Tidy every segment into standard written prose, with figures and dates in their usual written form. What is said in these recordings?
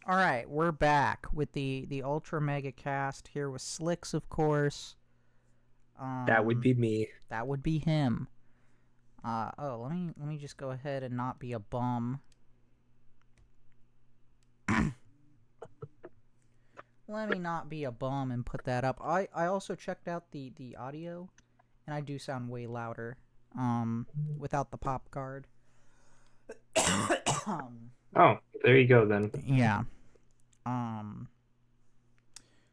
All right, we're back with the ultra mega cast here with Slyxx, of course. That would Um, be me. that would be him. Let me just go ahead and not be a bum. Let me not be a bum and put that up. I also checked out the audio, and I do sound way louder. Without the pop guard. Oh, there you go then. Yeah. Um.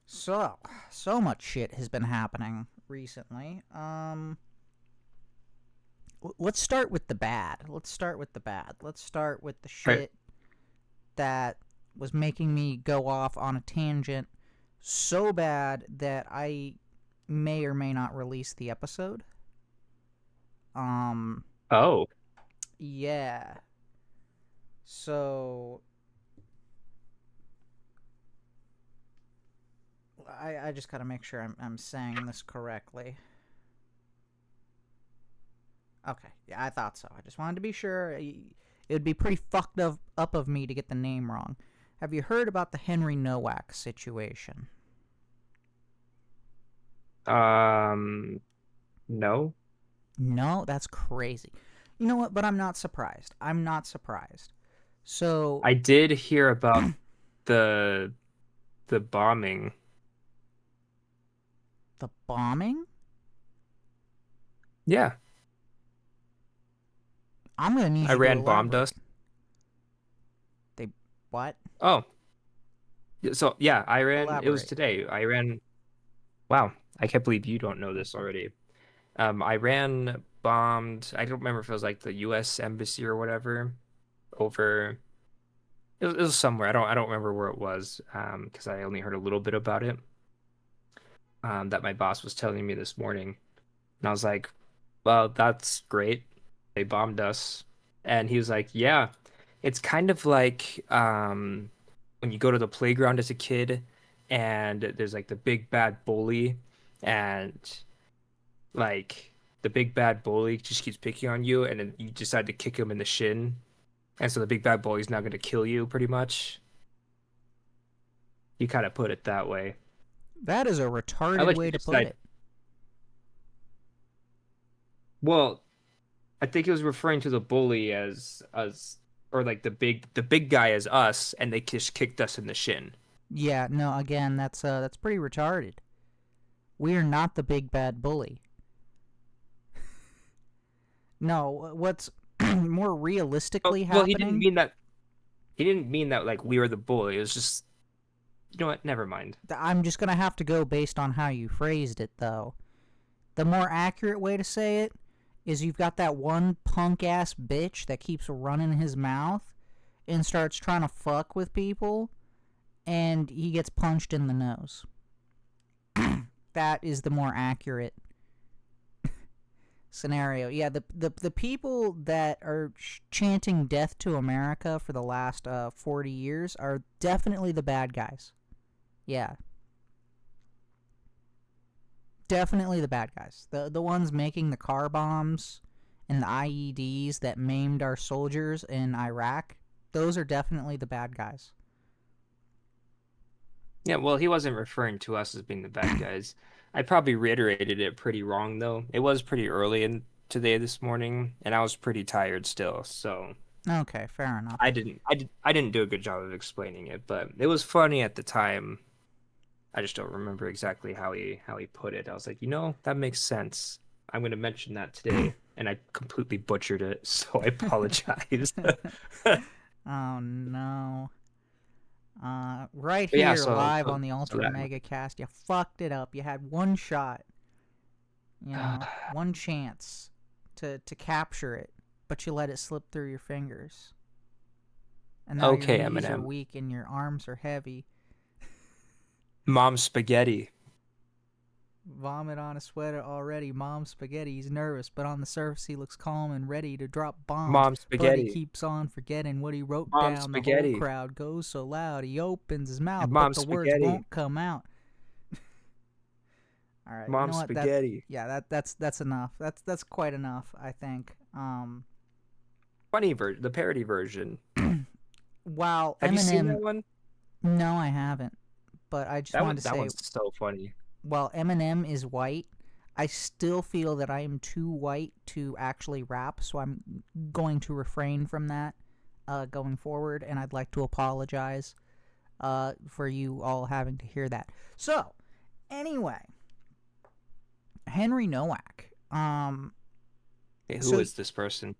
So much shit has been happening recently. Let's start with the bad. Let's start with the bad. Let's start with the Right. shit that was making me go off on a tangent so bad that I may or may not release the episode. Um, Oh, yeah. So I just gotta make sure I'm saying this correctly. Okay, yeah, I thought so. I just wanted to be sure. It would be pretty fucked up of me to get the name wrong. Have you heard about the Henry Nowak situation? um, no. No, that's crazy. You know what? But I'm not surprised. I'm not surprised. So, I did hear about the the bombing. the bombing? Yeah, I'm gonna need you to Iran bombed elaborate. us. They what? Oh, so yeah, Iran. It was Elaborate. today. Iran. Wow, I can't believe you don't know this already. Iran bombed. I don't remember if it was like the U.S. embassy or whatever over. It was somewhere. I don't remember where it was. Because I only heard a little bit about it. That my boss was telling me this morning. And I was like, well, that's great. They bombed us. And he was like, yeah, it's kind of like when you go to the playground as a kid and there's like the big bad bully and like the big bad bully just keeps picking on you and then you decide to kick him in the shin. And so the big bad bully's now going to kill you pretty much. You kind of put it that way. That is a I'll retarded let you way to put decide. it. Well, I think it was referring to the bully as or like the big guy as us, and they just kicked us in the shin. Yeah, no, again, that's pretty retarded. We are not the big bad bully. No, what's more Oh, realistically well, he didn't happening? mean that. He didn't mean that like we were the bully. It was just you know what? Never mind. I'm just gonna have to go based on how you phrased it, though. The more accurate way to say it is you've got that one punk ass bitch that keeps running his mouth and starts trying to fuck with people, and he gets punched in the nose. That is the more accurate scenario. Yeah, the people that are chanting death to America for the last 40 years are definitely the bad guys. Yeah, definitely the bad guys. The ones making the car bombs and the IEDs that maimed our soldiers in Iraq. Those are definitely the bad guys. Yeah, well, he wasn't referring to us as being the bad guys. I probably reiterated it pretty wrong though. It was pretty early in today this morning, and I was pretty tired still, so Okay, fair enough. I didn't do a good job of explaining it, but it was funny at the time. I just don't remember exactly how he put it. I was like, that makes sense. I'm going to mention that today, and I completely butchered it, so I apologize. But Oh no. Right yeah, here, so live so, on the so Ultra that Mega Cast, you fucked it up. You had one shot, one chance to capture it, but you let it slip through your fingers. And now your okay, knees are Eminem. weak and your arms are heavy. Mom spaghetti. Vomit on a sweater already. Mom spaghetti. He's nervous, but on the surface he looks calm and ready to drop bombs. Mom But he spaghetti. keeps on forgetting what he wrote Mom down. The whole spaghetti. crowd goes so loud. He opens his mouth, Mom but the words spaghetti. won't come out. All right, you Mom know what? That spaghetti. yeah, that's enough. That's quite enough, I think. Funny version, the parody version. While Have you seen Eminem, that one? No, I haven't. But I just wanted to That say, one's so funny. while Eminem is white, I still feel that I am too white to actually rap, so I'm going to refrain from that going forward, and I'd like to apologize for you all having to hear that. So, anyway, Henry Nowak. Okay, who So, is this person?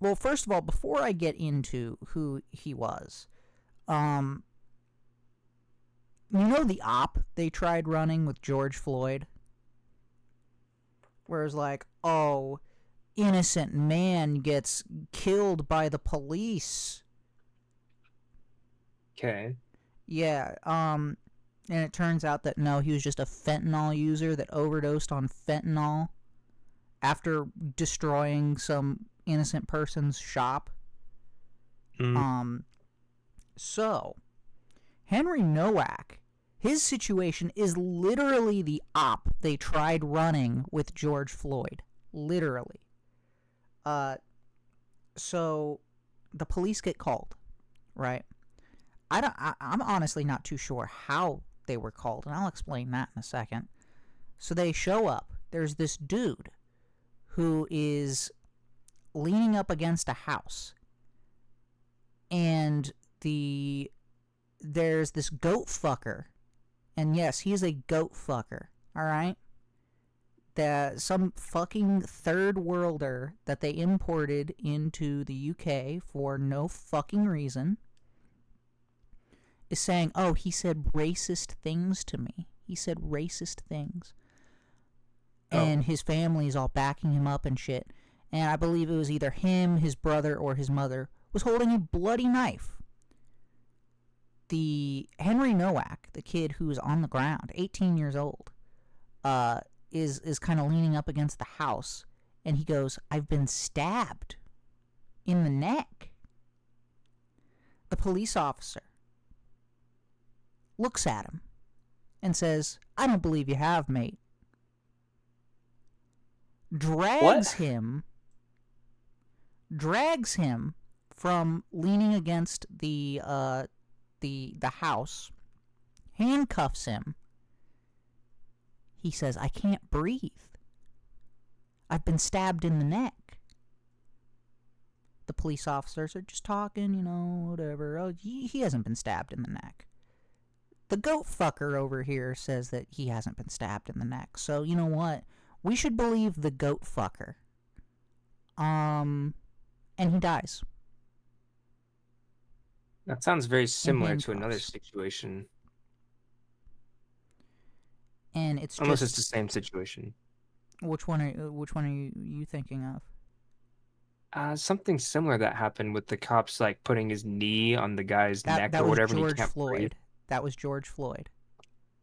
well, first of all, before I get into who he was, um, you know the op they tried running with George Floyd? Where it's like, oh, innocent man gets killed by the police. Okay. Yeah, and it turns out that no, he was just a fentanyl user that overdosed on fentanyl after destroying some innocent person's shop. Mm. Um, so Henry Nowak, his situation is literally the op they tried running with George Floyd. Literally. Uh, so the police get called, right? I'm honestly not too sure how they were called, and I'll explain that in a second. So they show up. There's this dude who is leaning up against a house, and there's this goat fucker, and yes, he's a goat fucker. All right, that some fucking third worlder that they imported into the UK for no fucking reason is saying, "Oh, he said racist things to me. He said racist things." Oh, And his family's all backing him up and shit. And I believe it was either him, his brother, or his mother was holding a bloody knife. The Henry Nowak, the kid who's on the ground, 18 years old, is kind of leaning up against the house, and he goes, "I've been stabbed in the neck." The police officer looks at him and says, "I don't believe you have, mate." what? Drags him from leaning against the house, handcuffs him. He says, "I can't breathe. I've been stabbed in the neck." The police officers are just talking, whatever. Oh, he hasn't been stabbed in the neck. The goat fucker over here says that he hasn't been stabbed in the neck. So, you know what? We should believe the goat fucker. And he dies That sounds very in similar to another handcuffs. situation. And it's Unless it's just, the same situation. which one are you thinking of? Something similar that happened with the cops like putting his knee on the guy's That neck that or was whatever and he George can't breathe. Floyd. That was George Floyd.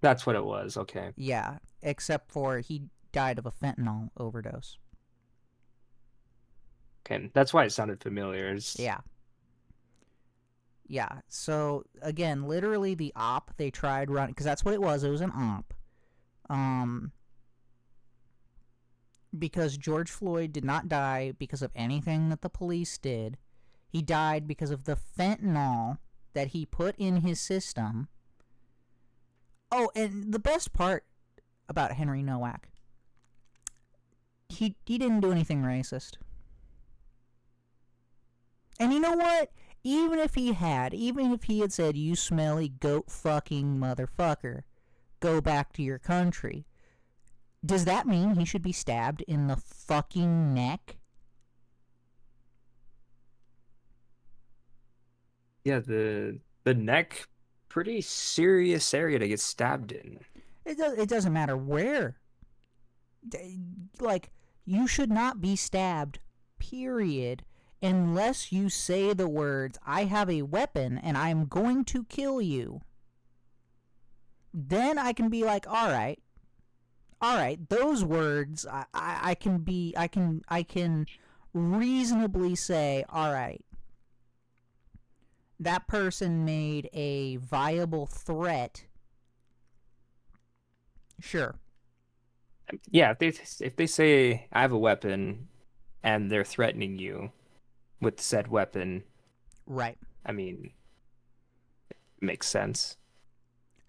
That's what it was. Okay. Yeah, except for he died of a fentanyl overdose. Okay. That's why it sounded familiar. It's, Yeah. Yeah. So again, literally the op they tried running, because that's what it was. It was an op. Um, because George Floyd did not die because of anything that the police did. He died because of the fentanyl that he put in his system. Oh, and the best part about Henry Nowak, he didn't do anything racist. And you know what? Even if he had said, "You smelly goat fucking motherfucker, go back to your country," does that mean he should be stabbed in the fucking neck? yeah, the neck, pretty serious area to get stabbed in. It doesn't matter where. Like, you should not be stabbed, period, unless you say the words, "I have a weapon and I'm going to kill you." Then I can be like, all right, those words, I can reasonably say, all right, that person made a viable threat. Sure. Yeah, if they say I have a weapon and they're threatening you with said weapon, Right. I mean, it makes sense.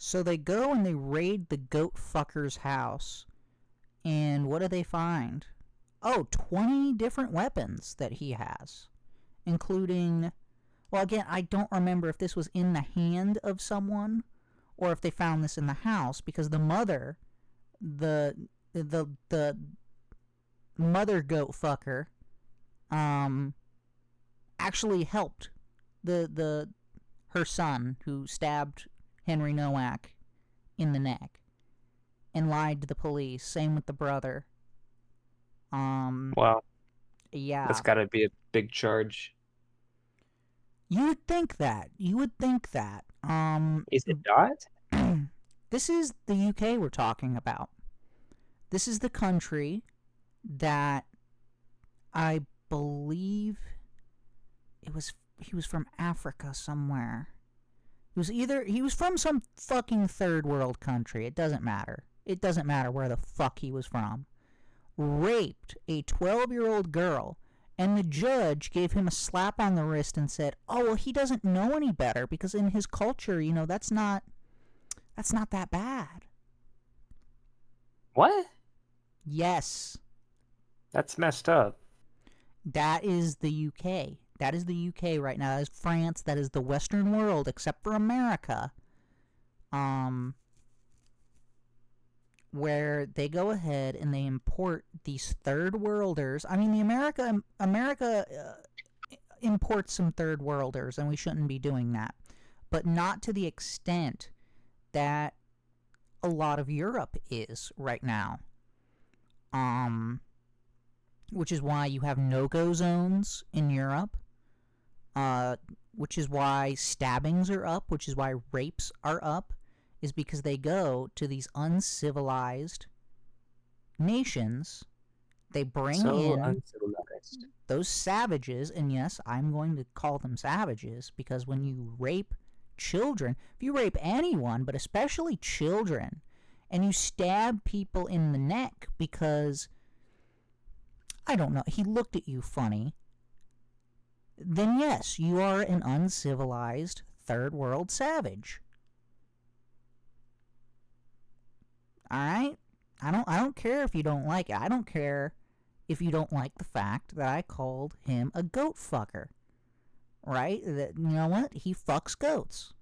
So they go and they raid the goat fucker's house. And what do they find? Oh, 20 different weapons that he has. Including... Well, again, I don't remember if this was in the hand of someone or if they found this in the house, because the mother, the mother goat fucker, actually helped her son who stabbed Henry Nowak in the neck and lied to the police. Same with the brother. Wow. Yeah. That's gotta be a big charge. You would think that. Is it not? This is the UK we're talking about. This is the country that I believe he was from Africa somewhere. He was from some fucking third world country. It doesn't matter. It doesn't matter where the fuck he was from. Raped a 12-year-old girl, and the judge gave him a slap on the wrist and said, "Oh, well, he doesn't know any better because in his culture, that's not that bad." What? Yes. That's messed up. That is the UK. That is the UK right now. That is France. That is the Western world, except for America. Where they go ahead and they import these third worlders. I mean, America imports some third worlders, and we shouldn't be doing that. But not to the extent that a lot of Europe is right now. Which is why you have no-go zones in Europe. Which is why stabbings are up, which is why rapes are up, is because they go to these uncivilized nations. They bring in uncivilized. those savages, and yes, I'm going to call them savages, because when you rape children, if you rape anyone, but especially children, and you stab people in the neck because, I don't know, he looked at you funny, then yes, you are an uncivilized third world savage. Alright? I don't care if you don't like it. I don't care if you don't like the fact that I called him a goat fucker. Right? That, you know what? He fucks goats.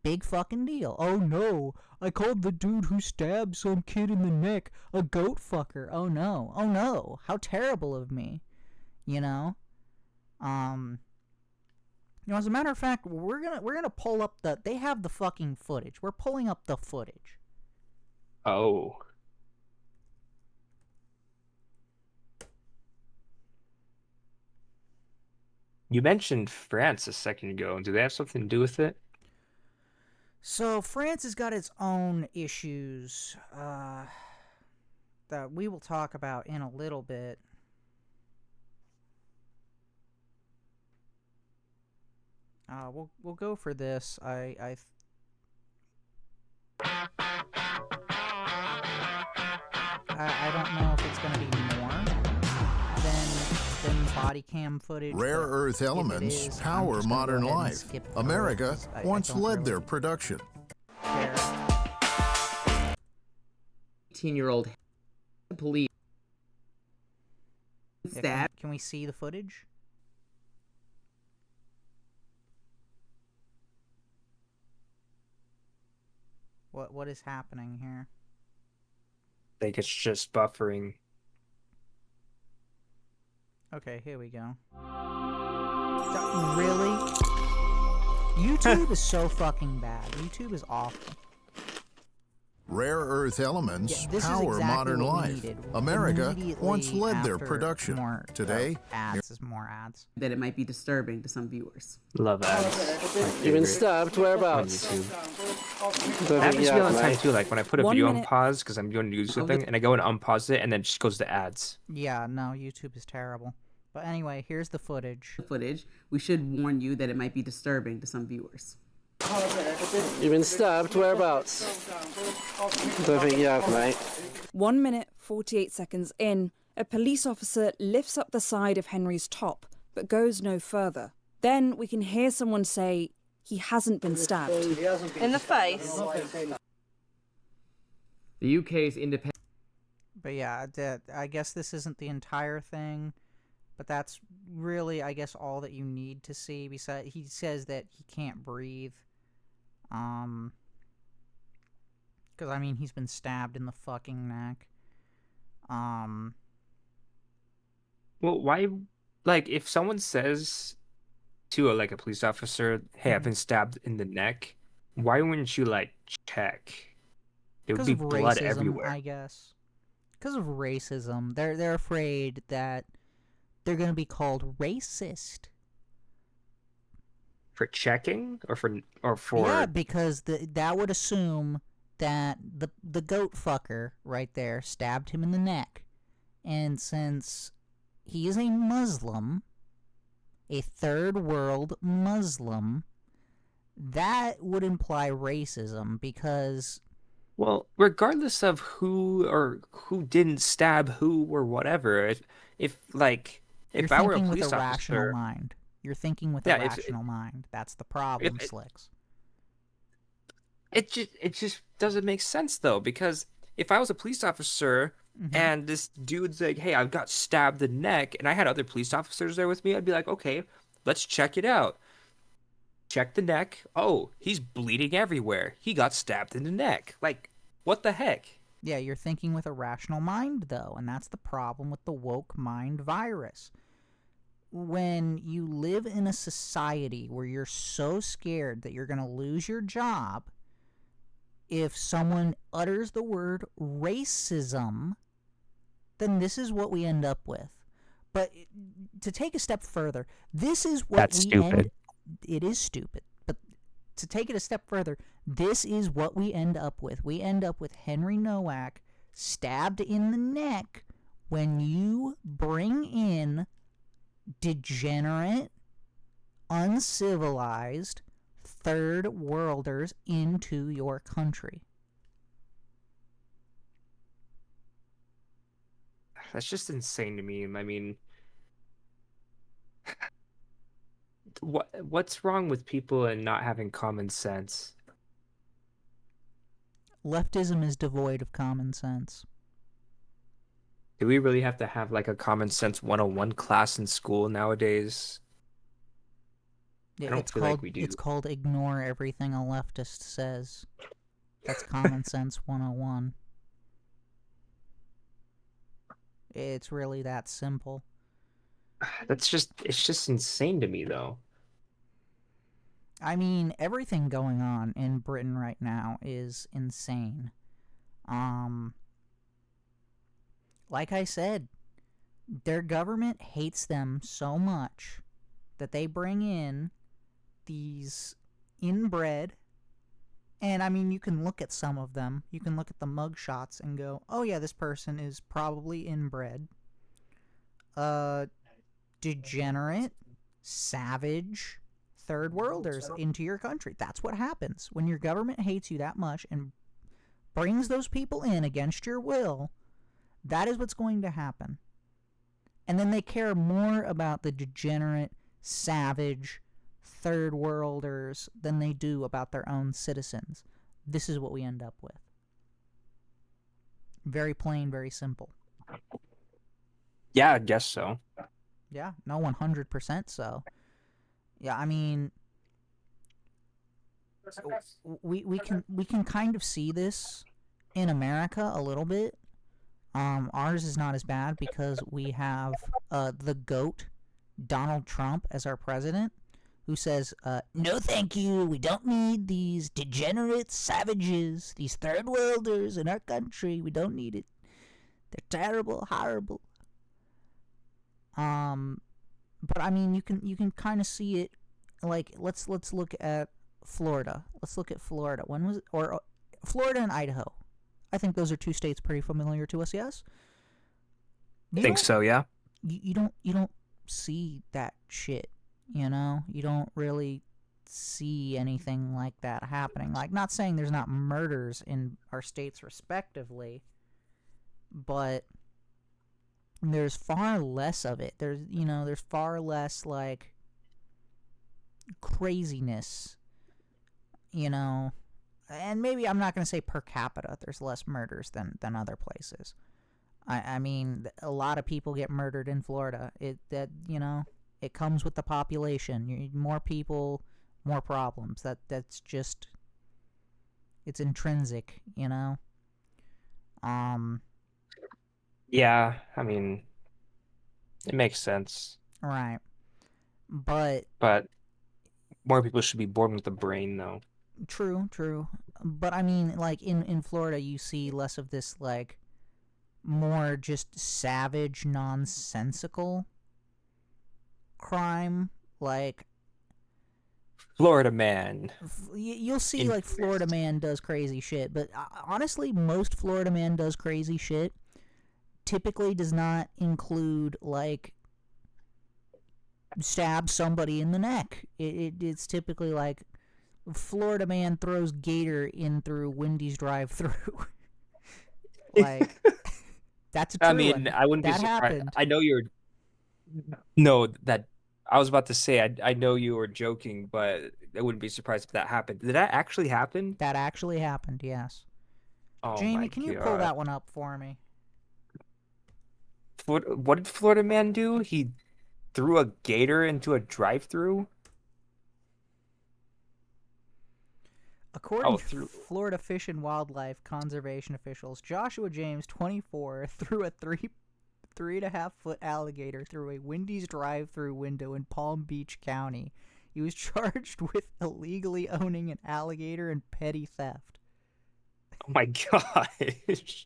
Big fucking deal. Oh no, I called the dude who stabbed some kid in the neck a goat fucker. Oh no, how terrible of me. As a matter of fact, we're gonna pull up they have the fucking footage. We're pulling up the footage. Oh. You mentioned France a second ago. Do they have something to do with it? So France has got its own issues that we will talk about in a little bit. We'll go for this. I don't know if it's going to be more than body cam footage. Rare earth elements power modern life. America once led their production. 18-year-old police stab. Can we see the footage? What is happening here? I think it's just buffering. Okay, here we go. Really? YouTube is so fucking bad. YouTube is awful. Rare earth elements power modern life. America once led their production. Today, ads is more ads. That it might be disturbing to some viewers. Love ads. You've been stabbed. Whereabouts? That happens to me all the time too. Like when I put a video on pause because I'm going to do something, and I go and unpause it, and then it just goes to ads. Yeah, no, YouTube is terrible. But anyway, here's the footage. We should warn you that it might be disturbing to some viewers. You've been stabbed. Whereabouts? Don't think you have, mate. 1 minute, 48 seconds in, a police officer lifts up the side of Henry's top, but goes no further. Then we can hear someone say, he hasn't been stabbed. In the face? The UK's independent... But yeah, I guess this isn't the entire thing, but that's really, I guess, all that you need to see. Besides, he says that he can't breathe. Because, I mean, he's been stabbed in the fucking neck. Well, why, like, if someone says to a police officer, hey, I've been stabbed in the neck, why wouldn't you, like, check? There would be blood racism, everywhere. I guess. Because of racism. They're afraid that they're going to be called racist. For checking? Or for... Yeah, because that would assume that the goat fucker right there stabbed him in the neck. And since he is a Muslim, a third world Muslim, that would imply racism because... Well, regardless of who didn't stab who or whatever, if I were a police officer... mind. You're thinking with a rational mind. That's the problem, Slyxx. It just doesn't make sense, though, because if I was a police officer and this dude's like, hey, I've got stabbed in the neck, and I had other police officers there with me, I'd be like, okay, let's check it out. Check the neck. Oh, he's bleeding everywhere. He got stabbed in the neck. Like, what the heck? Yeah, you're thinking with a rational mind, though, and that's the problem with the woke mind virus. When you live in a society where you're so scared that you're going to lose your job, if someone utters the word racism, then this is what we end up with. But to take a step further, this is what That's stupid. It is stupid, but to take it a step further, this is what we end up with. We end up with Henry Nowak stabbed in the neck when you bring in degenerate, uncivilized third worlders into your country. That's just insane to me. I mean... What's wrong with people and not having common sense? Leftism is devoid of common sense. Do we really have to have a common sense 101 class in school nowadays? Yeah, I don't feel like we do. It's called ignore everything a leftist says. That's common sense 101. It's really that simple. It's just insane to me, though. I mean, everything going on in Britain right now is insane. Like I said, their government hates them so much that they bring in these inbred, and I mean, you can look at some of them. You can look at the mugshots and go, oh yeah, this person is probably inbred. Degenerate, savage, third worlders into your country. That's what happens when your government hates you that much and brings those people in against your will. That is what's going to happen. And then they care more about the degenerate, savage, third worlders than they do about their own citizens. This is what we end up with. Very plain, very simple. Yeah, I guess so. Yeah, no, 100% so. Yeah, I mean, we can kind of see this in America a little bit. Ours is not as bad because we have the GOAT, Donald Trump, as our president, who says, no thank you, we don't need these degenerate savages, these third worlders in our country, we don't need it. They're terrible, horrible. But I mean, you can kind of see it. Like, let's look at Florida. Let's look at Florida. When was it? Or Florida and Idaho. I think those are two states pretty familiar to us. Yes. I think so. Yeah. You don't see that shit. You know, you don't really see anything like that happening. Like, not saying there's not murders in our states respectively, but there's far less of it. There's far less, like, craziness you know, and maybe I'm not going to say per capita there's less murders than other places. I mean, a lot of people get murdered in Florida. It comes with the population. More people, more problems. That's just, it's intrinsic, you know. Yeah, I mean, it makes sense. Right. But more people should be born with a brain, though. True. But I mean, like in Florida, you see less of this like more just savage, nonsensical crime. Like Florida man. You'll see like Florida man does crazy shit, but honestly, most Florida man does crazy shit typically does not include like stab somebody in the neck. It's typically like Florida man throws gator in through Wendy's drive-through. Like that's a true I mean, one. I wouldn't that be surprised. Happened. I know you're. No, that I was about to say. I know you were joking, but I wouldn't be surprised if that happened. Did that actually happen? That actually happened. Yes. Oh Jamie, my can you God. pull that one up for me? What did Florida man do? He threw a gator into a drive-through? According to Florida Fish and Wildlife Conservation officials, Joshua James, 24, threw a 3.5-foot alligator through a Wendy's drive-through window in Palm Beach County. He was charged with illegally owning an alligator and petty theft. Oh my gosh.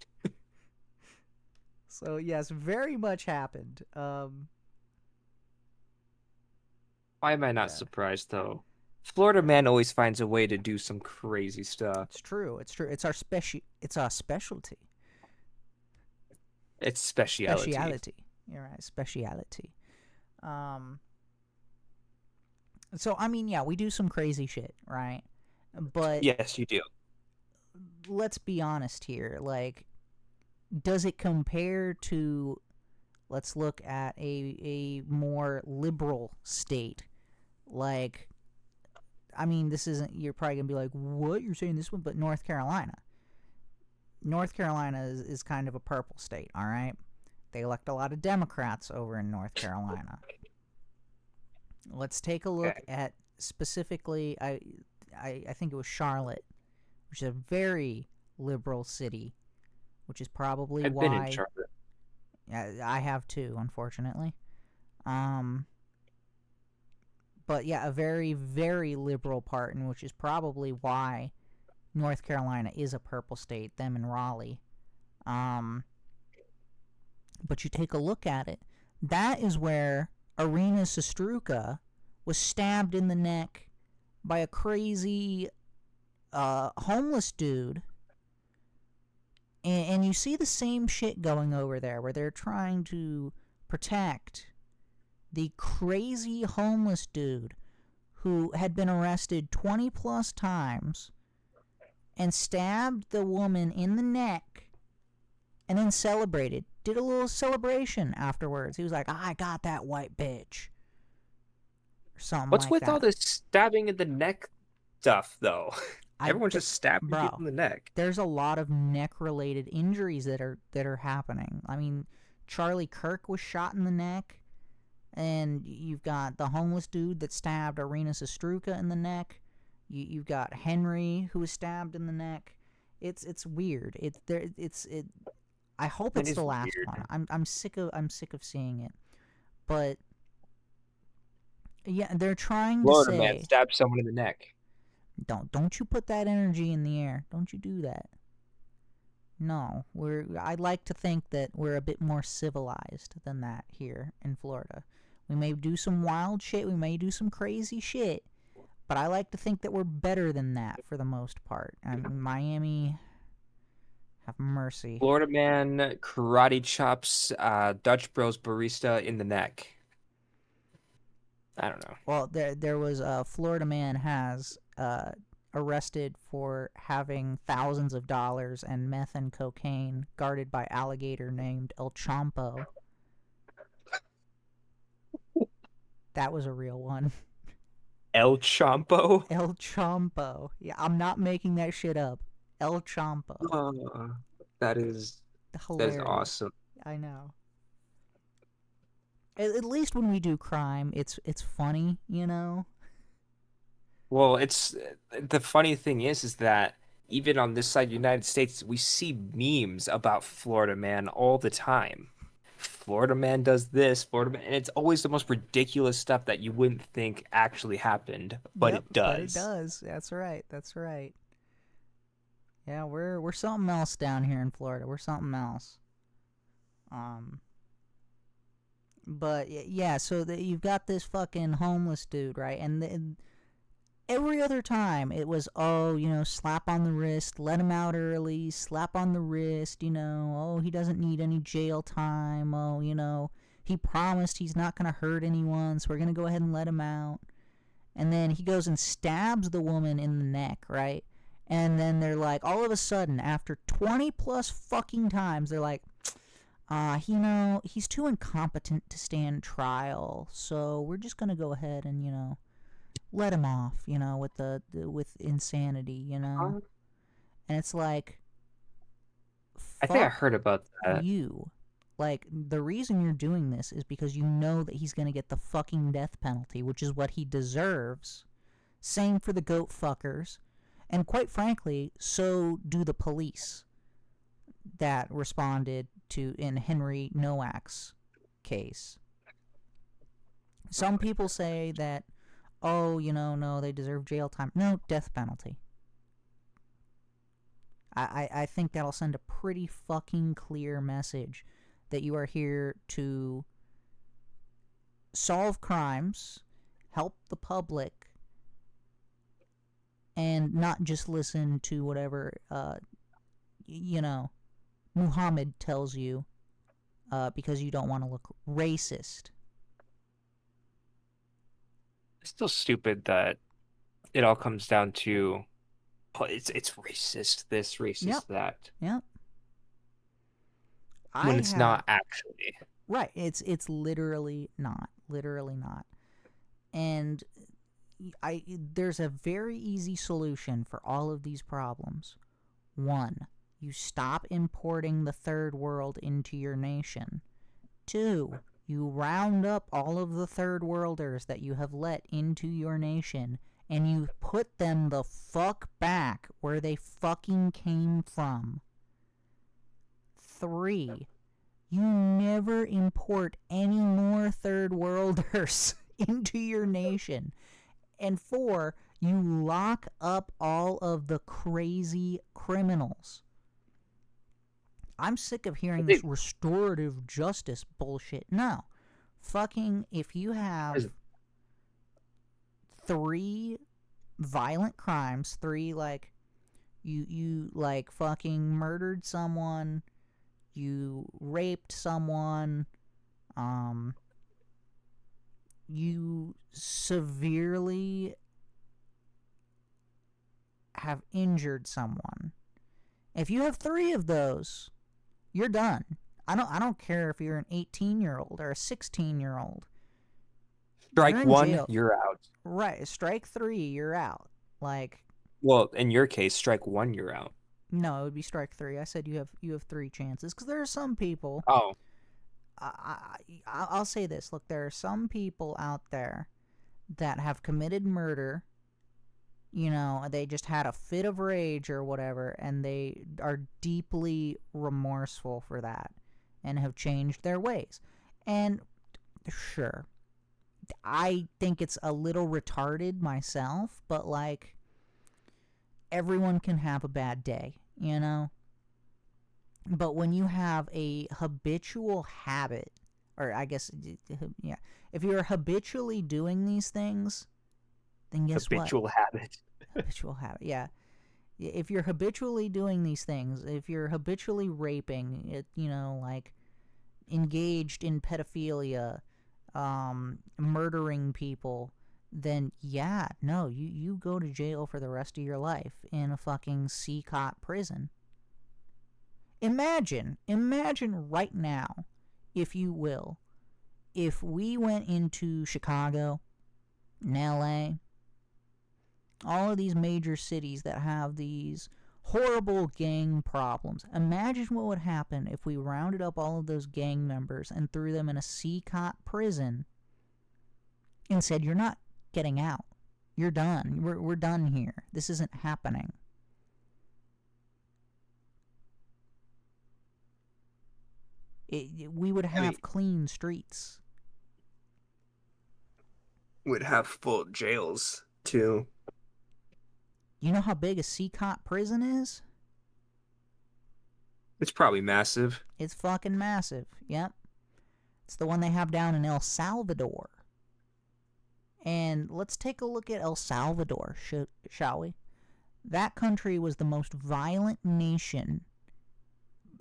So yes, very much happened. Why am I not surprised though? Florida man always finds a way to do some crazy stuff. It's true. It's our specialty. It's speciality. You're right, speciality. So I mean, yeah, we do some crazy shit, right? But yes, you do. Let's be honest here. Like, does it compare to? Let's look at a more liberal state, like. I mean, this isn't. You're probably gonna be like, "What? You're saying this one?" But North Carolina. North Carolina is kind of a purple state. All right, they elect a lot of Democrats over in North Carolina. Let's take a look at specifically. I think it was Charlotte, which is a very liberal city, which is probably I've been in Charlotte. I have too, unfortunately. But yeah, a very, very liberal part, and which is probably why North Carolina is a purple state, them and Raleigh. But you take a look at it, that is where Irina Sestruka was stabbed in the neck by a crazy homeless dude. And you see the same shit going over there, where they're trying to protect the crazy homeless dude who had been arrested 20 plus times and stabbed the woman in the neck and then celebrated. Did a little celebration afterwards. He was like, I got that white bitch. Or something What's like with that. all this stabbing in the neck stuff, though? Everyone's just stabbing people in the neck. There's a lot of neck-related injuries that are happening. I mean, Charlie Kirk was shot in the neck. And you've got the homeless dude that stabbed Irina Sestruka in the neck. You've got Henry who was stabbed in the neck. It's weird. I hope it's the last one. I'm sick of seeing it. But yeah, they're trying to say Florida man stabbed someone in the neck. Don't you put that energy in the air. Don't you do that. No, I'd like to think that we're a bit more civilized than that here in Florida. We may do some wild shit, we may do some crazy shit, but I like to think that we're better than that for the most part. I mean, Miami, have mercy. Florida man karate chops Dutch Bros barista in the neck. I don't know. Well, there was a Florida man has arrested for having thousands of dollars and meth and cocaine guarded by alligator named El Chompo. That was a real one. El Champo? El Chompo. Yeah, I'm not making that shit up. El Chompo. Oh, that is Hilarious. awesome. I know. At least when we do crime, it's funny, you know? Well, it's the funny thing is that even on this side of the United States, we see memes about Florida Man all the time. Florida Man does this, Florida Man, and it's always the most ridiculous stuff that you wouldn't think actually happened, but Yep, it does. But it does. That's right. That's right. Yeah, we're something else down here in Florida. We're something else. But yeah, so you've got this fucking homeless dude, right? And every other time it was, oh, you know, slap on the wrist, let him out early, slap on the wrist, you know, oh, he doesn't need any jail time, oh, you know, he promised he's not going to hurt anyone, so we're going to go ahead and let him out. And then he goes and stabs the woman in the neck, right? And then they're like, all of a sudden, after 20 plus fucking times, they're like, you know, he's too incompetent to stand trial, so we're just going to go ahead and, you know, let him off, you know, with insanity, you know? And it's like, I think I heard about that. You. Like, the reason you're doing this is because you know that he's gonna get the fucking death penalty, which is what he deserves. Same for the goat fuckers. And quite frankly, so do the police that responded to in Henry Nowak's case. Some people say that, oh, you know, no, they deserve jail time. No, death penalty. I think that'll send a pretty fucking clear message that you are here to solve crimes, help the public, and not just listen to whatever, you know, Muhammad tells you because you don't want to look racist. It's still stupid that it all comes down to, oh, it's racist this, racist that. Yep. When it's not actually. Right. It's literally not. Literally not. And there's a very easy solution for all of these problems. 1, you stop importing the third world into your nation. 2, you round up all of the third worlders that you have let into your nation and you put them the fuck back where they fucking came from. 3, you never import any more third worlders into your nation. And 4, you lock up all of the crazy criminals. I'm sick of hearing this restorative justice bullshit. No. Fucking, if you have 3 violent crimes, 3, like, you like, fucking murdered someone, you raped someone, you severely have injured someone. If you have 3 of those, you're done. I don't care if you're an 18-year-old or a 16-year-old. Strike 1, you're out. Right, strike 3, you're out. Like, well, in your case, strike 1, you're out. No, it would be strike 3. I said you have 3 chances because there are some people. Oh. I'll say this. Look, there are some people out there that have committed murder. You know, they just had a fit of rage or whatever, and they are deeply remorseful for that and have changed their ways. And sure, I think it's a little retarded myself, but like, everyone can have a bad day, you know? But when you have a habitual habit, or I guess, yeah, if you're habitually doing these things, then guess habitual what? Habit. Habitual habit, yeah. If you're habitually doing these things, if you're habitually raping, you know, like, engaged in pedophilia, murdering people, then yeah, no, you go to jail for the rest of your life in a fucking C-cot prison. Imagine right now, if you will, if we went into Chicago, in LA, All of these major cities that have these horrible gang problems. Imagine what would happen if we rounded up all of those gang members and threw them in a C-cot prison and said, you're not getting out. You're done. We're done here. This isn't happening. We would have clean streets. Would have full jails, too. You know how big a C-cot prison is? It's probably massive. It's fucking massive, yep. It's the one they have down in El Salvador. And let's take a look at El Salvador, shall we? That country was the most violent nation,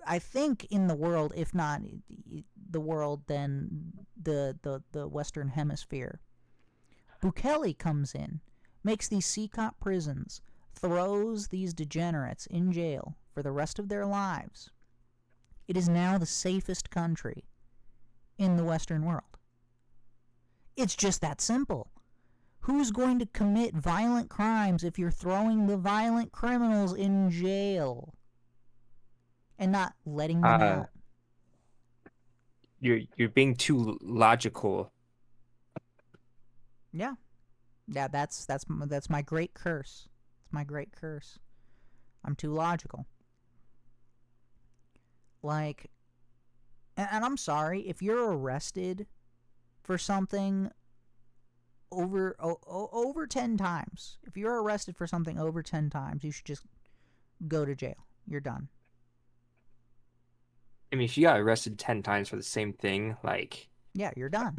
I think, in the world, if not the world, then the Western Hemisphere. Bukele comes in, makes these C-cot prisons, throws these degenerates in jail for the rest of their lives. It is now the safest country in the Western world. It's just that simple. Who's going to commit violent crimes if you're throwing the violent criminals in jail and not letting them out? You're being too logical. Yeah. Yeah, that's my great curse. It's my great curse. I'm too logical. Like, and I'm sorry, if you're arrested for something over 10 times, if you're arrested for something over 10 times, you should just go to jail. You're done. I mean, if you got arrested 10 times for the same thing, like... Yeah, you're done.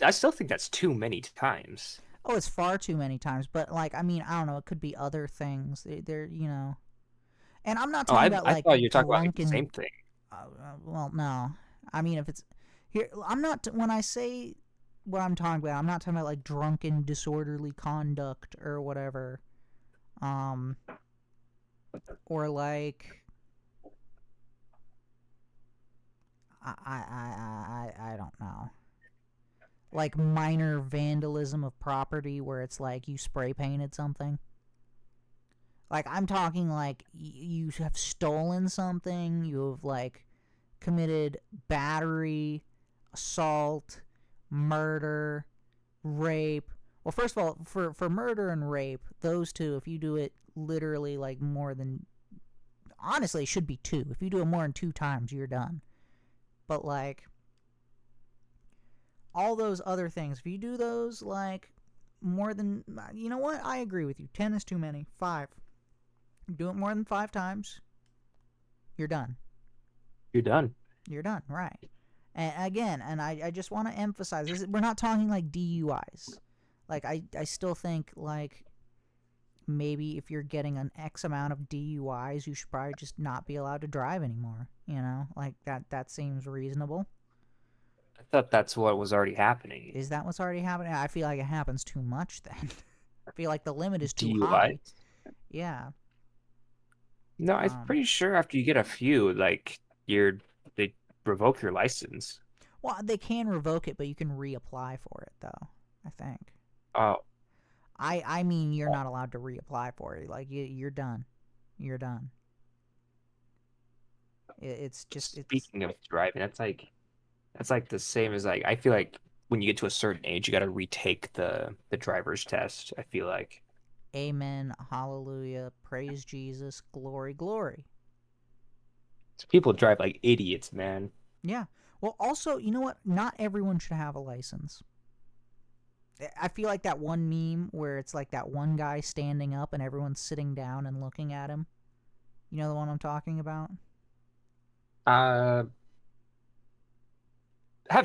I still think that's too many times. Oh, it's far too many times, but, like, I mean, I don't know, it could be other things. They're, you know... And I'm not talking about, like, I thought you were talking about the same thing. Well, no. I mean, if it's... Here, I'm not... When I say what I'm talking about, I'm not talking about, like, drunken, disorderly conduct or whatever. Or, like... I don't know. Like, minor vandalism of property where it's like you spray painted something. Like, I'm talking like you have stolen something, you have, like, committed battery, assault, murder, rape. Well, first of all, for murder and rape, those two, if you do it literally, like, more than... Honestly, it should be 2. If you do it more than 2 times, you're done. But, like, all those other things, if you do those, like, more than... You know what? I agree with you. 10 is too many. 5. Do it more than 5 times, you're done. You're done. You're done, right. And again, and I just want to emphasize, this, we're not talking, like, DUIs. Like, I still think, like, maybe if you're getting an X amount of DUIs, you should probably just not be allowed to drive anymore. You know, like, that seems reasonable. I thought that's what was already happening. Is that what's already happening? I feel like it happens too much then. I feel like the limit is too DUIs? high. Yeah. No, I'm pretty sure after you get a few, like, they revoke your license. Well, they can revoke it, but you can reapply for it, though, I think. Oh. I mean, you're not allowed to reapply for it. Like, you're done. You're done. It's just... Speaking of driving, that's like the same as, like, I feel like when you get to a certain age, you got to retake the driver's test, I feel like. Amen. Hallelujah. Praise Jesus. Glory, glory. So people drive like idiots, man. Yeah. Well, also, you know what? Not everyone should have a license. I feel like that one meme where it's like that one guy standing up and everyone's sitting down and looking at him. You know the one I'm talking about? Have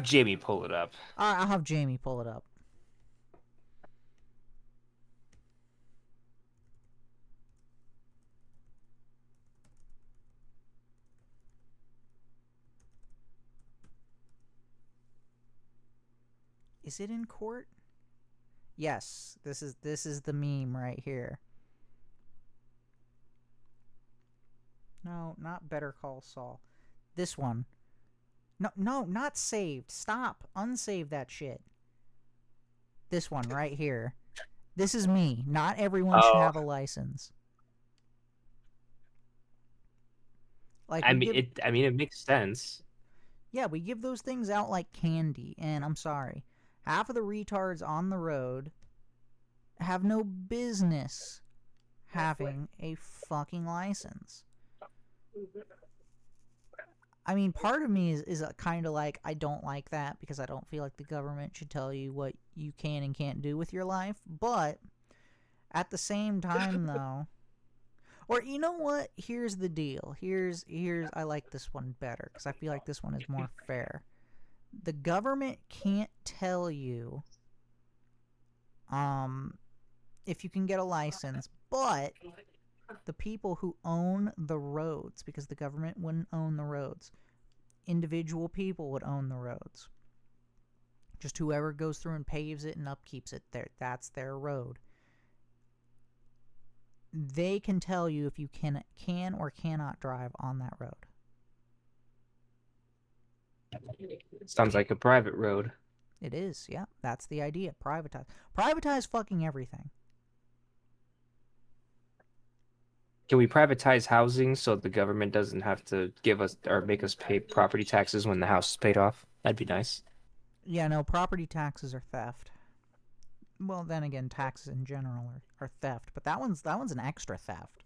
Jamie pull it up. I'll have Jamie pull it up. Is it in court? Yes, this is the meme right here. No, not Better Call Saul. This one. No, not saved. Stop. Unsave that shit. This one right here. This is me. Not everyone should have a license. Like I mean, it makes sense. Yeah, we give those things out like candy, and I'm sorry. Half of the retards on the road have no business having a fucking license. I mean, part of me is kind of like, I don't like that because I don't feel like the government should tell you what you can and can't do with your life. But at the same time, though, or you know what? Here's the deal. Here's I like this one better because I feel like this one is more fair. The government can't tell you if you can get a license, but the people who own the roads, because the government wouldn't own the roads, individual people would own the roads. Just whoever goes through and paves it and upkeeps it, that's their road. They can tell you if you can or cannot drive on that road. Sounds like a private road. It is, yeah. That's the idea. Privatize fucking everything. Can we privatize housing so the government doesn't have to give us or make us pay property taxes when the house is paid off? That'd be nice. Yeah, no, property taxes are theft. Well, then again, taxes in general are theft, but that one's an extra theft.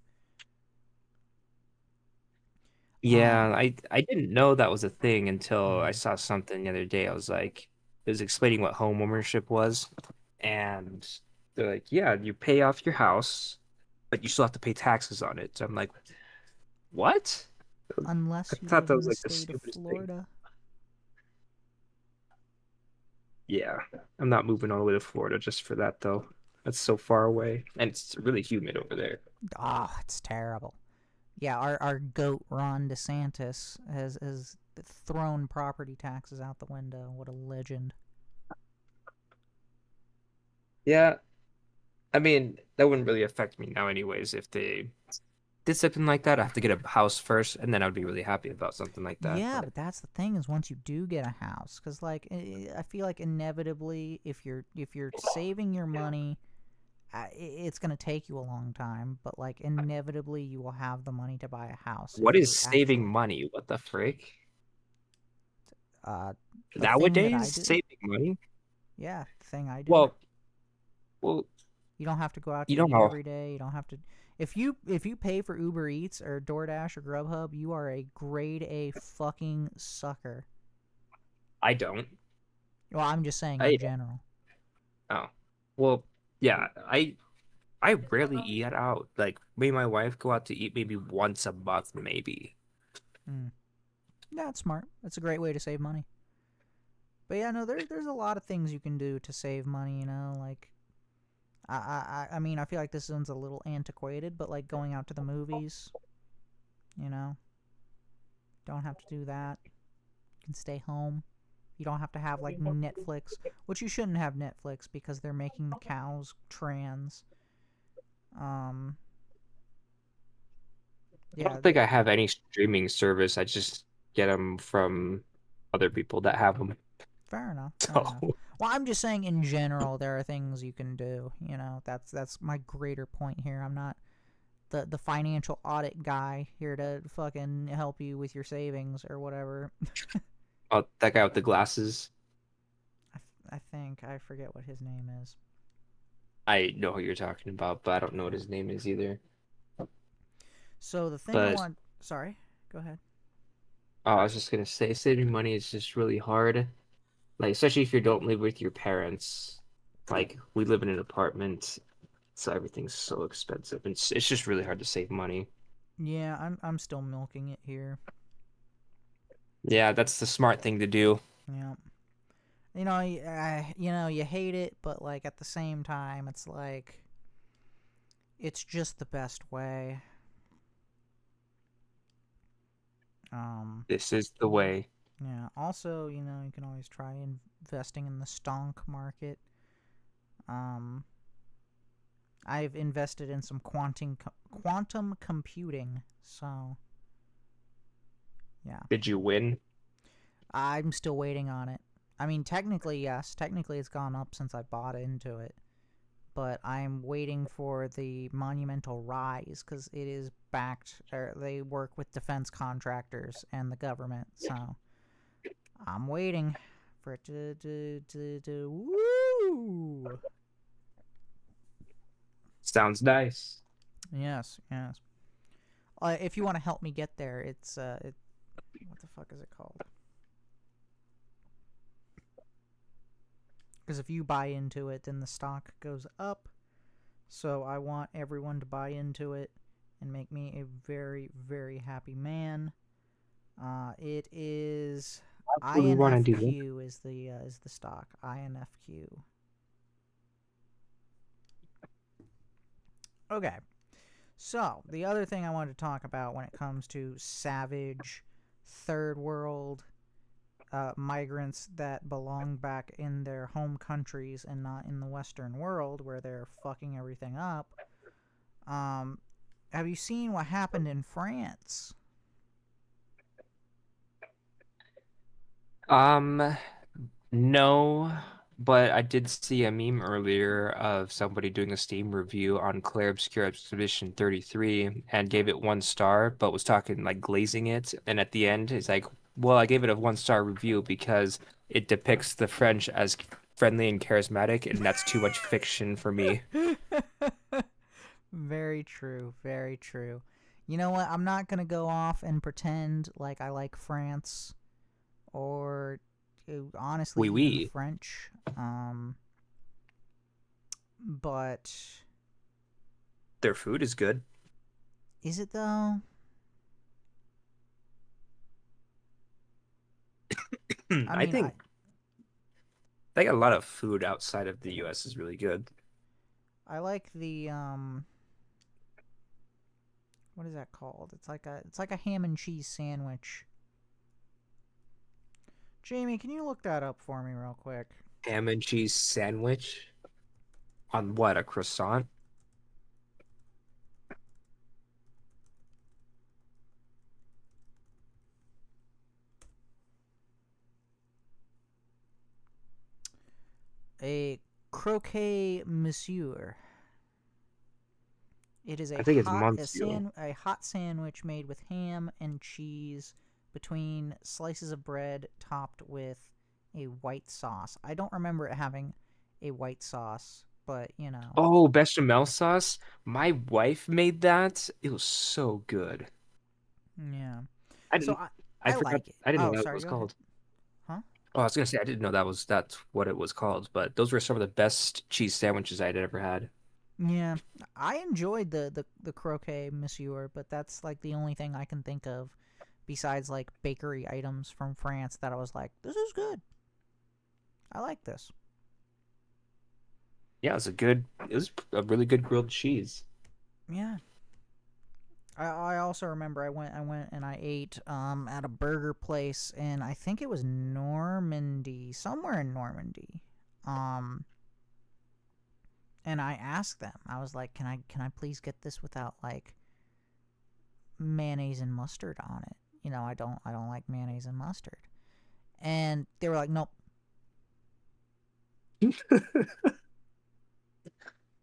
Yeah, I didn't know that was a thing until I saw something the other day. I was like, it was explaining what home ownership was, and they're like, yeah, you pay off your house, but you still have to pay taxes on it. So I'm like, what? Unless I you thought live that in was the like the state of stupidest thing. Florida. Yeah, I'm not moving all the way to Florida just for that though. That's so far away, and it's really humid over there. Ah, it's terrible. Yeah, our goat Ron DeSantis has thrown property taxes out the window. What a legend. Yeah, I mean, that wouldn't really affect me now anyways. If they did something like that, I have to get a house first, and then I'd be really happy about something like that. Yeah, but that's the thing is once you do get a house, because like I feel like inevitably if you're saving your money, it's gonna take you a long time, but like inevitably you will have the money to buy a house. What is saving money? What the frick? Nowadays, saving money? Yeah, the thing I do. Well, you don't have to go out to eat every day. You don't have to. If you pay for Uber Eats or DoorDash or Grubhub, you are a grade A fucking sucker. I don't. Well, I'm just saying in general. Oh, well, yeah. I rarely eat out. Like me and my wife go out to eat maybe once a month, maybe. Yeah, it's smart. That's a great way to save money. But yeah, no, there's a lot of things you can do to save money. You know, like. I mean, I feel like this one's a little antiquated, but like going out to the movies, you know, don't have to do that. You can stay home. You don't have to have like Netflix, which you shouldn't have Netflix because they're making the cows trans. I don't think I have any streaming service. I just get them from other people that have them. Fair enough. Well, I'm just saying in general there are things you can do. You know, that's my greater point here. I'm not the financial audit guy here to fucking help you with your savings or whatever. Oh, that guy with the glasses. I think I forget what his name is. I know who you're talking about, but I don't know what his name is either. So the thing sorry, go ahead. Oh, I was just gonna say saving money is just really hard. Like, especially if you don't live with your parents. Like, we live in an apartment, so everything's so expensive. It's just really hard to save money. Yeah, I'm still milking it here. Yeah, that's the smart thing to do. Yeah. You hate it, but like at the same time, it's like it's just the best way. This is the way. Yeah. Also, you can always try investing in the stonk market. I've invested in some quantum computing, so yeah. Did you win? I'm still waiting on it. I mean, technically, yes. Technically, it's gone up since I bought into it. but I'm waiting for the monumental rise because it is backed, or they work with defense contractors and the government, so I'm waiting for it to woo! Sounds nice. Yes. If you want to help me get there, it's what the fuck is it called? Because if you buy into it, then the stock goes up. So I want everyone to buy into it and make me a very, very happy man. It is INFQ is the stock. INFQ. Okay. So, the other thing I wanted to talk about when it comes to savage third world migrants that belong back in their home countries and not in the Western world where they're fucking everything up. Have you seen what happened in France? No, but I did see a meme earlier of somebody doing a Steam review on Claire Obscure Expedition 33 and gave it 1 star, but was talking like glazing it. And at the end, it's like, well, I gave it a 1 star review because it depicts the French as friendly and charismatic, and that's too much fiction for me. Very true, very true. You know what? I'm not gonna go off and pretend like I like France or honestly even French. But their food is good. Is it though? I think they got a lot of food outside of the US is really good. I like the what is that called? It's like a ham and cheese sandwich. Jamie, can you look that up for me real quick? Ham and cheese sandwich? On what, a croissant? A croquet monsieur. It is a hot sandwich made with ham and cheese between slices of bread topped with a white sauce. I don't remember it having a white sauce, but you know. Oh, bechamel sauce? My wife made that. It was so good. Yeah. I forgot, like it. I didn't know what it was called. Huh? Oh, I was gonna say I didn't know that's what it was called, but those were some of the best cheese sandwiches I'd ever had. Yeah, I enjoyed the croquet monsieur, but that's like the only thing I can think of besides like bakery items from France that I was like, this is good. I like this. Yeah, it was a really good grilled cheese. Yeah. I also remember I went and I ate at a burger place, and I think it was Normandy, somewhere in Normandy. And I asked them, I was like, can I please get this without like mayonnaise and mustard on it? You know, I don't like mayonnaise and mustard. And they were like, nope. And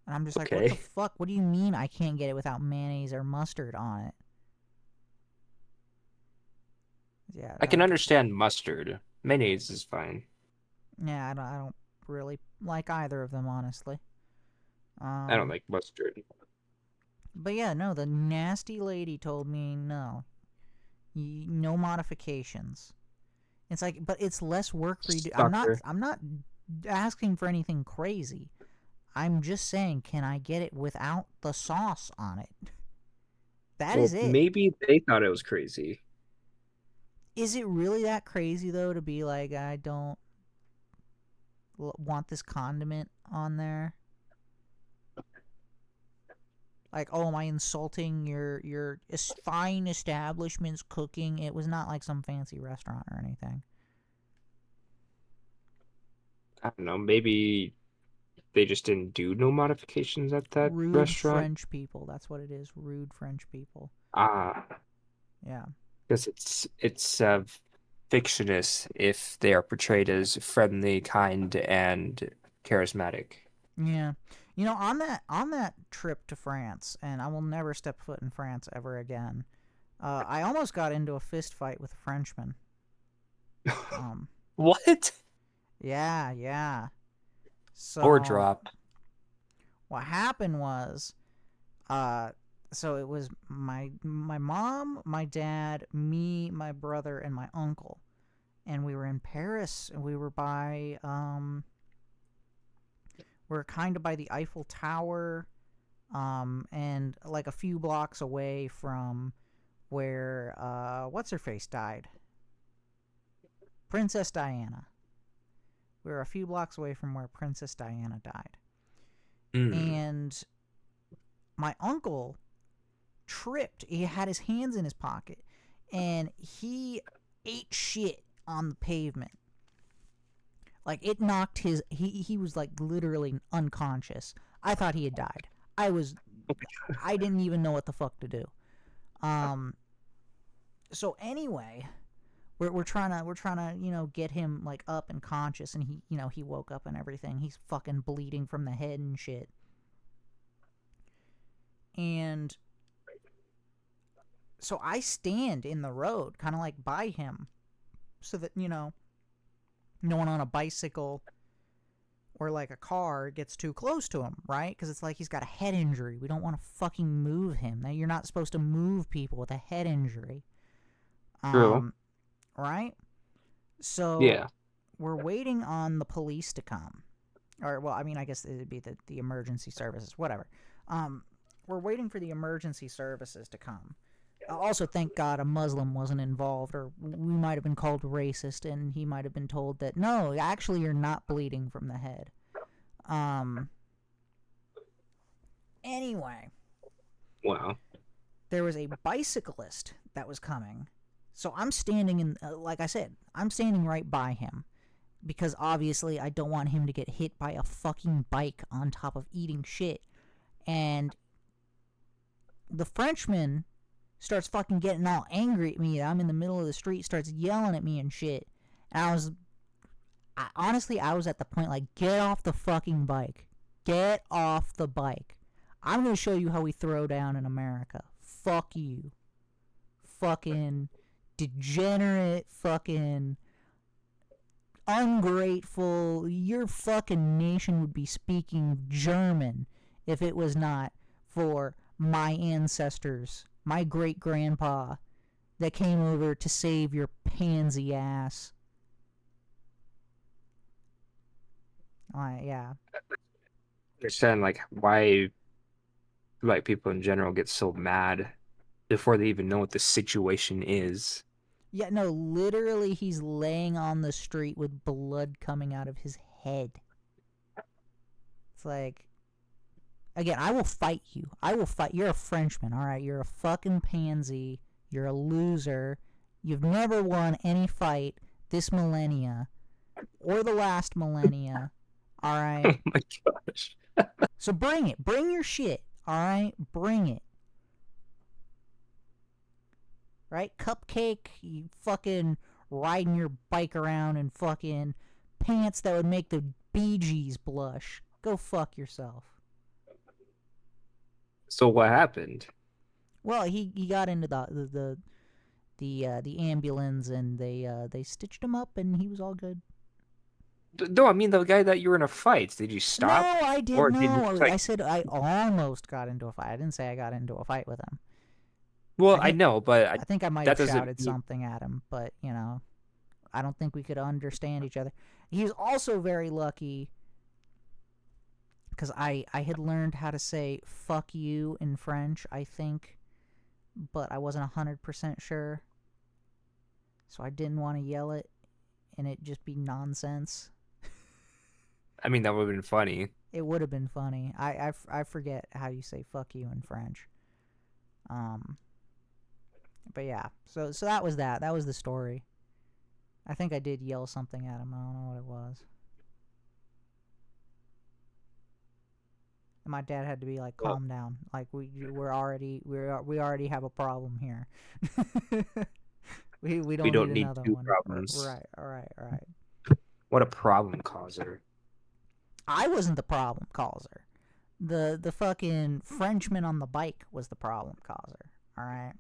I'm just like, what the fuck? What do you mean I can't get it without mayonnaise or mustard on it? Yeah, I can understand mustard. Mayonnaise is fine. Yeah, I don't really like either of them, honestly. I don't like mustard. But yeah, no, the nasty lady told me no. No modifications. It's like, but it's less work for you to... I'm not asking for anything crazy. I'm just saying, can I get it without the sauce on it? That is it. Maybe they thought it was crazy. Is it really that crazy, though, to be like, I don't want this condiment on there? Like, oh, am I insulting your fine establishment's cooking? It was not like some fancy restaurant or anything. I don't know, maybe they just didn't do no modifications at that Rude restaurant. French people, that's what it is. Rude French people. Yeah. Because it's fictitious if they are portrayed as friendly, kind, and charismatic. Yeah. You know, on that trip to France, and I will never step foot in France ever again. I almost got into a fist fight with a Frenchman. What? Yeah. So Or drop. what happened was, so it was my mom, my dad, me, my brother, and my uncle, and we were in Paris, and we were by we're kind of by the Eiffel Tower, and like a few blocks away from where what's her face died, Princess Diana. We were a few blocks away from where Princess Diana died. And my uncle tripped. He had his hands in his pocket, and he ate shit on the pavement. Like, it knocked his... He was, like, literally unconscious. I thought he had died. I didn't even know what the fuck to do. So anyway... We're trying to, you know, get him, like, up and conscious, and he woke up and everything. He's fucking bleeding from the head and shit. And so I stand in the road, kind of like by him, so that, you know, no one on a bicycle or, like, a car gets too close to him, right? Because it's like he's got a head injury. We don't want to fucking move him. Now, you're not supposed to move people with a head injury. True. Right? So yeah, we're waiting on the police to come. Or, well, I mean, I guess it'd be the emergency services, whatever. We're waiting for the emergency services to come. Also, thank God a Muslim wasn't involved, or we might have been called racist, and he might have been told that, no, actually you're not bleeding from the head. Anyway. Wow. There was a bicyclist that was coming. So I'm standing in, like I said, I'm standing right by him. Because obviously I don't want him to get hit by a fucking bike on top of eating shit. And the Frenchman starts fucking getting all angry at me. I'm in the middle of the street, starts yelling at me and shit. And honestly, I was at the point like, get off the fucking bike. Get off the bike. I'm going to show you how we throw down in America. Fuck you. Fucking... degenerate, fucking ungrateful. Your fucking nation would be speaking German if it was not for my ancestors, my great grandpa that came over to save your pansy ass. Yeah. Understand like why white people in general get so mad before they even know what the situation is. Yeah, no, literally he's laying on the street with blood coming out of his head. It's like, again, I will fight you. You're a Frenchman, alright? You're a fucking pansy. You're a loser. You've never won any fight this millennia or the last millennia, alright? Oh my gosh. So bring it. Bring your shit, alright? Bring it. Right? Cupcake, you fucking riding your bike around in fucking pants that would make the Bee Gees blush. Go fuck yourself. So what happened? Well, he got into the ambulance, and they stitched him up, and he was all good. No, I mean the guy that you were in a fight. Did you stop? No, I didn't. Or No, I said I almost got into a fight. I didn't say I got into a fight with him. Well, I know, but I think I might have shouted something at him, but, you know, I don't think we could understand each other. He was also very lucky because I had learned how to say fuck you in French, I think, but I wasn't 100% sure. So I didn't want to yell it and it just be nonsense. I mean, that would have been funny. It would have been funny. I forget how you say fuck you in French. But yeah, so that was that. That was the story. I think I did yell something at him. I don't know what it was. And my dad had to be like, calm down. Like we already have a problem here. we don't need another two one. problems. Right. All right. What a problem causer. I wasn't the problem causer. The fucking Frenchman on the bike was the problem causer. All right.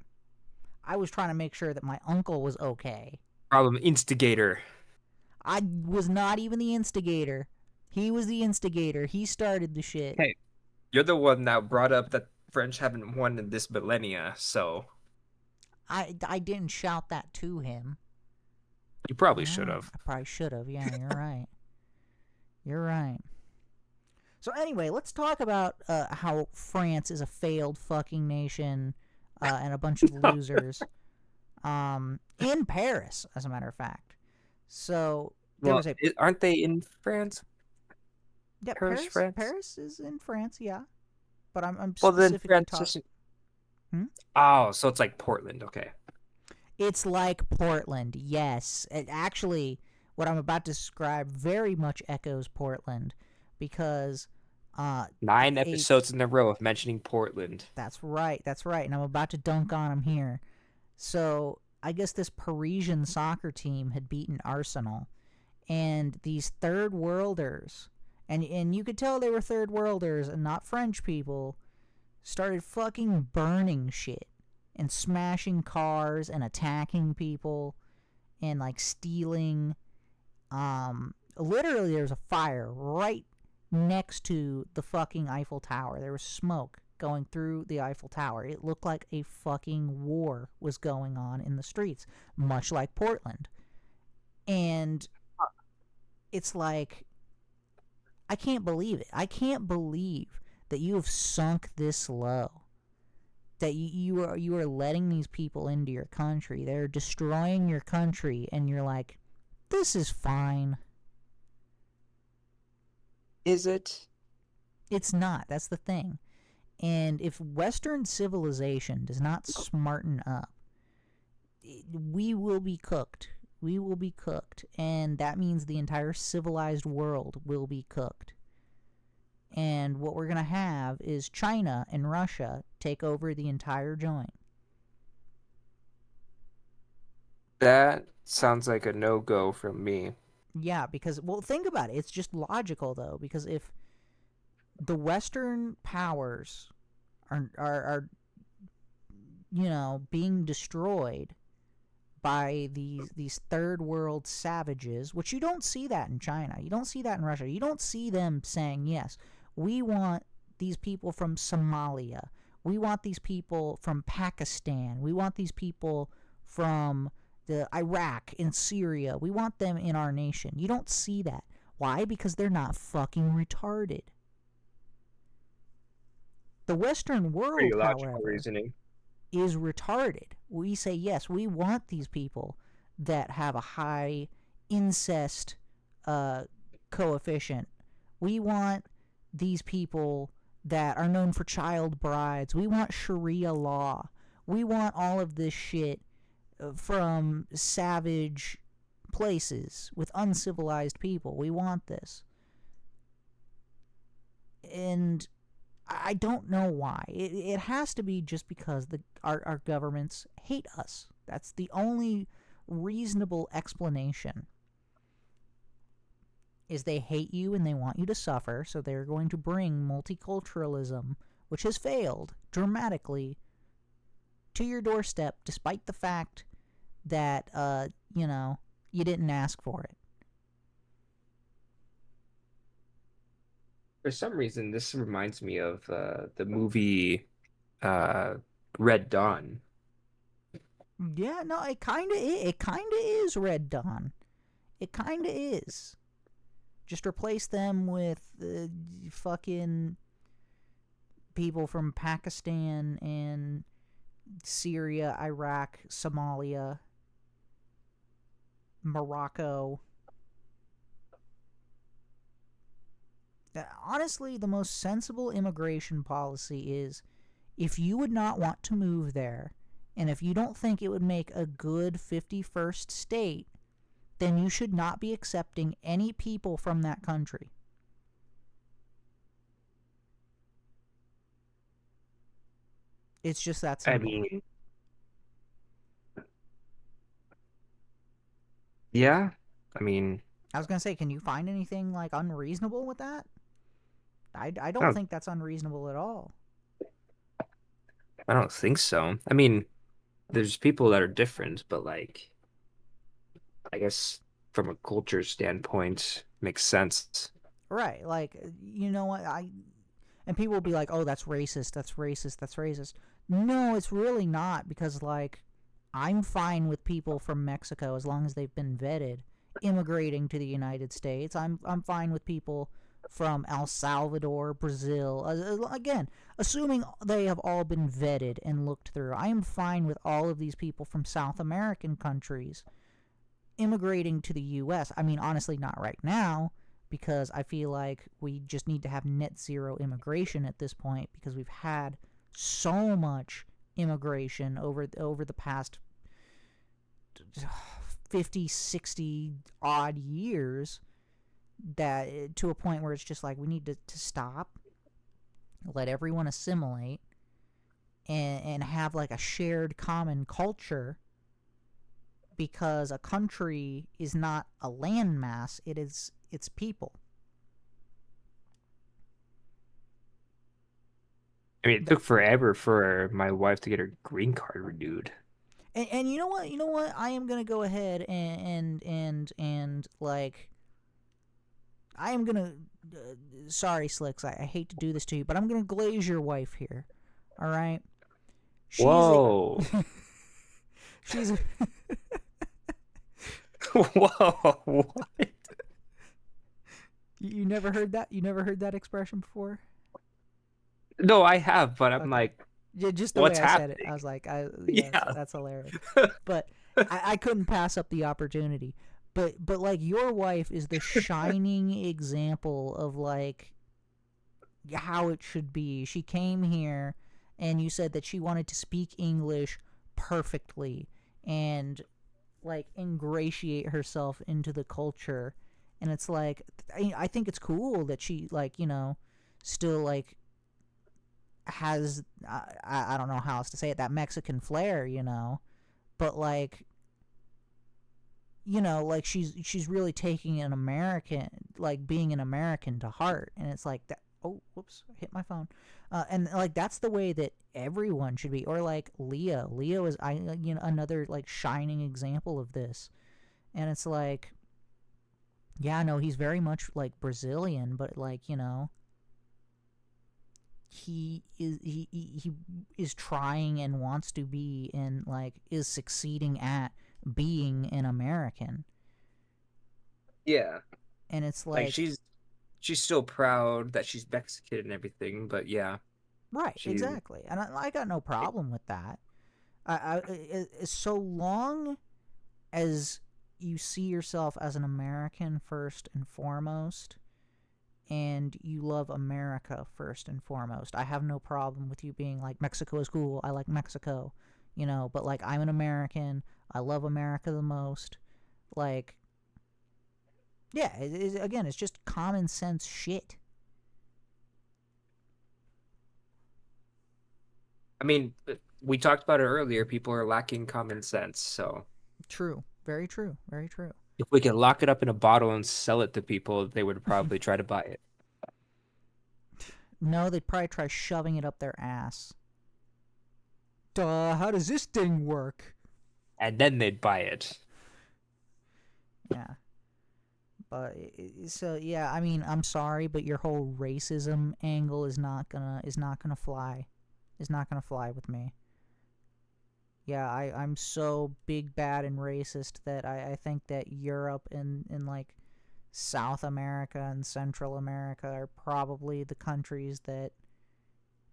I was trying to make sure that my uncle was okay. Problem instigator. I was not even the instigator. He was the instigator. He started the shit. Hey, you're the one that brought up that French haven't won in this millennia, so I didn't shout that to him. you probably should have. I probably should have. Yeah, you're right. You're right. So anyway, let's talk about how France is a failed fucking nation and a bunch of losers. In Paris, as a matter of fact. So there was aren't they in France? Yeah, Paris, France. Paris is in France, yeah. But I'm well, specifically then France Oh, so it's like Portland, okay. It's like Portland, yes. Actually, what I'm about to describe very much echoes Portland because 9 episodes in a row of mentioning Portland. That's right, and I'm about to dunk on him here. So, I guess this Parisian soccer team had beaten Arsenal, and these third worlders, and you could tell they were third worlders and not French people, started fucking burning shit and smashing cars and attacking people and like stealing. Literally there was a fire right next to the fucking Eiffel Tower. There was smoke going through the Eiffel Tower. It looked like a fucking war was going on in the streets, much like Portland. And it's like, I can't believe it. I can't believe that you have sunk this low. That you are letting these people into your country. They're destroying your country, and you're like, this is fine. Is it? It's not. That's the thing. And if Western civilization does not smarten up, we will be cooked. We will be cooked. And that means the entire civilized world will be cooked. And what we're going to have is China and Russia take over the entire joint. That sounds like a no-go from me. Yeah, because, well, think about it. It's just logical, though, because if the Western powers are you know, being destroyed by these third world savages, which you don't see that in China. You don't see that in Russia. You don't see them saying, yes, we want these people from Somalia. We want these people from Pakistan. We want these people from the Iraq and Syria. We want them in our nation. You don't see that. Why? Because they're not fucking retarded. The Western world, however, reasoning. is retarded. We say, yes, we want these people that have a high incest coefficient. We want these people that are known for child brides. We want Sharia law. We want all of this shit from savage places with uncivilized people. We want this. And I don't know why. It has to be just because our governments hate us. That's the only reasonable explanation. Is they hate you and they want you to suffer, so they're going to bring multiculturalism, which has failed dramatically, to your doorstep, despite the fact that, you know, you didn't ask for it. For some reason, this reminds me of the movie Red Dawn. Yeah, no, it kind of is Red Dawn. It kind of is. Just replace them with fucking people from Pakistan and Syria, Iraq, Somalia, Morocco. Honestly, the most sensible immigration policy is, if you would not want to move there, and if you don't think it would make a good 51st state, then you should not be accepting any people from that country. It's just that simple. I mean, yeah. I mean, I was gonna say, can you find anything like unreasonable with that? I don't think that's unreasonable at all. I don't think so. I mean, there's people that are different, but like, I guess from a culture standpoint, makes sense. Right, like, you know what, and people will be like, oh, that's racist, that's racist, that's racist. No, it's really not, because, like, I'm fine with people from Mexico as long as they've been vetted immigrating to the United States. I'm fine with people from El Salvador, Brazil. Again, assuming they have all been vetted and looked through. I am fine with all of these people from South American countries immigrating to the U.S. I mean, honestly, not right now, because I feel like we just need to have net zero immigration at this point, because we've had so much immigration over the past 50, 60 odd years, that to a point where it's just like we need to stop, let everyone assimilate, and have like a shared common culture, because a country is not a landmass, it's people. I mean, it took forever for my wife to get her green card renewed. And you know what? I am gonna go ahead and like, I am gonna. Sorry, Slyxx. I hate to do this to you, but I'm gonna glaze your wife here. All right. Whoa. She's. Whoa. What? You never heard that? You never heard that expression before? No, I have, but I'm Okay. like, Yeah, just the what's way I happening? said it, I was like, Yeah. that's hilarious. But I couldn't pass up the opportunity. But like, your wife is the shining example of like how it should be. She came here, and you said that she wanted to speak English perfectly and like ingratiate herself into the culture. And it's like, I think it's cool that she, like, you know, still like has I don't know how else to say it, that Mexican flair, you know, but like, you know, like she's really taking an American, like being an American to heart, and it's like that. Oh, whoops! I hit my phone. And like, that's the way that everyone should be. Or like Leo. Leo is another like shining example of this, and it's like, yeah, no, he's very much like Brazilian, but like, you know, he is trying and wants to be, and like is succeeding at being an American. Yeah. And it's Like, like she's still proud that she's Mexican and everything, but yeah. right, exactly. And I got no problem with that. So long as you see yourself as an American first and foremost, and you love America first and foremost, I have no problem with you being like, Mexico is cool, I like Mexico, you know, but like, I'm an American, I love America the most. Like, yeah, again, it's just common sense shit. I mean, we talked about it earlier, people are lacking common sense, so. True. Very true. Very true. If we could lock it up in a bottle and sell it to people, they would probably try to buy it. No, they'd probably try shoving it up their ass. Duh, how does this thing work? And then they'd buy it. Yeah. But so yeah, I mean, I'm sorry, but your whole racism angle is not gonna fly. Is not gonna fly with me. Yeah, I'm so big, bad, and racist that I think that Europe and like South America and Central America are probably the countries that,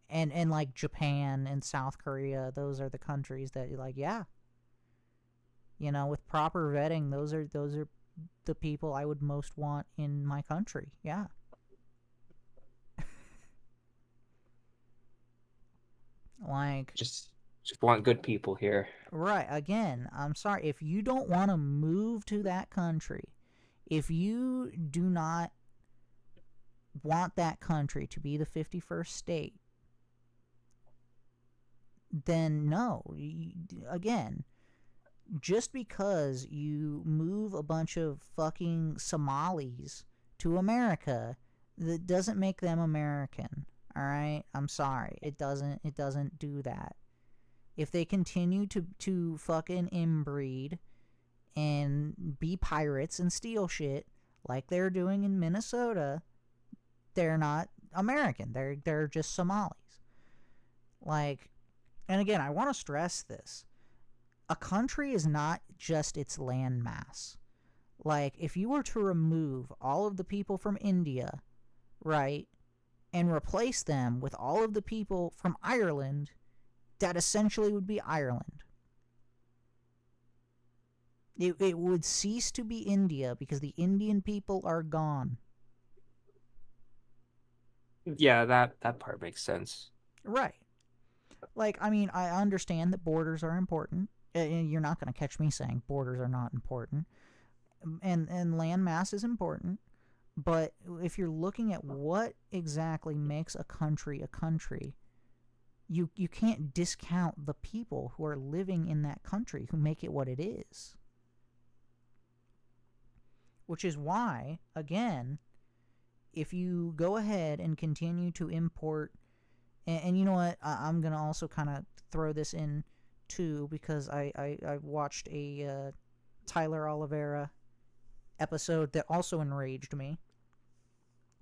and like Japan and South Korea, those are the countries that, like, yeah, you know, with proper vetting, those are the people I would most want in my country. Yeah. Like, Just want good people here. right, again, I'm sorry, if you don't want to move to that country, if you do not want that country to be the 51st state, then no. Again, just because you move a bunch of fucking Somalis to America, that doesn't make them American. All right, I'm sorry, it doesn't do that. If they continue to fucking inbreed and be pirates and steal shit like they're doing in Minnesota, they're not American. They're just Somalis. Like, and again, I want to stress this. A country is not just its land mass. Like, if you were to remove all of the people from India, right, and replace them with all of the people from Ireland, that essentially would be Ireland. It would cease to be India because the Indian people are gone. Yeah, that part makes sense. Right. Like, I mean, I understand that borders are important. You're not going to catch me saying borders are not important. And land mass is important. But if you're looking at what exactly makes a country, you can't discount the people who are living in that country who make it what it is. Which is why, again, if you go ahead and continue to import, and you know what, I'm going to also kind of throw this in too, because I watched a Tyler Oliveira episode that also enraged me.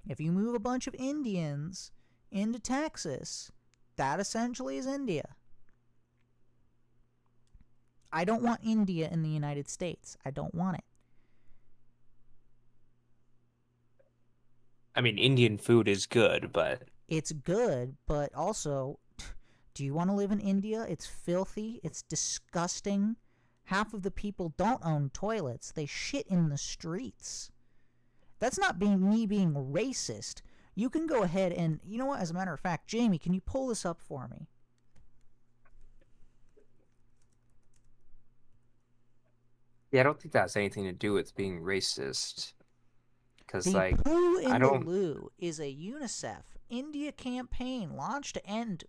If you move a bunch of Indians into Texas, that essentially is India. I don't want India in the United States. I don't want it. I mean, Indian food is good, but... It's good, but also, do you want to live in India? It's filthy. It's disgusting. Half of the people don't own toilets. They shit in the streets. That's not me being racist. You can go ahead and, you know what, as a matter of fact, Jamie, can you pull this up for me? Yeah, I don't think that has anything to do with being racist. Because, the like, Poo in the Loo is a UNICEF India campaign launched to end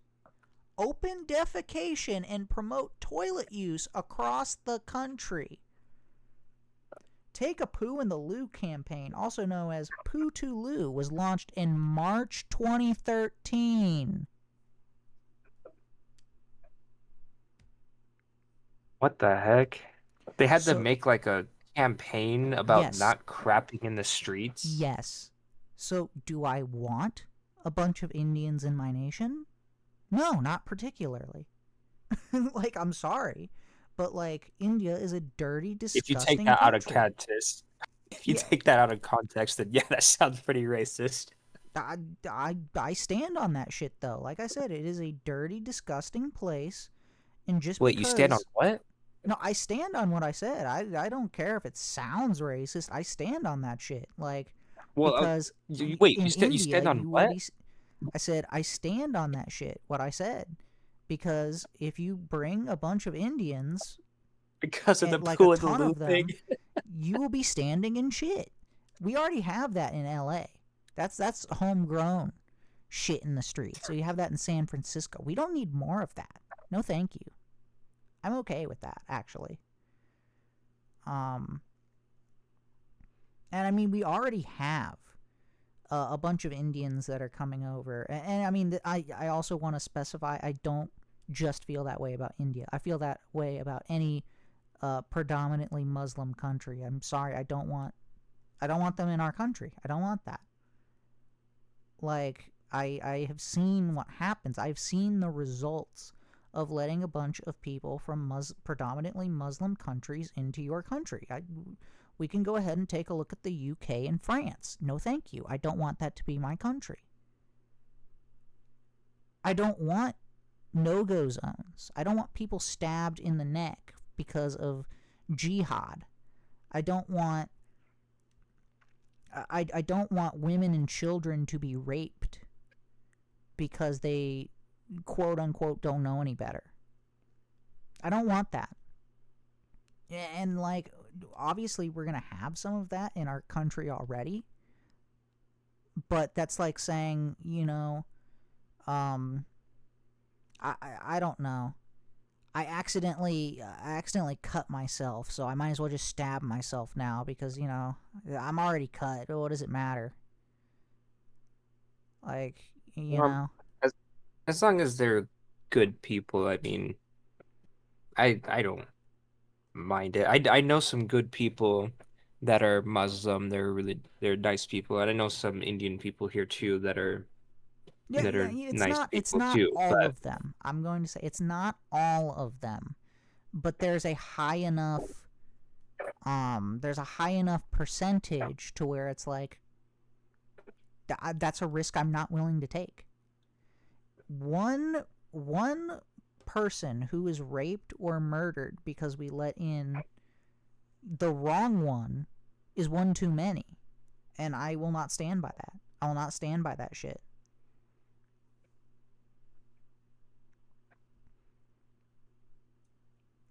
open defecation and promote toilet use across the country. Take a Poo in the Loo campaign, also known as Poo to Loo, was launched in March 2013. What the heck? They had to make like a campaign about not crapping in the streets? Yes. So, do I want a bunch of Indians in my nation? No, not particularly. Like, I'm sorry. But, like, India is a dirty, disgusting If you take that country. out of context, take that out of context, then yeah, that sounds pretty racist. I stand on that shit, though. Like I said, it is a dirty, disgusting place. And just Wait, you stand on what? No, I stand on what I said. I don't care if it sounds racist. I stand on that shit. Like, well, because wait, in you stand on what? I said I stand on that shit. What I said, because if you bring a bunch of Indians, because of the like Poo a in the ton Loo of them, thing, you will be standing in shit. We already have that in L.A. That's homegrown shit in the street. So you have that in San Francisco. We don't need more of that. No, thank you. I'm okay with that, actually. And I mean, we already have a bunch of Indians that are coming over. And I mean, I also want to specify, I don't just feel that way about India. I feel that way about any predominantly Muslim country. I'm sorry, I don't want them in our country. I don't want that. Like, I have seen what happens. I've seen the results of letting a bunch of people from predominantly Muslim countries into your country. We can go ahead and take a look at the UK and France. No, thank you. I don't want that to be my country. I don't want no-go zones. I don't want people stabbed in the neck because of jihad. I don't want women and children to be raped because they quote-unquote don't know any better. I don't want that. And, like, obviously we're going to have some of that in our country already. But that's like saying, you know, I don't know. I accidentally cut myself, so I might as well just stab myself now because, you know, I'm already cut. What does it matter? Like, Um, as as long as they're good people, I mean, I don't mind it. I know some good people that are Muslim. They're nice people, and I know some Indian people here too that are nice it's people not too. all But of them. I'm going to say it's not all of them, but there's a high enough percentage to where it's like that's a risk I'm not willing to take. One person who is raped or murdered because we let in the wrong one is one too many, and I will not stand by that. I will not stand by that shit.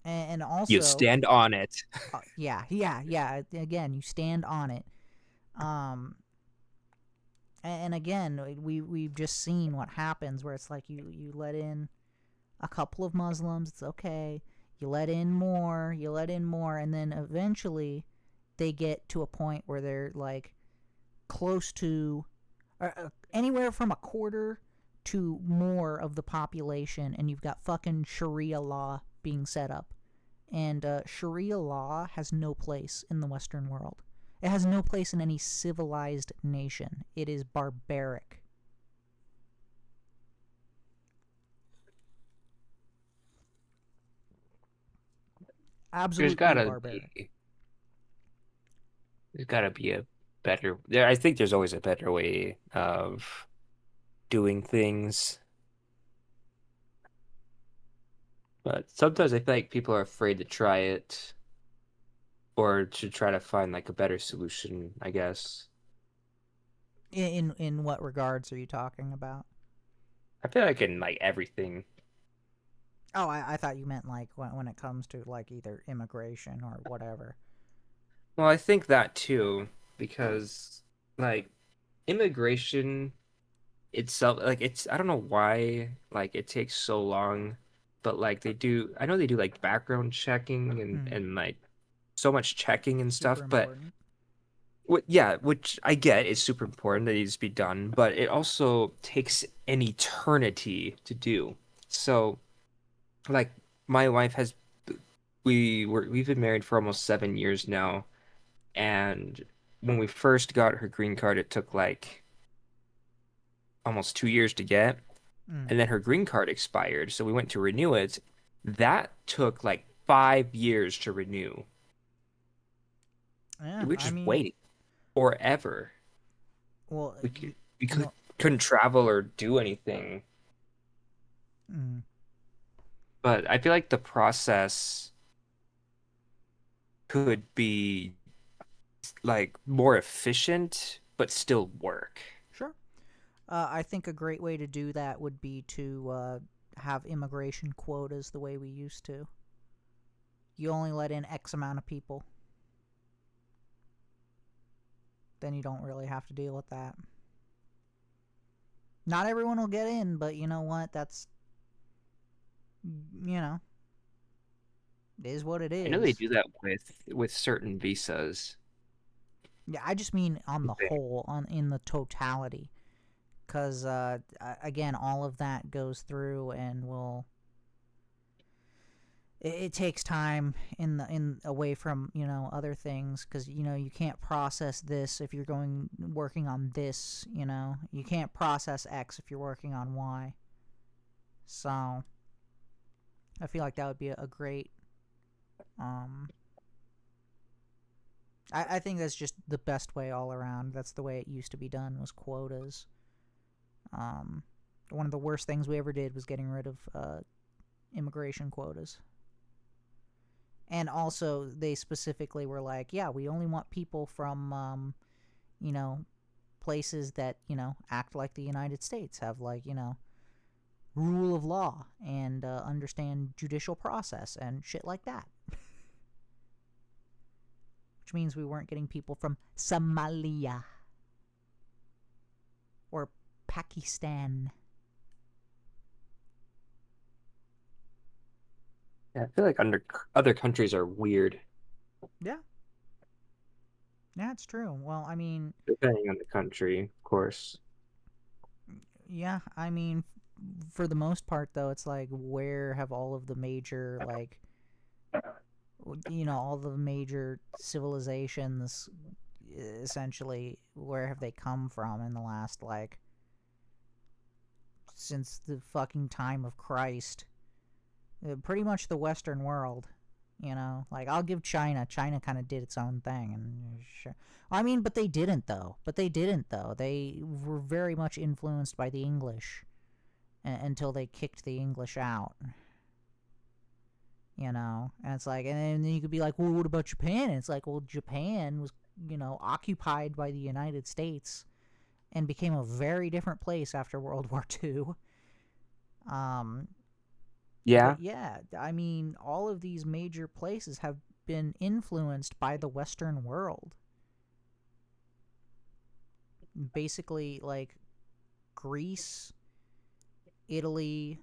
And also, you stand on it. yeah. Again, you stand on it. And again, we've just seen what happens where it's like you let in a couple of Muslims, it's okay. You let in more, and then eventually they get to a point where they're like close to anywhere from a quarter to more of the population, and you've got fucking Sharia law being set up. And Sharia law has no place in the Western world. It has no place in any civilized nation. It is barbaric. Absolutely barbaric. There's gotta be a better. There, I think there's always a better way of doing things. But sometimes I feel like people are afraid to try it or to try to find like a better solution, I guess. In what regards are you talking about? I feel like in like everything. Oh, I thought you meant like when it comes to like either immigration or whatever. Well, I think that too, because like immigration itself, like it's I don't know why like it takes so long, but like I know they do like background checking and like so much checking and stuff, but yeah, which I get is super important that needs to be done, but it also takes an eternity to do. So, like my wife has we've been married for almost 7 years now, and when we first got her green card, it took like almost 2 years to get, and then her green card expired, so we went to renew it. That took like 5 years to renew. Yeah, we just waiting forever. Well, we couldn't travel or do anything. But I feel like the process could be like more efficient, but still work. Sure. I think a great way to do that would be to have immigration quotas the way we used to. You only let in X amount of people. Then you don't really have to deal with that. Not everyone will get in, but you know what? That's, it is what it is. I know they do that with certain visas. Yeah, I just mean on the whole, in the totality. Because, again, all of that goes through and will... It takes time away from, other things. Because, you can't process this if you're working on this, You can't process X if you're working on Y. So, I feel like that would be a great... I think that's just the best way all around. That's the way it used to be done, was quotas. One of the worst things we ever did was getting rid of immigration quotas. And also, they specifically were like, yeah, we only want people from, places that, act like the United States, have, like, rule of law and understand judicial process and shit like that. Which means we weren't getting people from Somalia or Pakistan. Yeah, I feel like other countries are weird. Yeah. Yeah, it's true. Well, I mean... Depending on the country, of course. Yeah, I mean, for the most part, though, it's like, where have all of the major, like, all the major civilizations, essentially, where have they come from in the last, like, since the fucking time of Christ? Pretty much the Western world, Like, I'll give China. China kind of did its own thing, and sure. I mean, but they didn't, though. They were very much influenced by the English until they kicked the English out. And it's like, and then you could be like, well, what about Japan? And it's like, well, Japan was, occupied by the United States and became a very different place after World War II. Yeah. But yeah, I mean, all of these major places have been influenced by the Western world. Basically, like, Greece, Italy,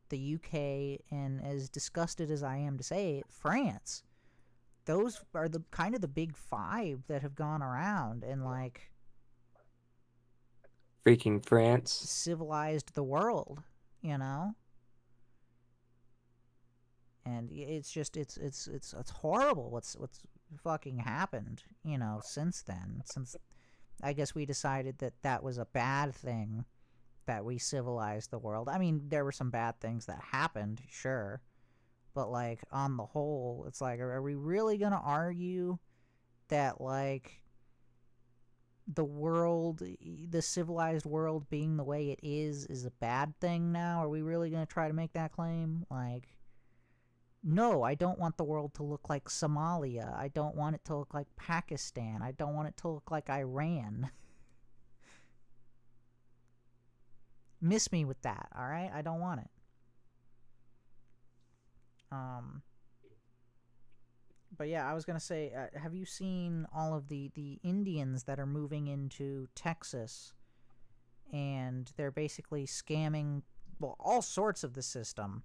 the UK, and as disgusted as I am to say it, France. Those are the kind of the big five that have gone around and, like, Freaking France. civilized the world, And it's just it's horrible what's fucking happened, since then. Since I guess we decided that was a bad thing, that we civilized the world. I mean, there were some bad things that happened, sure. But, like, on the whole, it's like, are we really gonna argue that, like, the civilized world being the way it is a bad thing now? Are we really gonna try to make that claim? Like, no, I don't want the world to look like Somalia. I don't want it to look like Pakistan. I don't want it to look like Iran. Miss me with that, alright? I don't want it. But yeah, I was gonna say, have you seen all of the Indians that are moving into Texas? And they're basically scamming, well, all sorts of the system.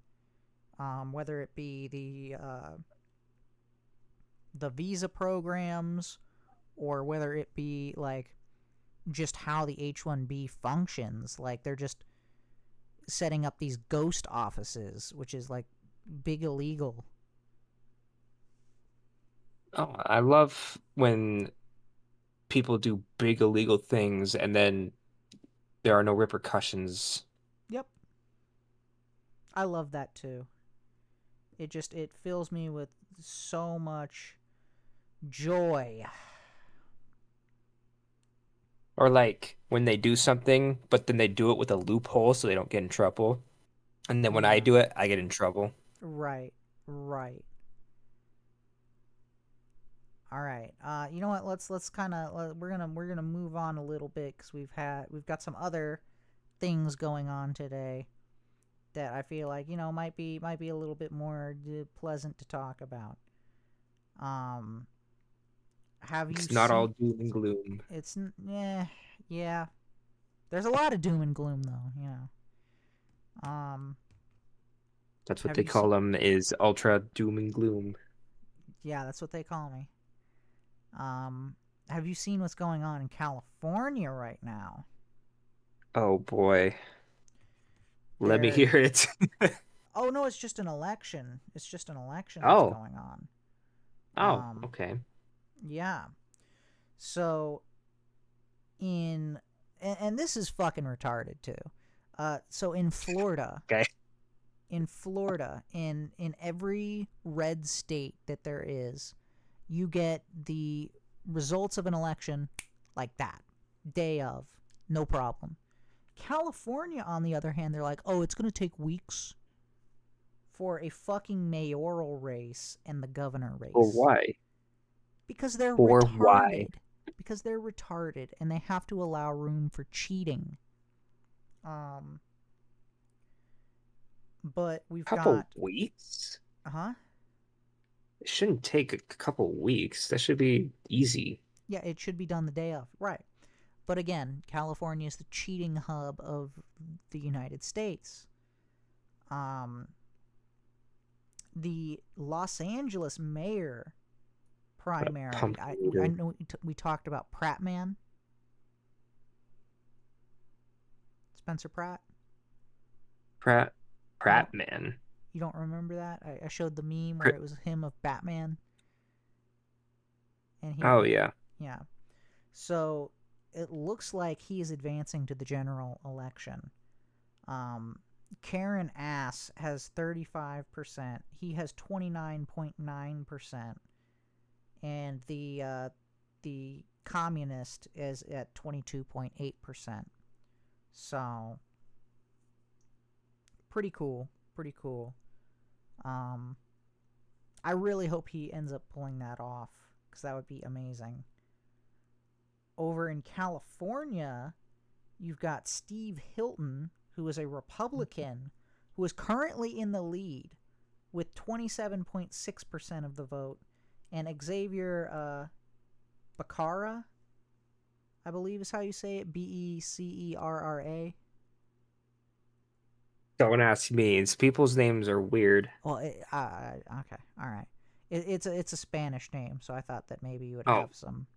Whether it be the visa programs, or whether it be, like, just how the H-1B functions. Like, they're just setting up these ghost offices, which is, like, big illegal. Oh, I love when people do big illegal things and then there are no repercussions. Yep. I love that too. It fills me with so much joy. Or, like, when they do something, but then they do it with a loophole so they don't get in trouble. And then when I do it, I get in trouble. Right. All right. You know what? Let's kind of we're gonna move on a little bit, because we've got some other things going on today that I feel like, might be a little bit more pleasant to talk about. Have you? It's not all doom and gloom. It's yeah. There's a lot of doom and gloom, though. That's what they call them, is ultra doom and gloom. Yeah, that's what they call me. Have you seen what's going on in California right now? Oh boy. Let me hear it. Oh no, it's just an election. It's just an election Oh. that's going on. Oh, okay. Yeah. So and this is fucking retarded too. So in Florida. Okay. In Florida, in every red state that there is, you get the results of an election like that. Day of. No problem. California, on the other hand, they're like, oh, it's going to take weeks for a fucking mayoral race and the governor race. Or why? Because they're or retarded. Why? Because they're retarded, and they have to allow room for cheating. But we've couple weeks? Uh-huh. It shouldn't take a couple weeks. That should be easy. Yeah, it should be done the day of. Right. But again, California is the cheating hub of the United States. The Los Angeles mayor primary. I know we talked about Pratt Man. Spencer Pratt? Pratt Man. You don't remember that? I showed the meme where it was him of Batman. And Oh, yeah. Yeah. So it looks like he is advancing to the general election. Karen Ass has 35%. He has 29.9%. And the communist is at 22.8%. So pretty cool. Pretty cool. I really hope he ends up pulling that off, because that would be amazing. Over in California, you've got Steve Hilton, who is a Republican, who is currently in the lead with 27.6% of the vote, and Xavier Becerra, I believe is how you say it, Becerra. Don't ask me. People's names are weird. Well, okay, all right. It's a Spanish name, so I thought that maybe you would have some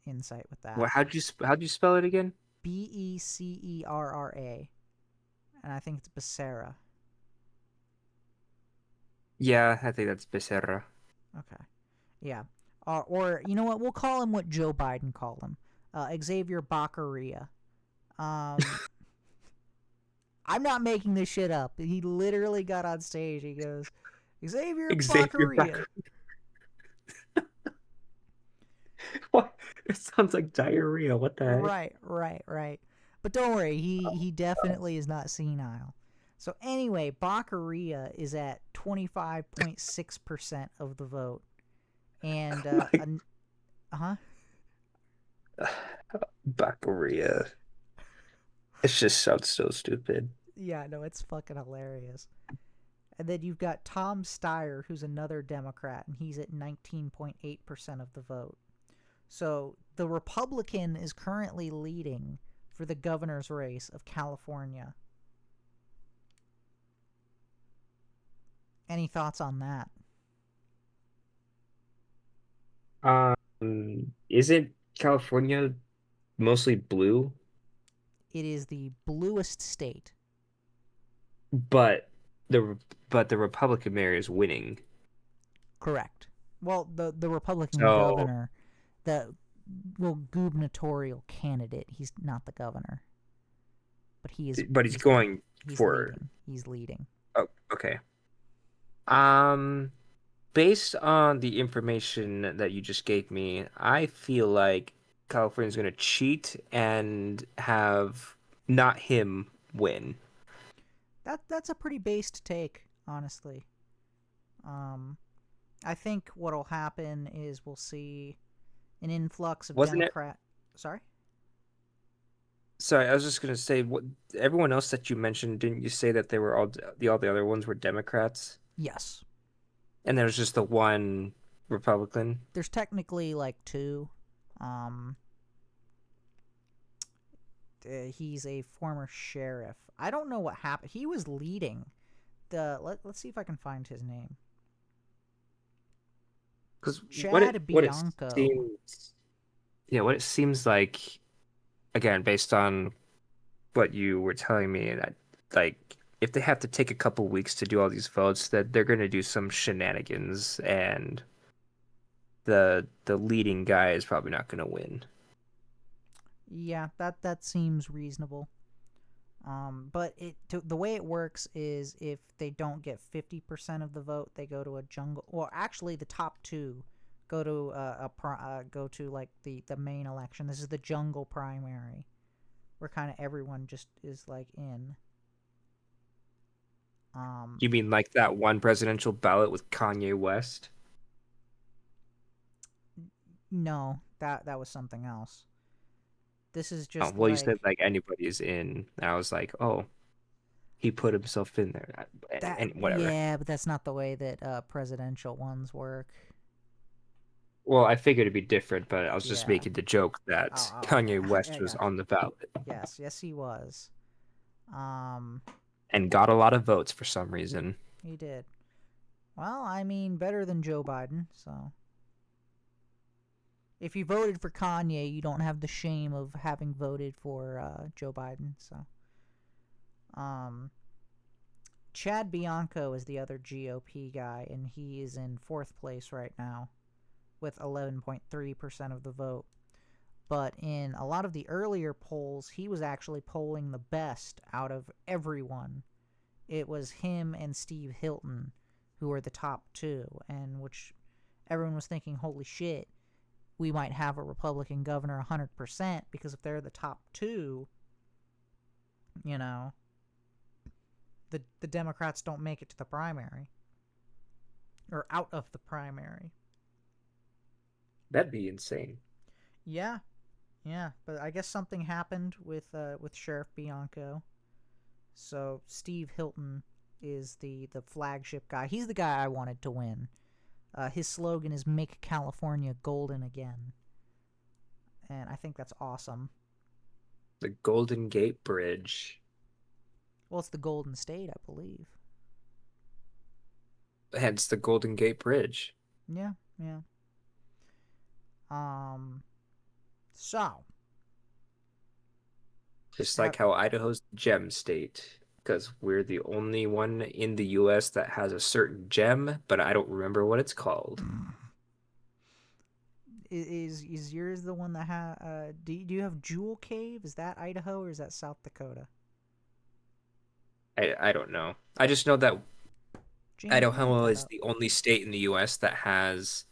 insight with that. Well, how'd you spell it again? Becerra, and I think it's Becerra. Yeah, I think that's Becerra. Okay, yeah. Or you know what? We'll call him what Joe Biden called him, Xavier Becerra. I'm not making this shit up. He literally got on stage. He goes, Xavier Becerra. What? It sounds like diarrhea. What the heck? Right. But don't worry, he definitely is not senile. So anyway, Becerra is at 25.6% of the vote. And Becerra. It just sounds so stupid. Yeah, no, it's fucking hilarious. And then you've got Tom Steyer, who's another Democrat, and he's at 19.8% of the vote. So the Republican is currently leading for the governor's race of California. Any thoughts on that? Isn't California mostly blue? It is the bluest state. But the Republican mayor is winning. Correct. Well, the Republican governor, gubernatorial candidate. He's not the governor, but he is. But he's going for. He's leading. Oh, okay. Based on the information that you just gave me, I feel like California's going to cheat and have not him win. That's a pretty based take, honestly. I think what'll happen is we'll see an influx of Sorry, I was just gonna say, what everyone else that you mentioned, didn't you say that they were all the other ones were Democrats? Yes. And there's just the one Republican. There's technically like two. He's a former sheriff. I don't know what happened. He was leading let's see if I can find his name. Because what it seems like, again, based on what you were telling me, that like if they have to take a couple weeks to do all these votes, that they're going to do some shenanigans, and the leading guy is probably not going to win. Yeah, that seems reasonable. But the way it works is if they don't get 50% of the vote, they go to a jungle. Well, actually, the top two go to like the main election. This is the jungle primary, where kind of everyone just is like in. You mean like that one presidential ballot with Kanye West? No, that was something else. This is just. You said like anybody is in. And I was like, oh, he put himself in there. Whatever. Yeah, but that's not the way that presidential ones work. Well, I figured it'd be different, but I was just making the joke that Kanye West was on the ballot. Yes, he was. And got a lot of votes for some reason. He did. Well, I mean, better than Joe Biden, so. If you voted for Kanye, you don't have the shame of having voted for Joe Biden, so. Chad Bianco is the other GOP guy, and he is in 4th place right now with 11.3% of the vote. But in a lot of the earlier polls, he was actually polling the best out of everyone. It was him and Steve Hilton who were the top 2, and which everyone was thinking, holy shit, we might have a Republican governor 100%, because if they're the top 2, you know, the Democrats don't make it to the primary. Or out of the primary. That'd be insane. Yeah. Yeah, but I guess something happened with Sheriff Bianco. So Steve Hilton is the flagship guy. He's the guy I wanted to win. His slogan is "Make California Golden Again." And I think that's awesome. The Golden Gate Bridge. Well, it's the Golden State, I believe. Hence the Golden Gate Bridge. Yeah. So. Just like how Idaho's the gem state, because we're the only one in the U.S. that has a certain gem, but I don't remember what it's called. Is yours the one that do you have Jewel Cave? Is that Idaho or is that South Dakota? I don't know. I just know that James, Idaho is the only state in the U.S. that has...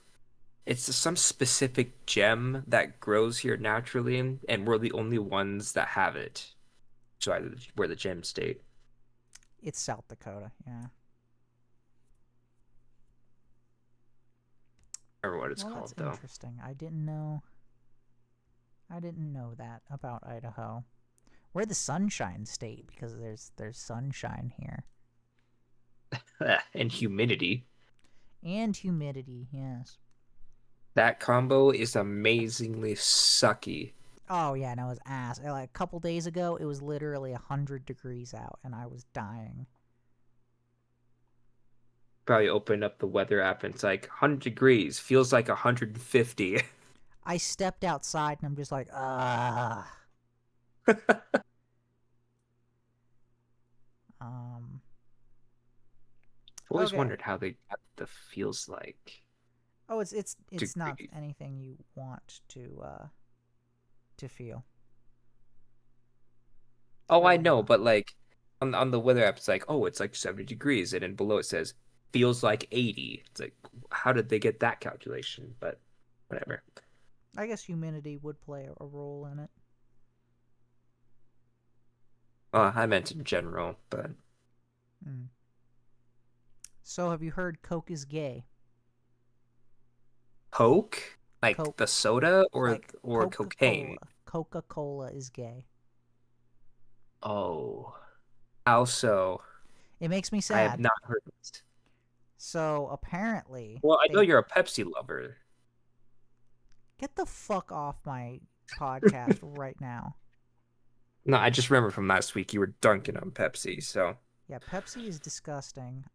It's some specific gem that grows here naturally, and we're the only ones that have it. So we're the gem state. It's South Dakota, yeah. I don't remember what it's called, that's though. Interesting. I didn't know that about Idaho. We're the Sunshine State because there's sunshine here. And humidity. And humidity, yes. That combo is amazingly sucky. Oh yeah, no, it was ass. Like a couple days ago, it was literally 100 degrees out, and I was dying. Probably opened up the weather app and it's like 100 degrees, feels like 150. I stepped outside and I'm just like, ah. Always wondered how they got the feels like. Oh, it's not anything you want to feel. Oh, I know, but like on the weather app, it's like, oh, it's like 70 degrees, and then below it says feels like 80. It's like, how did they get that calculation? But whatever. I guess humidity would play a role in it. I meant in general, but. So, have you heard Coke is gay? Coke? Like Coke. The soda or Like cocaine? Coca-Cola is gay. Oh. How so? It makes me sad. I have not heard this. So, apparently... Well, I know you're a Pepsi lover. Get the fuck off my podcast right now. No, I just remember from last week you were dunking on Pepsi, so... Yeah, Pepsi is disgusting.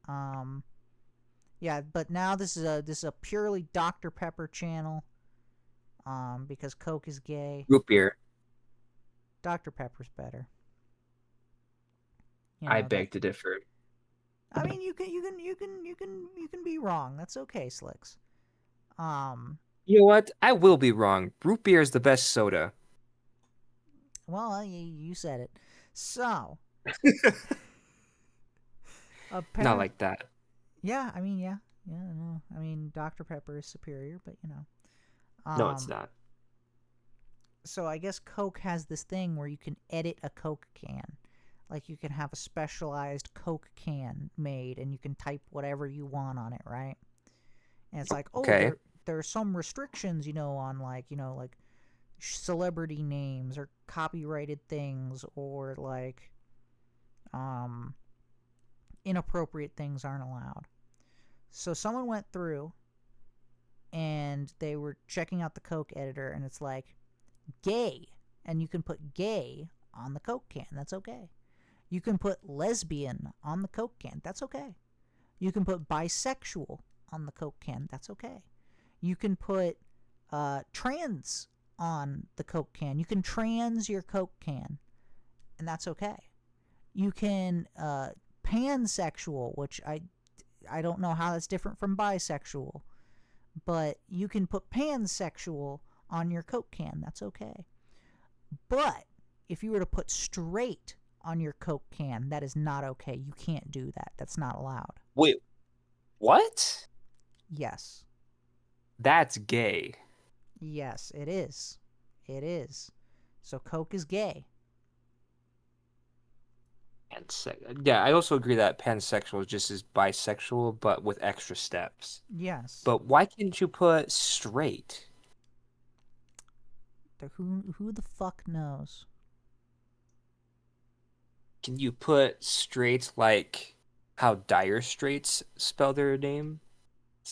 Yeah, but now this is a purely Dr. Pepper channel. Because Coke is gay. Root beer. Dr. Pepper's better. I beg to differ. I mean, you can be wrong. That's okay, Slyxx. You know what? I will be wrong. Root beer is the best soda. Well, you said it. So. Not like that. Yeah, I mean, yeah, no. I mean, Dr. Pepper is superior, but you know. No, it's not. So I guess Coke has this thing where you can edit a Coke can. Like, you can have a specialized Coke can made, and you can type whatever you want on it, right? And it's like, okay. there are some restrictions, on, like, like celebrity names or copyrighted things, or, like, inappropriate things aren't allowed. So someone went through, and they were checking out the Coke editor, and it's like, gay. And you can put gay on the Coke can. That's okay. You can put lesbian on the Coke can. That's okay. You can put bisexual on the Coke can. That's okay. You can put trans on the Coke can. You can trans your Coke can. And that's okay. You can pansexual, which I don't know how that's different from bisexual, but you can put pansexual on your Coke can. That's okay. But if you were to put straight on your Coke can, that is not okay. You can't do that. That's not allowed. Wait, what? Yes. That's gay. Yes, it is. It is. So Coke is gay. Yeah, I also agree that pansexual just is bisexual, but with extra steps. Yes. But why can't you put straight? Who the fuck knows? Can you put straight like how Dire Straits spell their name? Is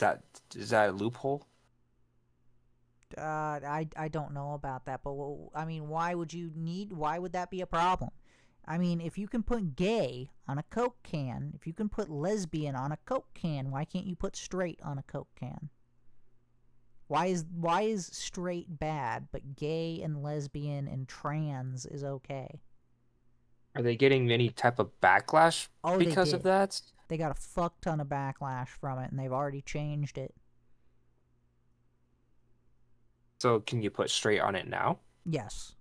that a loophole? I don't know about that, but I mean, why would that be a problem? I mean, if you can put gay on a Coke can, if you can put lesbian on a Coke can, why can't you put straight on a Coke can? Why is straight bad, but gay and lesbian and trans is okay? Are they getting any type of backlash because of that? They got a fuck ton of backlash from it, and they've already changed it. So can you put straight on it now? Yes.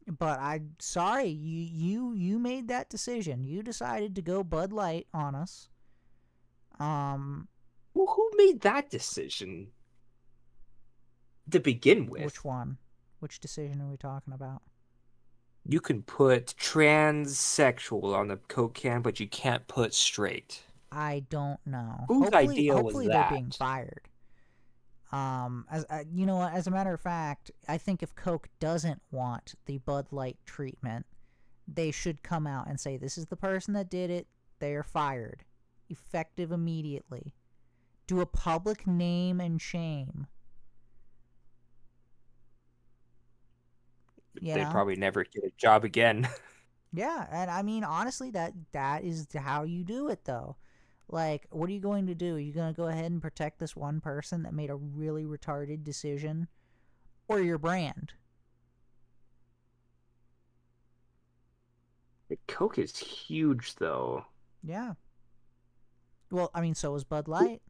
But I'm sorry, you made that decision. You decided to go Bud Light on us. Who made that decision to begin with? Which one? Which decision are we talking about? You can put transsexual on the Coke can, but you can't put straight. I don't know. Whose idea was that? Hopefully they're being fired. As you know, as a matter of fact, I think if Coke doesn't want the Bud Light treatment, they should come out and say, this is the person that did it. They are fired. Effective immediately. Do a public name and shame. They probably never get a job again. Yeah, and I mean, honestly, that is how you do it, though. Like, what are you going to do? Are you going to go ahead and protect this one person that made a really retarded decision? Or your brand? Coke is huge, though. Yeah. Well, I mean, so was Bud Light.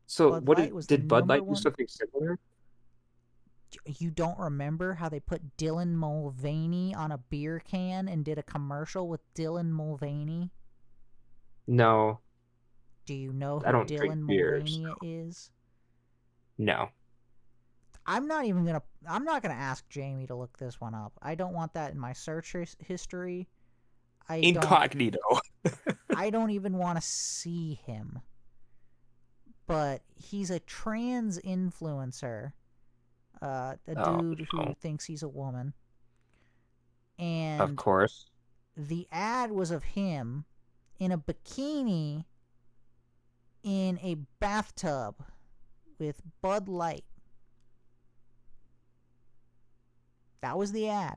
So did Bud Light do something similar? You don't remember how they put Dylan Mulvaney on a beer can and did a commercial with Dylan Mulvaney? No. Do you know who Dylan Mulvaney is? No. I'm not gonna ask Jamie to look this one up. I don't want that in my search history. Incognito. I don't even want to see him. But he's a trans influencer. A dude who thinks he's a woman. And of course. The ad was of him in a bikini in a bathtub with Bud Light. That was the ad.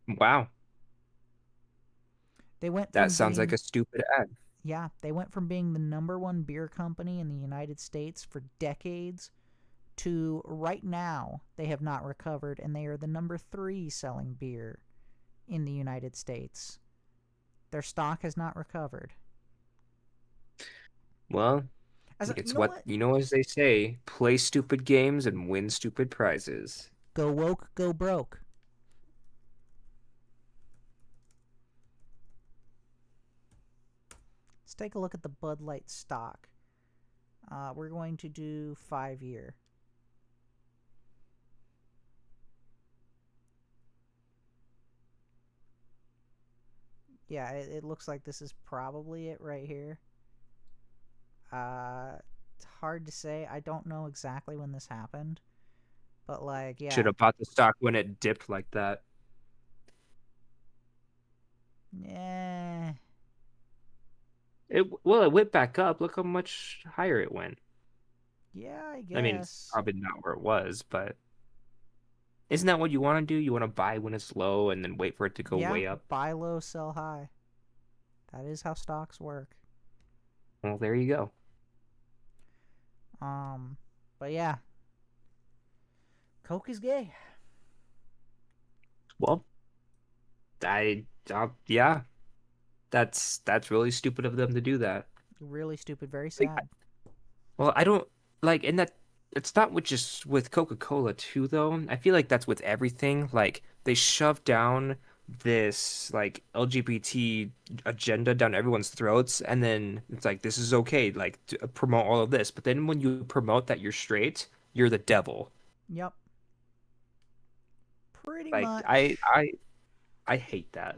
Wow. That sounds like a stupid ad. Yeah, they went from being the #1 beer company in the United States for decades to right now they have not recovered, and they are the #3 selling beer in the United States. Their stock has not recovered. Well, it's you know as they say, play stupid games and win stupid prizes. Go woke, go broke. Let's take a look at the Bud Light stock. We're going to do 5-year. Yeah, it looks like this is probably it right here. It's hard to say. I don't know exactly when this happened. But, like, yeah. Should have bought the stock when it dipped like that. Yeah. It went back up. Look how much higher it went. Yeah, I guess. I mean, it's probably not where it was, but isn't that what you want to do? You want to buy when it's low and then wait for it to go way up? Buy low, sell high. That is how stocks work. Well, there you go. But yeah. Coke is gay. Well, yeah, that's really stupid of them to do that. Really stupid. Very Like, sad. well, I don't like, and that it's not with just with Coca-Cola too, though. I feel like that's with everything. Like they shove down this like LGBT agenda down everyone's throats, and then it's like this is okay, like to promote all of this. But then when you promote that you're straight, you're the devil. Yep. Pretty Like much. I hate that.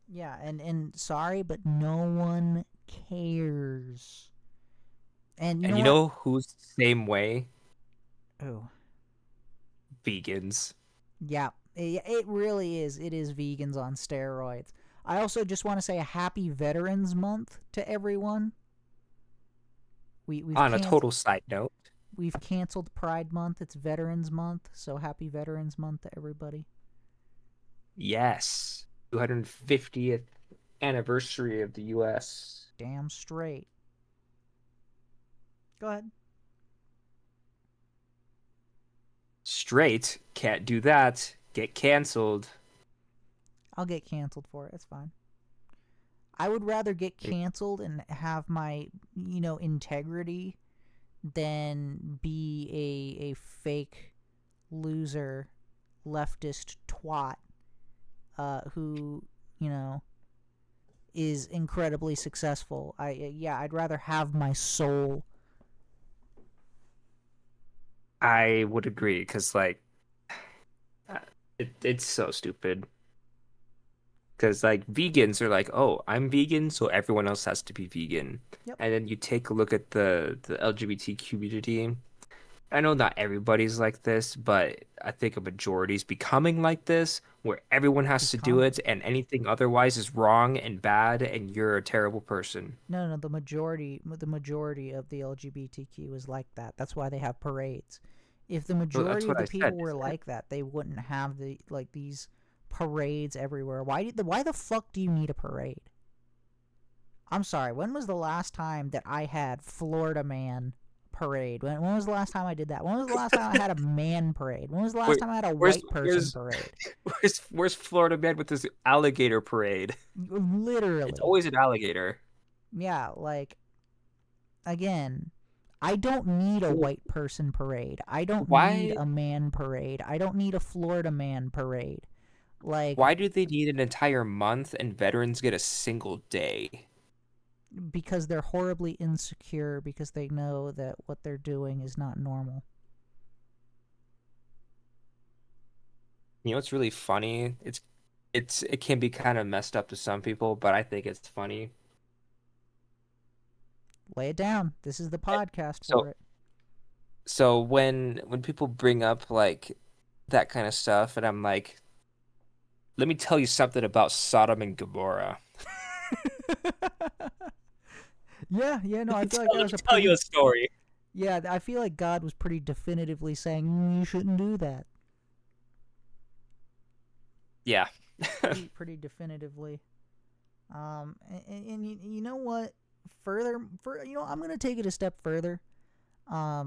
Yeah, and sorry, but no one cares. And you And know you what? know who's the same way? Oh. Vegans. Yeah, it really is. It is vegans on steroids. I also just want to say a happy Veterans Month to everyone. On a total side note, we've canceled Pride Month. It's Veterans Month, so happy Veterans Month to everybody. yes, 250th anniversary of the U.S. Damn straight. Go ahead. Straight, can't do that. Get canceled. I'll get canceled for it. It's fine. I would rather get canceled and have my, integrity than be a fake loser leftist twat who, is incredibly successful. I'd rather have my soul. I would agree, because, like, it's so stupid. Because, like, vegans are like, oh, I'm vegan, so everyone else has to be vegan. Yep. And then you take a look at the LGBT community. I know not everybody's like this, but I think a majority is becoming like this, where everyone has to do it, and anything otherwise is wrong and bad, and you're a terrible person. No, the majority of the LGBTQ is like that. That's why they have parades. If the majority of the people were like that, they wouldn't have these parades everywhere. Why the fuck do you need a parade? I'm sorry. When was the last time that I had Florida Man parade? When was the last time I did that? When was the last time I had a man parade? When was the last time I had a white person parade? Where's Florida Man with this alligator parade? Literally. It's always an alligator. Yeah, like, again, I don't need a white person parade. I don't need a man parade. I don't need a Florida Man parade. Like, why do they need an entire month and veterans get a single day? Because they're horribly insecure because they know that what they're doing is not normal. You know what's really funny? It can be kind of messed up to some people, but I think it's funny. Lay it down. This is the podcast for it. So when people bring up like that kind of stuff, and I'm like, let me tell you something about Sodom and Gomorrah. Yeah, no, I feel like that was tell you a story. Yeah, I feel like God was pretty definitively saying you shouldn't do that. Yeah. pretty definitively. And you know what? I'm gonna take it a step further. I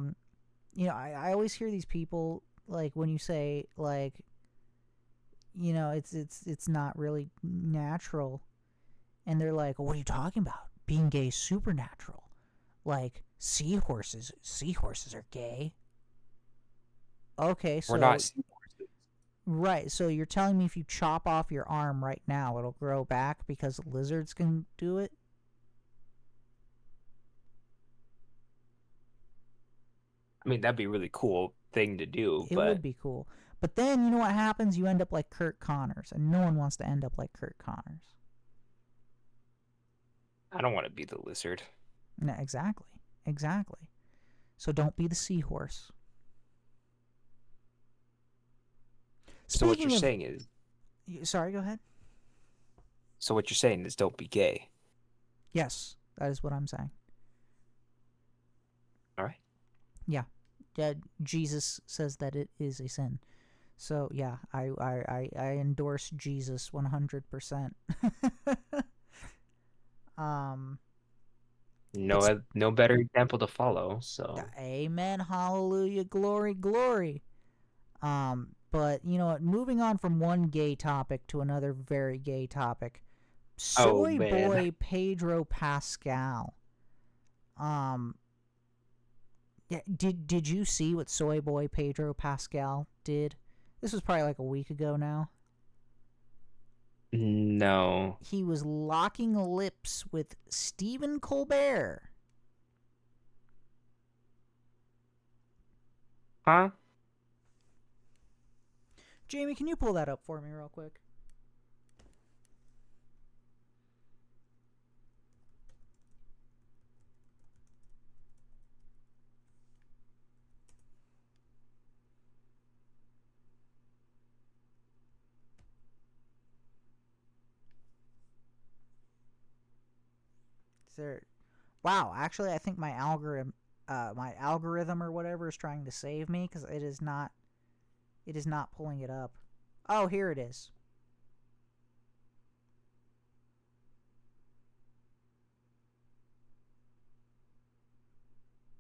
always hear these people like when you say like, it's not really natural, and they're like, well, what are you talking about? Being gay is supernatural. Like seahorses are gay. Okay, so we're not seahorses. Right, so you're telling me if you chop off your arm right now, it'll grow back because lizards can do it? I mean, that'd be a really cool thing to do. It would be cool. But then, you know what happens? You end up like Kurt Connors, and no one wants to end up like Kurt Connors. I don't want to be the lizard. No, exactly. So don't be the seahorse. So what you're saying is... Sorry, go ahead. So what you're saying is don't be gay. Yes, that is what I'm saying. All right. Yeah. Jesus says that it is a sin. So, yeah, I endorse Jesus 100%. No better example to follow, so... Amen, hallelujah, glory, glory. But you know what? Moving on from one gay topic to another very gay topic. Oh, Soy man. boy Pedro Pascal. Yeah, did you see what soy boy Pedro Pascal did? This was probably like a week ago now. No. He was locking lips with Stephen Colbert. Huh? Jamie, can you pull that up for me real quick? Is there... Wow, actually I think my algorithm or whatever is trying to save me because it is not pulling it up. Oh, here it is.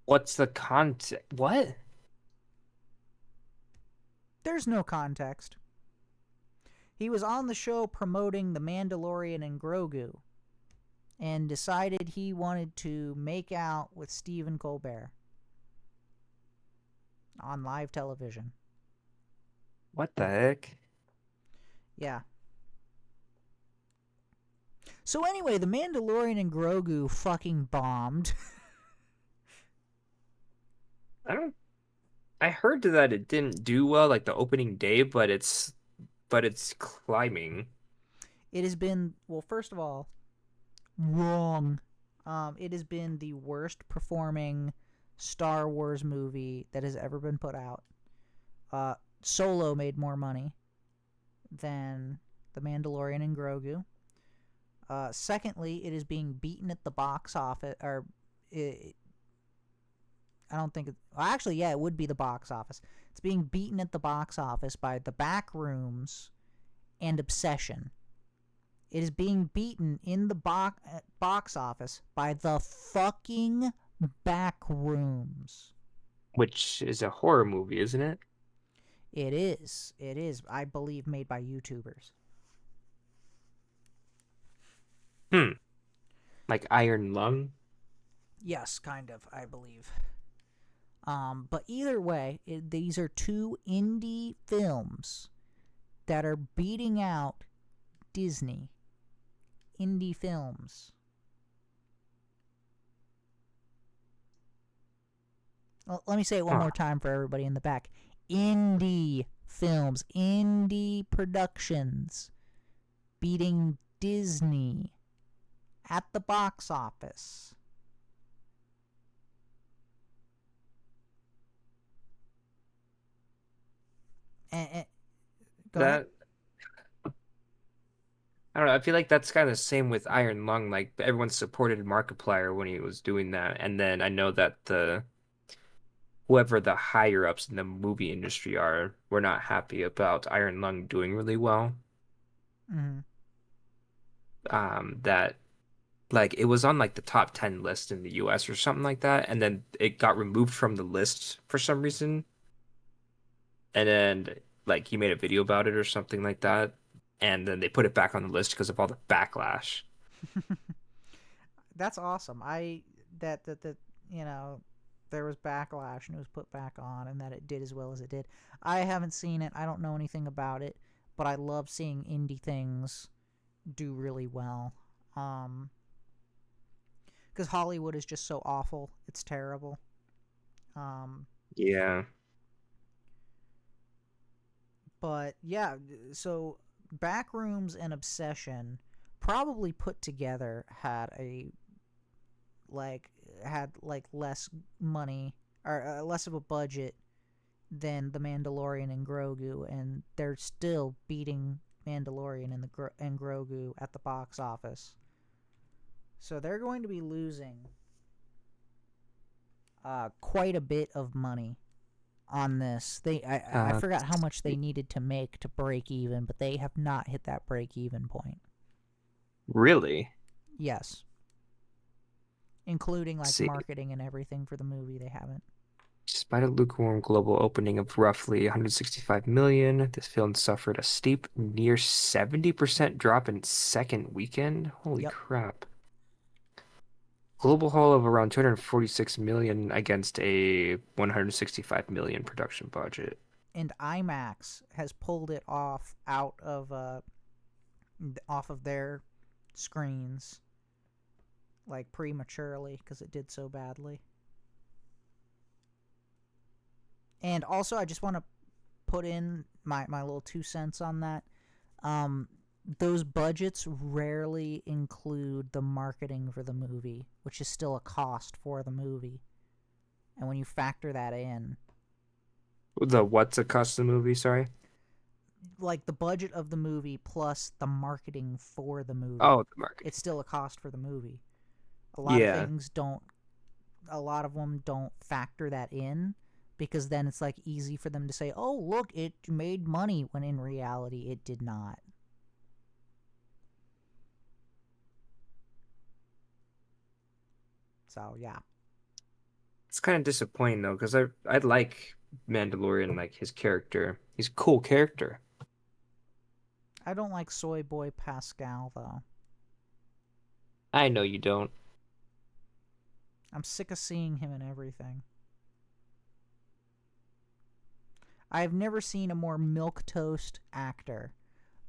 What's the context? What? There's no context. He was on the show promoting The Mandalorian and Grogu and decided he wanted to make out with Stephen Colbert on live television. What the heck? Yeah. So anyway, The Mandalorian and Grogu fucking bombed. I heard that it didn't do well like the opening day, but it's climbing. It has been, well, first of all, wrong. It has been the worst performing Star Wars movie that has ever been put out. Solo made more money than The Mandalorian and Grogu. Secondly, it is being beaten at the box office, or I don't think well, actually, yeah, it would be the box office. It's being beaten at the box office by The Backrooms and Obsession. It is being beaten in the box office by The fucking Backrooms. Which is a horror movie, isn't it? It is. It is, I believe, made by YouTubers. Like Iron Lung? Yes, kind of, I believe. But either way, these are two indie films that are beating out Disney. Indie films. Well, let me say it one more time for everybody in the back. Indie films, indie productions beating Disney at the box office. Go ahead. I don't know. I feel like that's kind of the same with Iron Lung. Like everyone supported Markiplier when he was doing that, and then I know that whoever the higher ups in the movie industry were not happy about Iron Lung doing really well. Mm-hmm. That like it was on like the top 10 list in the US or something like that, and then it got removed from the list for some reason. And then like he made a video about it or something like that, and then they put it back on the list because of all the backlash. That's awesome. That you know, there was backlash and it was put back on, and that it did as well as it did. I haven't seen it. I don't know anything about it, but I love seeing indie things do really well. Because Hollywood is just so awful. It's terrible. Yeah. But yeah, so Backrooms and Obsession probably put together had less money or less of a budget than The Mandalorian and Grogu, and they're still beating Mandalorian and Grogu at the box office. So they're going to be losing quite a bit of money on this. I forgot how much they needed to make to break even, but they have not hit that break even point. Really? Yes. Including like marketing and everything for the movie, they haven't. Despite a lukewarm global opening of roughly 165 million, this film suffered a steep near 70% drop in its second weekend. Holy Yep. crap. Global haul of around 246 million against a 165 million production budget. And IMAX has pulled it off out of their screens like prematurely because it did so badly. And also, I just want to put in my little 2 cents on that. Those budgets rarely include the marketing for the movie, which is still a cost for the movie. And when you factor that in... What's a custom movie, sorry? Like the budget of the movie plus the marketing for the movie. Oh, the marketing. It's still a cost for the movie. A lot of them don't factor that in. Because then it's like easy for them to say, oh, look, it made money, when in reality it did not. So, yeah. It's kind of disappointing, though, because I like Mandalorian, like his character. He's a cool character. I don't like Soy Boy Pascal, though. I know you don't. I'm sick of seeing him in everything. I've never seen a more milquetoast actor,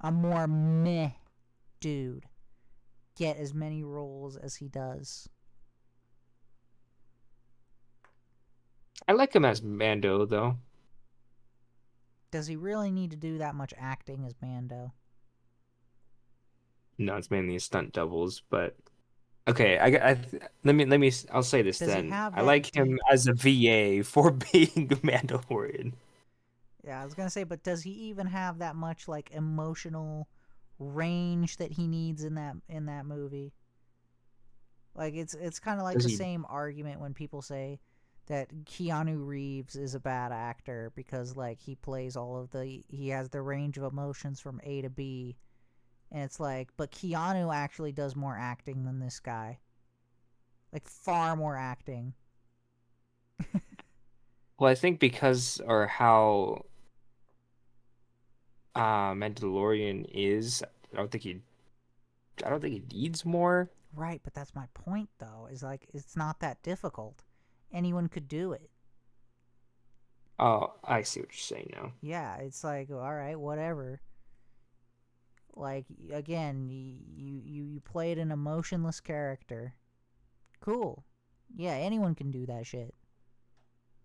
a more meh dude, get as many roles as he does. I like him as Mando, though. Does he really need to do that much acting as Mando? No, it's mainly stunt doubles, but okay. I'll say this then. I like him as a VA for being Mandalorian. Yeah, I was gonna say, but does he even have that much like emotional range that he needs in that movie? Like it's kind of like the same argument when people say that Keanu Reeves is a bad actor because like he has the range of emotions from A to B, and it's like, but Keanu actually does more acting than this guy, like far more acting. Well, I think because or how Mandalorian is, I don't think he needs more. Right, but that's my point though. Is like it's not that difficult. Anyone could do it. Oh, I see what you're saying now. Yeah, it's like, all right, whatever. Like again, you played an emotionless character. Cool. Yeah, anyone can do that shit.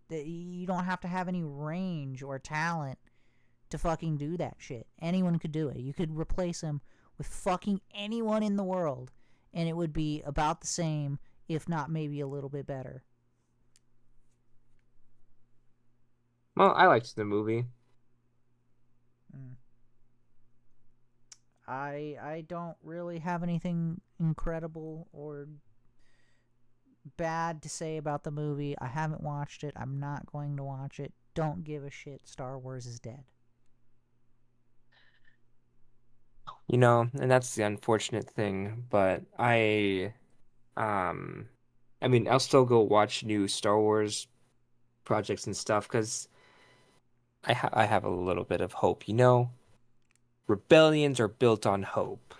You don't have to have any range or talent to fucking do that shit. Anyone could do it. You could replace him with fucking anyone in the world, and it would be about the same, if not maybe a little bit better. Well, I liked the movie. I don't really have anything incredible or bad to say about the movie. I haven't watched it. I'm not going to watch it. Don't give a shit. Star Wars is dead. You know, and that's the unfortunate thing, but I mean, I'll still go watch new Star Wars projects and stuff because I have a little bit of hope, you know? Rebellions are built on hope.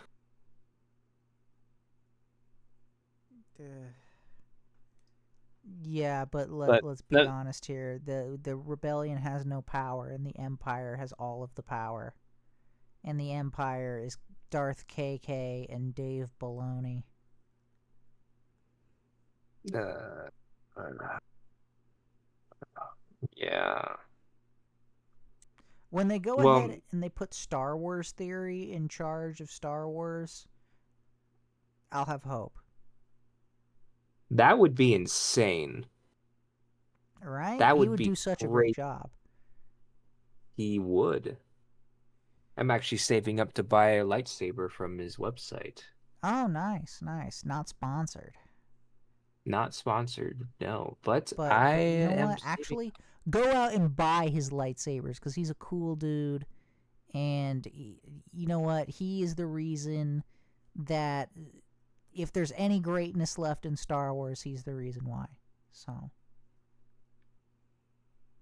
Yeah, but let's be honest here. The rebellion has no power, and the Empire has all of the power. And the Empire is Darth KK and Dave Filoni. Yeah. When they go ahead and they put Star Wars Theory in charge of Star Wars, I'll have hope. That would be insane. Right? He would do such a great job. He would. I'm actually saving up to buy a lightsaber from his website. Oh, nice, nice. Not sponsored. Not sponsored, no. But you know what? Actually, go out and buy his lightsabers because he's a cool dude. And you know what? He is the reason that if there's any greatness left in Star Wars, he's the reason why. So.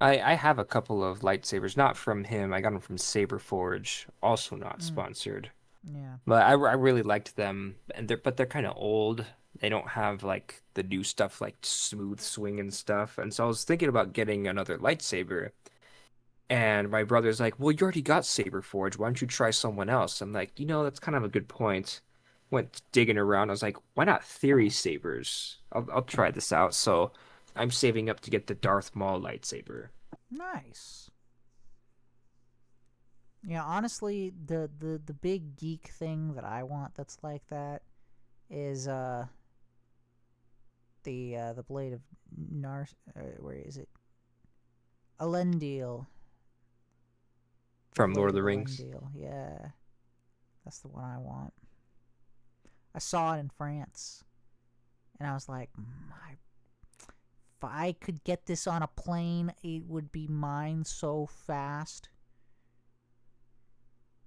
I have a couple of lightsabers, not from him. I got them from Saber Forge, also not Mm, sponsored. yeah. But I really liked them, and they're kind of old. They don't have like the new stuff like smooth swing and stuff. And so I was thinking about getting another lightsaber. And my brother's like, "Well, you already got Saber Forge. Why don't you try someone else?" I'm like, that's kind of a good point. Went digging around. I was like, "Why not Theory Sabers? I'll try this out." So I'm saving up to get the Darth Maul lightsaber. Nice. Yeah, honestly, the big geek thing that I want that's like that is the blade of where is it? Elendil. The From Lord blade of the of Rings. Elendil. Yeah, that's the one I want. I saw it in France, and I was like, if I could get this on a plane, it would be mine so fast.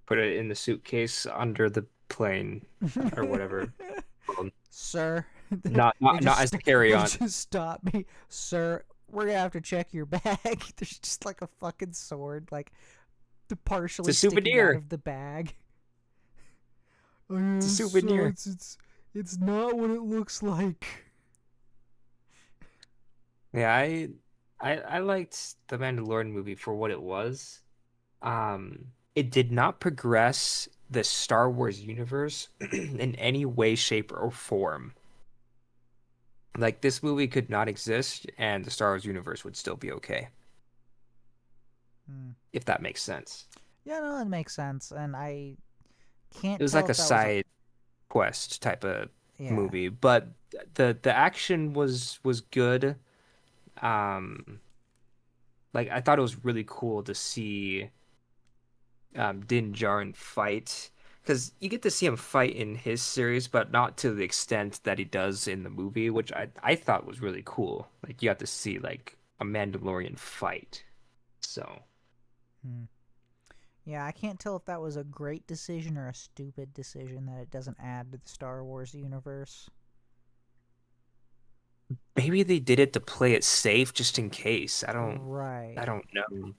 Put it in the suitcase under the plane or whatever. Sir, Not as carry they on. just stopped me. Sir, we're gonna have to check your bag. There's just like a fucking sword, like partially It's a sticking out souvenir. of the bag. It's a souvenir. It's not what it looks like. Yeah, I liked the Mandalorian movie for what it was. It did not progress the Star Wars universe in any way, shape, or form. Like this movie could not exist, and the Star Wars universe would still be okay, if that makes sense. Yeah, no, that makes sense, and I can't It was tell like if a that was side quest type of yeah. movie, but the action was good. Um, like I thought it was really cool to see Din Djarin fight because you get to see him fight in his series, but not to the extent that he does in the movie, which I thought was really cool. Like you got to see like a Mandalorian fight. So Yeah, I can't tell if that was a great decision or a stupid decision that it doesn't add to the Star Wars universe. maybe they did it to play it safe just in case. Right. I don't know.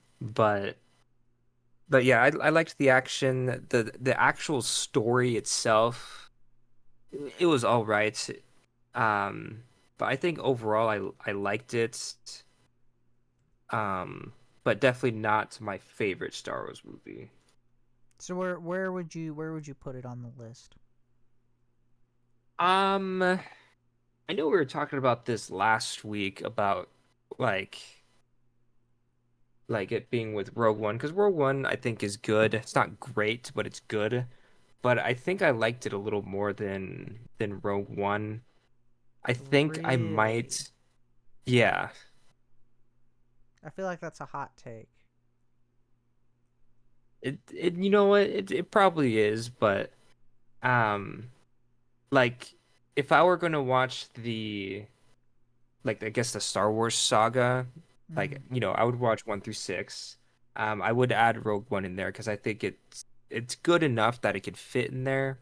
But yeah, I liked the action, the actual story itself. It was all right. Um, but I think overall I liked it. But definitely not my favorite Star Wars movie. So where would you put it on the list? I know we were talking about this last week about like like it being with Rogue One because Rogue One I think is good. It's not great, but it's good. But I think I liked it a little more than Rogue One. I think I Really? might, yeah. I feel like that's a hot take. It you know what? It probably is, but um like if I were gonna watch the like I guess the Star Wars saga, like I would watch 1 through 6. I would add Rogue One in there because I think it's good enough that it could fit in there.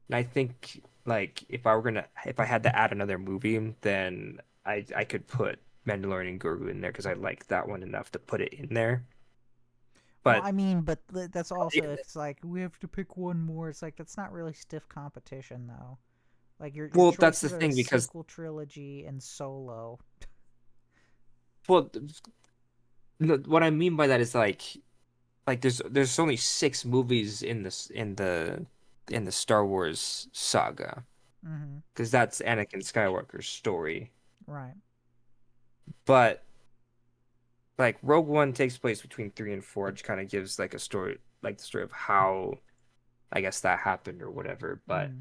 And I think like if I had to add another movie, then I could put Mandalorian and Grogu in there because I like that one enough to put it in there. Well, But I mean, but that's also if it's like we have to pick one more. It's like that's not really stiff competition though. Like your well, that's the choices are the thing because sequel trilogy and Solo. well, what I mean by that is like there's only 6 movies in the Star Wars saga because that's Anakin Skywalker's story. Right. But like Rogue One takes place between 3 and 4, which kind of gives like a story, like the story of how I guess that happened or whatever. But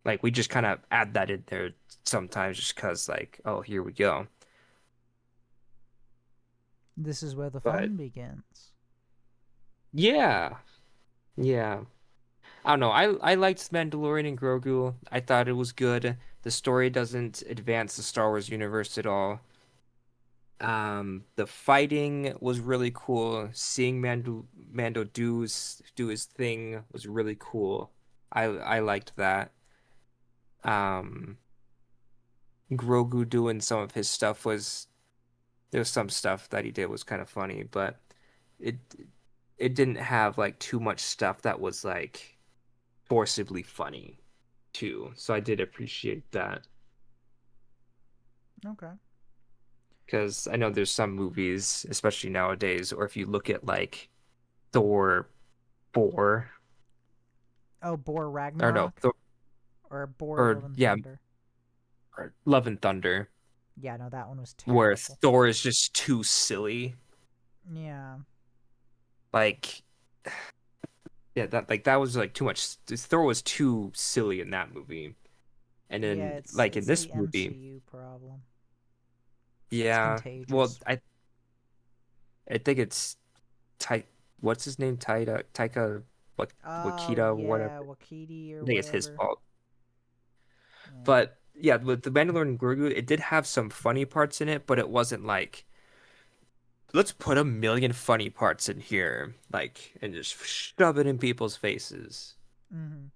like we just kind of add that in there sometimes just because like oh here we go. This is where the But fun begins. yeah, yeah. I don't know. I liked Mandalorian and Grogu. I thought it was good. The story doesn't advance the Star Wars universe at all. The fighting was really cool. Seeing Mando do his thing was really cool. I liked that. Um, Grogu doing some of his stuff was there was some stuff that he did was kind of funny, but it it didn't have like too much stuff that was like forcibly funny too. So I did appreciate that. Okay. Because I know there's some movies, especially nowadays, or if you look at like Thor 4, Oh, Boar or no, Ragnarok? Thor, Or Boar or Love and yeah, Thunder? or Love and Thunder, Yeah, no, that one was where terrible. Thor is just too silly. Yeah. Like, yeah, that was like too much. Thor was too silly in that movie, and Yeah, then it's like in this the movie, MCU problem. It's yeah, well, contagious. I think it's what's his name? Taika Oh, Wakita, whatever. yeah, Wakiti or I think it's his whatever. fault. Yeah. But yeah, with the Mandalorian and Grogu, it did have some funny parts in it, but it wasn't like let's put a million funny parts in here, like and just shove it in people's faces. Mm-hmm.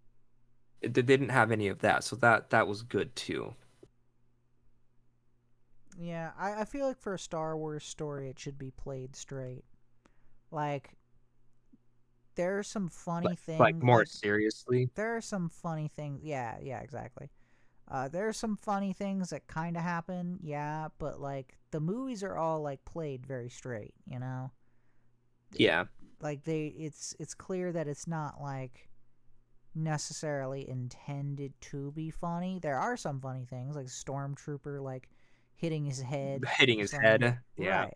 They didn't have any of that, so that was good too. Yeah, I feel like for a Star Wars story, it should be played straight. Like, there are some funny Like things. more seriously. There are some funny things. Yeah, exactly. There are some funny things that kind of happen, yeah, but like the movies are all like played very straight, you know. Yeah. Like it's clear that it's not like necessarily intended to be funny. There are some funny things, like Stormtrooper like hitting his head Hitting his from head. Yeah. right.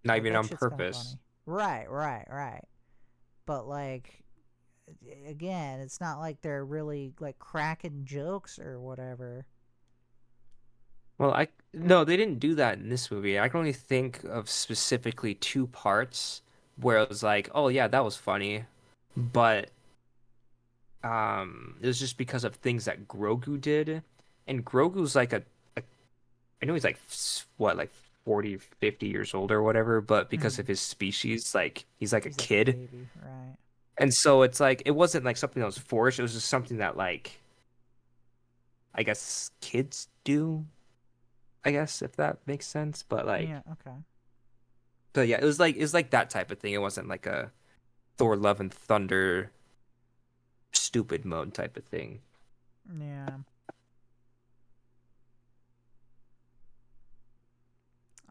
Not Like even that on shit's kind of purpose. funny. Right. But like again, it's not like they're really like cracking jokes or whatever. Well, I no, they didn't do that in this movie. I can only think of specifically two parts where it was like, oh yeah, that was funny, but it was just because of things that Grogu did, and Grogu's like a I know he's like what like 40, 50 years old or whatever, but because of his species, like he's like a He's like a kid, baby, right? and so it's like it wasn't like something that was forced. It was just something that like I guess kids do. I guess if that makes sense, but like. Yeah, okay. But yeah, it was like that type of thing. It wasn't like a Thor Love and Thunder stupid mode type of thing. Yeah.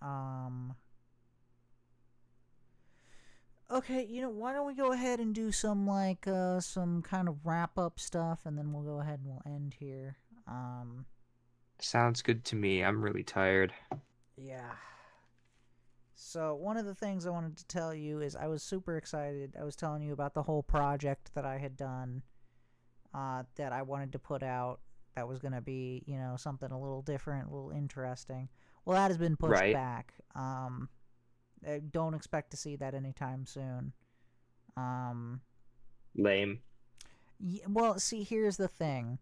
Um Okay, why don't we go ahead and do some like some kind of wrap up stuff and then we'll go ahead and we'll end here. Sounds good to me. I'm really tired. Yeah. So, one of the things I wanted to tell you is I was super excited. I was telling you about the whole project that I had done that I wanted to put out that was going to be, something a little different, a little interesting. Well, that has been pushed Right. back. I don't expect to see that anytime soon. Lame. Well, see, here's the thing.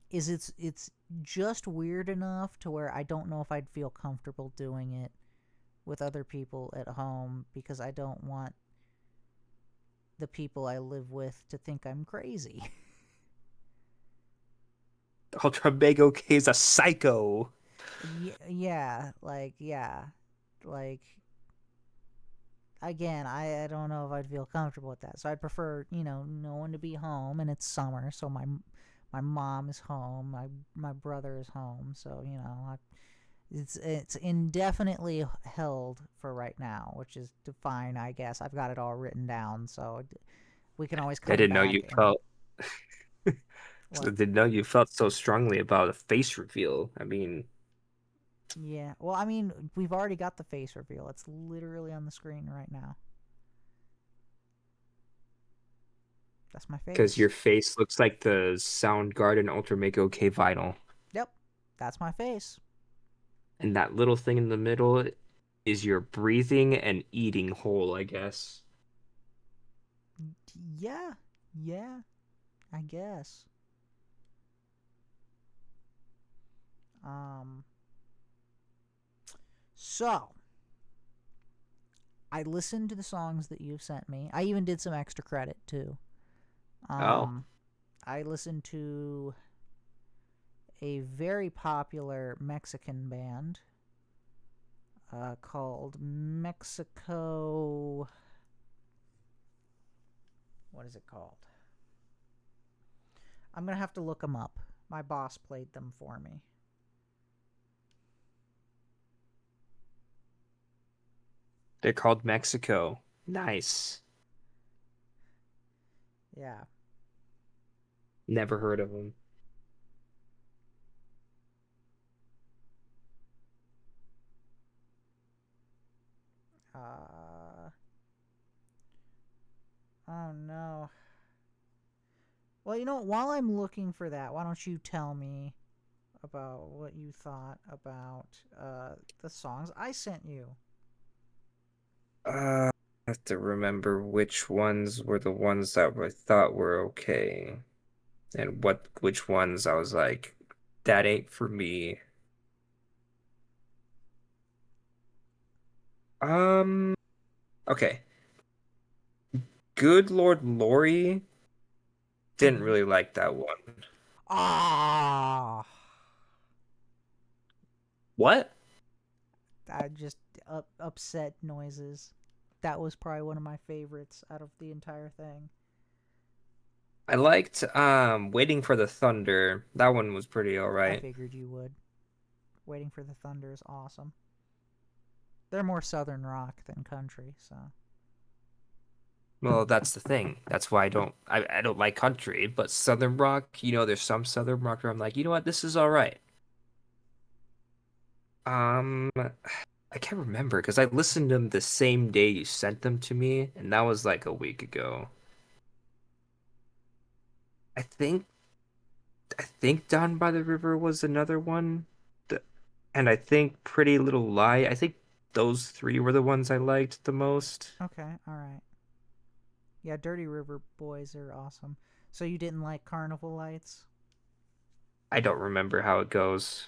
Is it's just weird enough to where I don't know if I'd feel comfortable doing it with other people at home because I don't want the people I live with to think I'm crazy. Ultra Mega OK is a psycho. Yeah, again, I don't know if I'd feel comfortable with that. So I'd prefer, no one to be home, and it's summer, so my mom is home, my brother is home, so it's indefinitely held for right now, which is fine, I guess. I've got it all written down, so we can always come I didn't know back you and felt. I what? didn't know you felt so strongly about a face reveal. I mean, Yeah. Well, I mean, we've already got the face reveal. It's literally on the screen right now. That's my face. because your face looks like the Soundgarden Ultra Mega OK vinyl. Yep. That's my face. And that little thing in the middle is your breathing and eating hole, I guess. Yeah. I guess. So I listened to the songs that you've sent me. I even did some extra credit too. Oh. I listened to a very popular Mexican band called Mexico. What is it called? I'm going to have to look them up. My boss played them for me. They're called Mexico. Nice. Yeah. Never heard of them. Oh no. Well, you know, while I'm looking for that, why don't you tell me about what you thought about the songs I sent you? I have to remember which ones were the ones that I thought were okay, and which ones I was like, that ain't for me. Okay. Good Lord Lori didn't really like that one. Ah. What? I just upset noises. That was probably one of my favorites out of the entire thing. I liked Waiting for the Thunder. That one was pretty I alright. figured you would. Waiting for the Thunder is awesome. They're more southern rock than country, so. Well, that's the thing. That's why I don't like country, but southern rock, there's some southern rock where I'm like, you know what, this is alright. I can't remember because I listened to them the same day you sent them to me, and that was like a week ago. I think I think Down by the River was another one. And I think Pretty Little Lie. I think those three were the ones I liked the most. Okay, alright. Yeah, Dirty River Boys are awesome. So you didn't like Carnival Lights? I don't remember how it goes.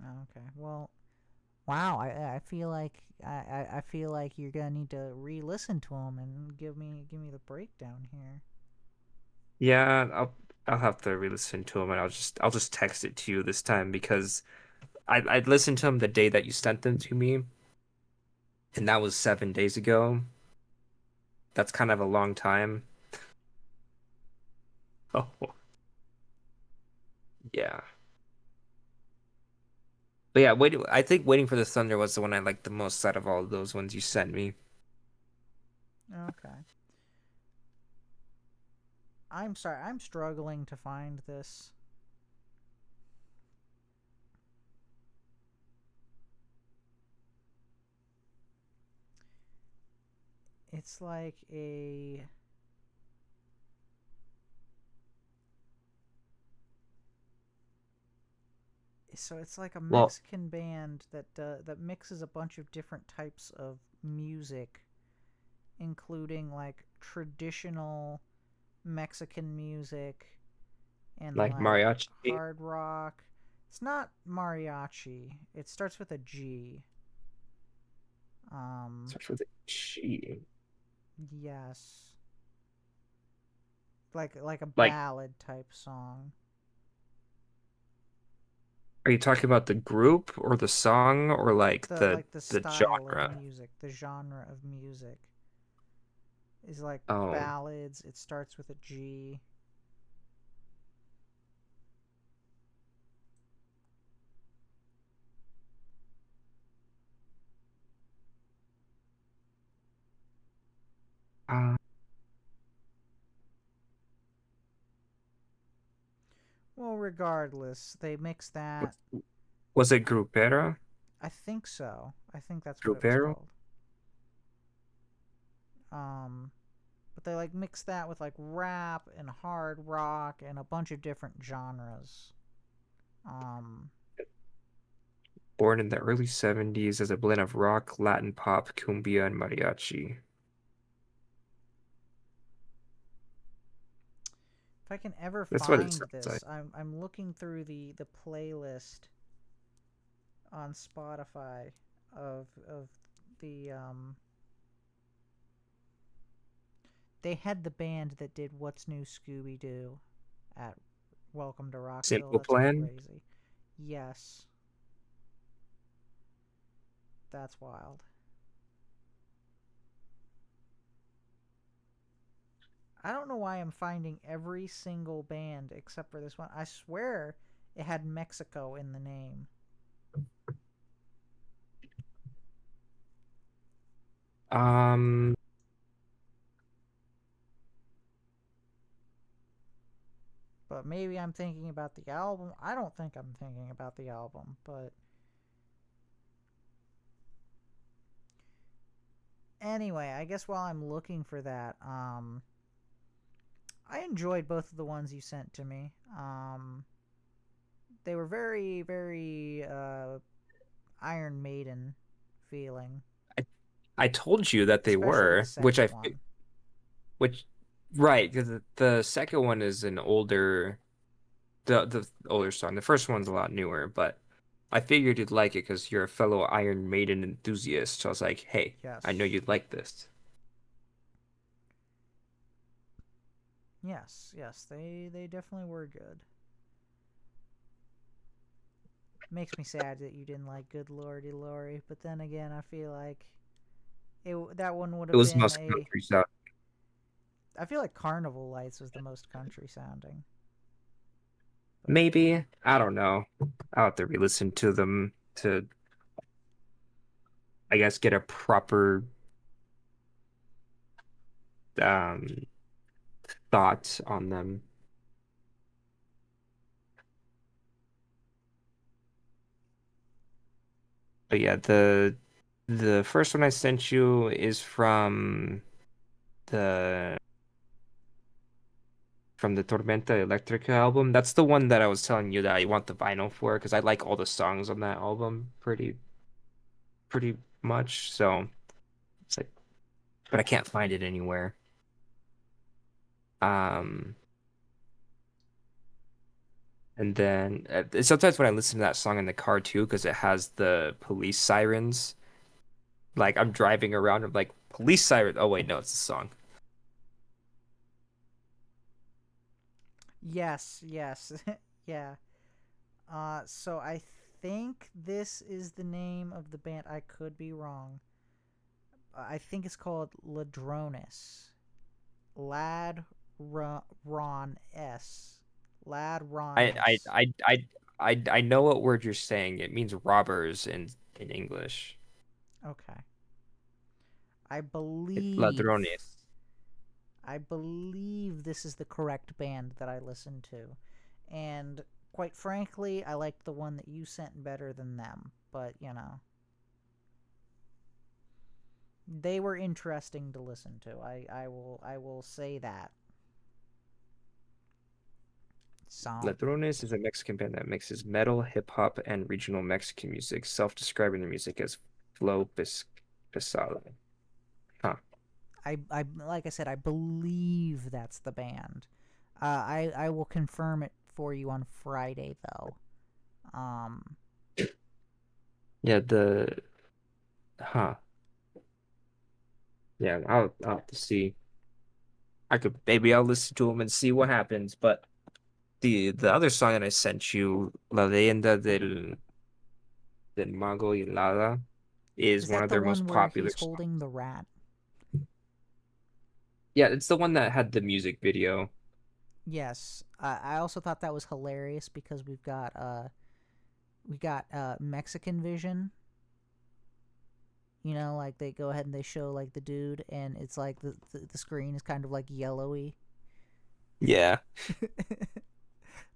Okay, well, wow. I feel like I feel like you're gonna need to re-listen to them and give me the breakdown here. Yeah, I'll have to re-listen to them, and I'll just text it to you this time because I listened to them the day that you sent them to me, and that was 7 days ago. That's kind of a long time. Oh, yeah. But yeah, I think Waiting for the Thunder was the one I liked the most out of all of those ones you sent me. Okay. I'm sorry. I'm struggling to find this. It's like a... So it's like a Well, Mexican band that mixes a bunch of different types of music, including like traditional Mexican music and like like mariachi. hard rock. It's not mariachi. It starts with a G. Starts with a G. Yes. Like a Like, ballad type song. are you talking about the group or the song or like The the style of genre? music, the genre of music is like Oh. ballads. It starts with a G. Uh, Well, regardless, they mix that. was it Grupera? I think so. I think that's what it was Grupero? called. Um, but they like mix that with like rap and hard rock and a bunch of different genres. Um, Born in the early 70s as a blend of rock, Latin pop, cumbia, and mariachi. if I can ever That's what it find sounds like. this, I'm looking through the playlist on Spotify of the they had the band that did What's New Scooby Doo at Welcome to Rockville. Simple That's Plan? crazy. Yes. That's wild. I don't know why I'm finding every single band except for this one. I swear it had Mexico in the name. But maybe I'm thinking about the album. I don't think I'm thinking about the album, but anyway, I guess while I'm looking for that, I enjoyed both of the ones you sent to me. They were very, very Iron Maiden feeling. I told you that they Especially were, the second one. Right, because the second one is an older, the older song. The first one's a lot newer, but I figured you'd like it because you're a fellow Iron Maiden enthusiast. So I was like, hey, Yes. I know you'd like this. Yes, they definitely were good. Makes me sad that you didn't like Good Lordy Lorry, but then again, I feel like that one would have been It was most country sound. I feel like Carnival Lights was the most country sounding. But maybe, I don't know. I'll have to re-listen to them to, I guess, get a proper thought on them. But yeah, the first one I sent you is the Tormenta Electrica album. That's the one that I was telling you that I want the vinyl for because I like all the songs on that album pretty much. So it's like, but I can't find it anywhere. And then sometimes when I listen to that song in the car too, because it has the police sirens. Like I'm driving around, I'm like, police siren. Oh wait, no, it's a song. Yes, yeah. So I think this is the name of the band. I could be wrong. I think it's called Ladrones. Lad Ron S. Lad Ron S. I know what word you're saying. It means robbers in English. Okay. I believe Ladrones. I believe this is the correct band that I listened to. And quite frankly, I liked the one that you sent better than them. But, you know, they were interesting to listen to. I will say that. Ladrones is a Mexican band that mixes metal, hip hop, and regional Mexican music, self-describing their music as flow pesado. Huh. I like I said, I believe that's the band. I will confirm it for you on Friday though. Yeah, Yeah, I'll have to see. Maybe I'll listen to them and see what happens. But the other song that I sent you, La Leyenda del Mago y Lada, is one of their most popular he's holding the rat? Yeah, it's the one that had the music video. Yes, I also thought that was hilarious because we got Mexican vision. You know, like they go ahead and they show like the dude, and it's like the screen is kind of like yellowy. Yeah.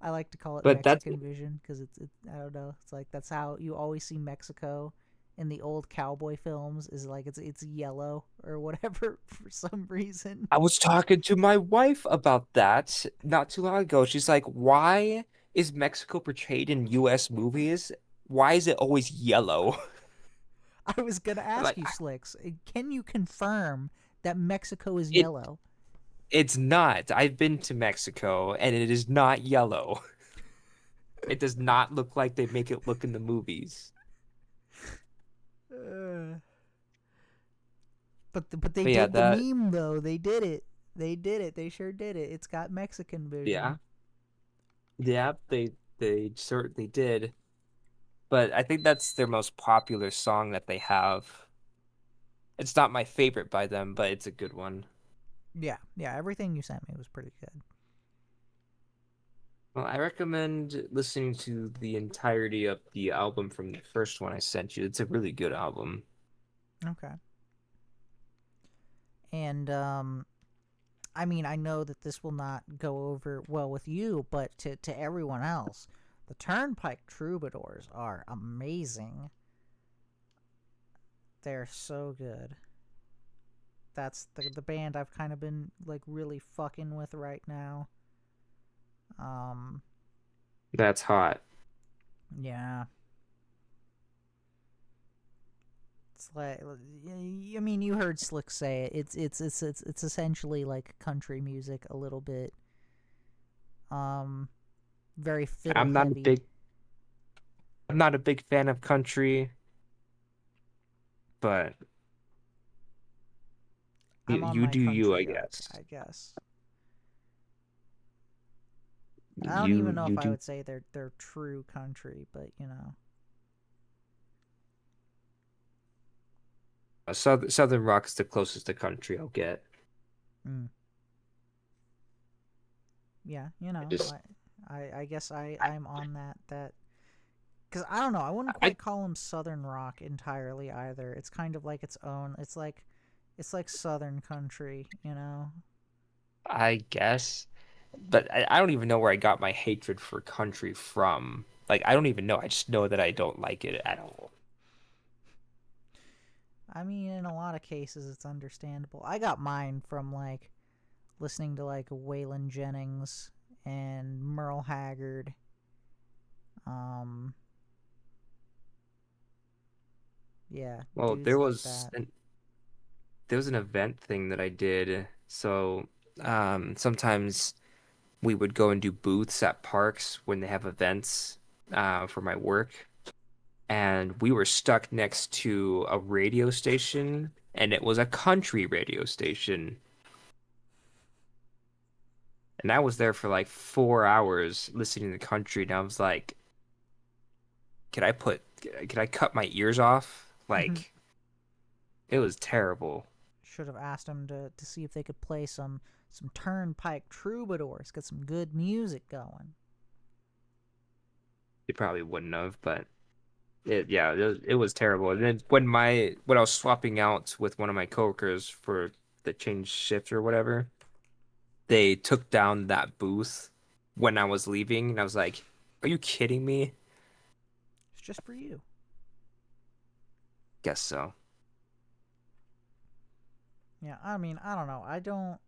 I like to call it But Mexican vision because it's I don't know. It's like that's how you always see Mexico in the old cowboy films, is like it's yellow or whatever for some reason. I was talking to my wife about that not too long ago. She's like, "Why is Mexico portrayed in US movies? Why is it always yellow?" I was gonna ask like, you, Slyxx, can you confirm that Mexico is yellow? It's not. I've been to Mexico and it is not yellow. It does not look like they make it look in the movies. But they did the meme though. They did it. They sure did it. It's got Mexican vision. Yeah. Yeah, they certainly did. But I think that's their most popular song that they have. It's not my favorite by them, but it's a good one. Yeah, everything you sent me was pretty good. Well, I recommend listening to the entirety of the album from the first one I sent you. It's a really good album. Okay. And I mean, I know that this will not go over well with you, but to everyone else, the Turnpike Troubadours are amazing. They're so good. That's the band I've kind of been like really fucking with right now. That's hot. Yeah. It's like, I mean, you heard Slyxx say it. It's essentially like country music a little bit. Very fiddle heavy. I'm not a big fan of country, but you do you, I guess. I guess. I don't even know if I would say they're true country, but you know. Southern rock is the closest to country I'll get. Mm. Yeah, you know, I guess I'm on that because I don't know, I wouldn't quite call them Southern rock entirely either. It's kind of like its own. It's like Southern country, you know. I guess, but I don't even know where I got my hatred for country from. Like, I don't even know. I just know that I don't like it at all. I mean, in a lot of cases, it's understandable. I got mine from like listening to like Waylon Jennings and Merle Haggard. Yeah. Well, dudes there was an event thing that I did. So, sometimes we would go and do booths at parks when they have events, for my work. And we were stuck next to a radio station, and it was a country radio station. And I was there for like 4 hours listening to country, and I was like, could I cut my ears off? Like, it was terrible. Should have asked them to see if they could play some Turnpike Troubadours, get some good music going. They probably wouldn't have, but it was terrible. And then when I was swapping out with one of my coworkers for the change shift or whatever, they took down that booth when I was leaving, and I was like, "Are you kidding me?" It's just for you. Guess so. Yeah, I mean, I don't know. I don't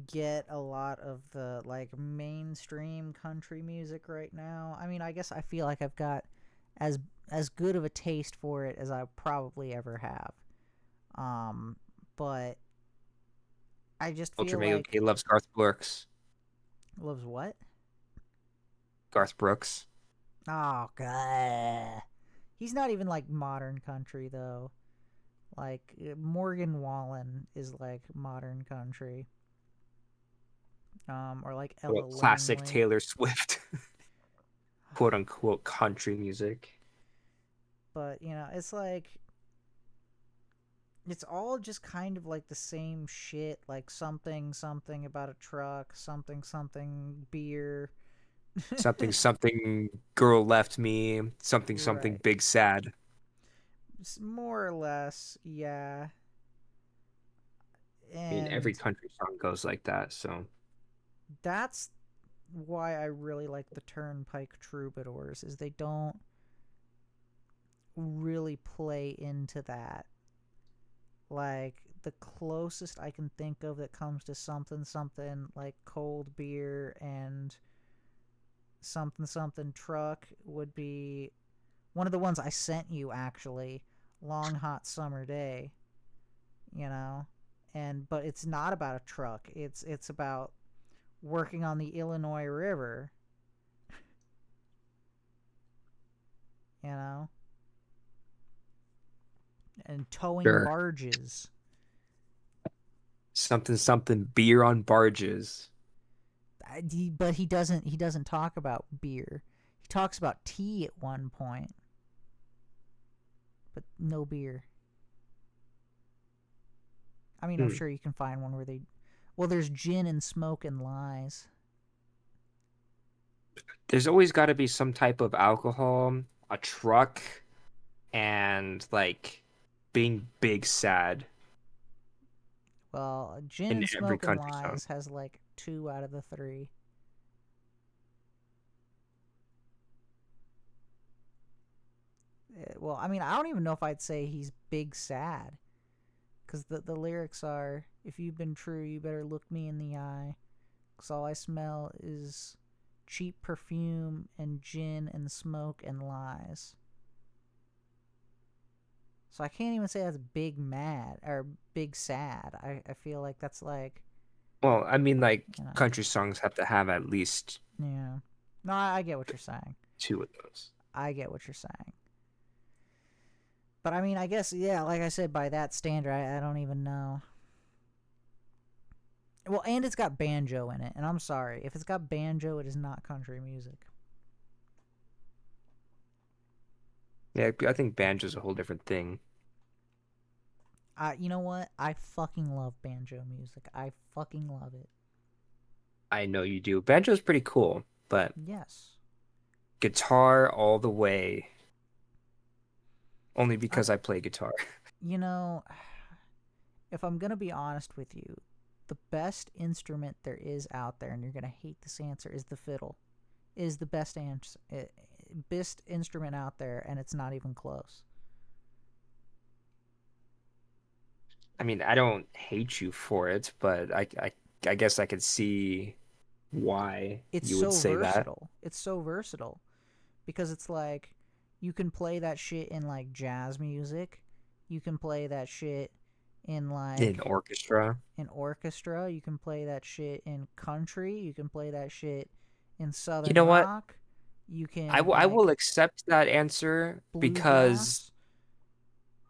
get a lot of the like mainstream country music right now. I mean, I guess I feel like I've got as good of a taste for it as I probably ever have. But I just feel Ultra Mega like K loves Garth Brooks. Loves what? Garth Brooks. Oh god. He's not even like modern country though. Like Morgan Wallen is like modern country. Or like Ella classic Langley. Taylor Swift, quote unquote country music. But you know, it's like it's all just kind of like the same shit, like something about a truck, something beer. something girl left me, something Right. big sad. More or less, yeah. And I mean, every country song goes like that, so that's why I really like the Turnpike Troubadours, is they don't really play into that. Like the closest I can think of that comes to something like cold beer and something truck would be one of the ones I sent you, actually, Long Hot Summer Day. You know, but it's not about a truck. It's about working on the Illinois River. You know, and towing barges. Something beer on barges. But he doesn't talk about beer. He talks about tea at one point, but no beer. I mean, I'm sure you can find one where they... Well, there's gin and smoke and lies. There's always got to be some type of alcohol, a truck, and like being big sad. Well, gin in and every smoke and country song. lies has like 2 out of the 3. Well, I mean, I don't even know if I'd say he's big sad. Because the lyrics are, if you've been true, you better look me in the eye. Because all I smell is cheap perfume and gin and smoke and lies. So I can't even say that's big mad or big sad. I feel like that's like... Well, I mean, like, country songs have to have at least... Yeah. No, I get what you're saying. 2 of those. I get what you're saying. But I mean, I guess, yeah, like I said, by that standard, I don't even know. Well, and it's got banjo in it, and I'm sorry. If it's got banjo, it is not country music. Yeah, I think banjo's a whole different thing. You know what? I fucking love banjo music. I fucking love it. I know you do. Banjo's pretty cool, but... Yes. Guitar all the way. Only because I play guitar. You know, if I'm going to be honest with you, the best instrument there is out there, and you're going to hate this answer, is the fiddle. It is the best instrument out there, and it's not even close. I mean, I don't hate you for it, but I guess I could see why you would say that. It's so versatile. It's so versatile. Because it's like... You can play that shit in, like, jazz music. You can play that shit in, like... In orchestra. In orchestra. You can play that shit in country. You can play that shit in southern You know what? rock. You can... I will accept that answer because...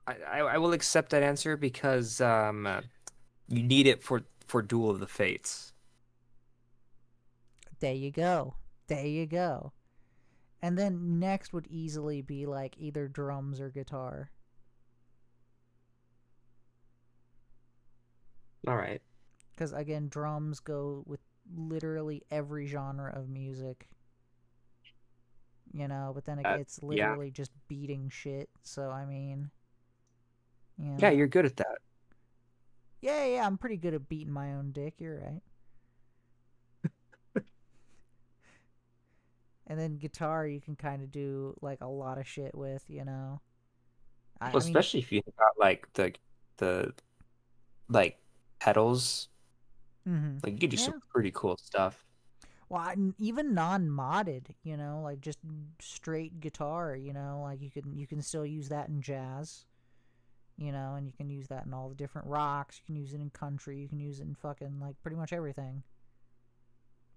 I will accept that answer because you need it for Duel of the Fates. There you go. There you go. And then next would easily be like either drums or guitar. All right. Because again, drums go with literally every genre of music. You know, but then it's literally just beating shit. So, I mean... You know. Yeah, you're good at that. Yeah, I'm pretty good at beating my own dick. You're right. And then guitar, you can kind of do like a lot of shit with, you know. Well, especially if you got like the like pedals, like you could do some pretty cool stuff. Well, even non-modded, you know, like just straight guitar, you know, like you can still use that in jazz, you know, and you can use that in all the different rocks. You can use it in country. You can use it in fucking like pretty much everything.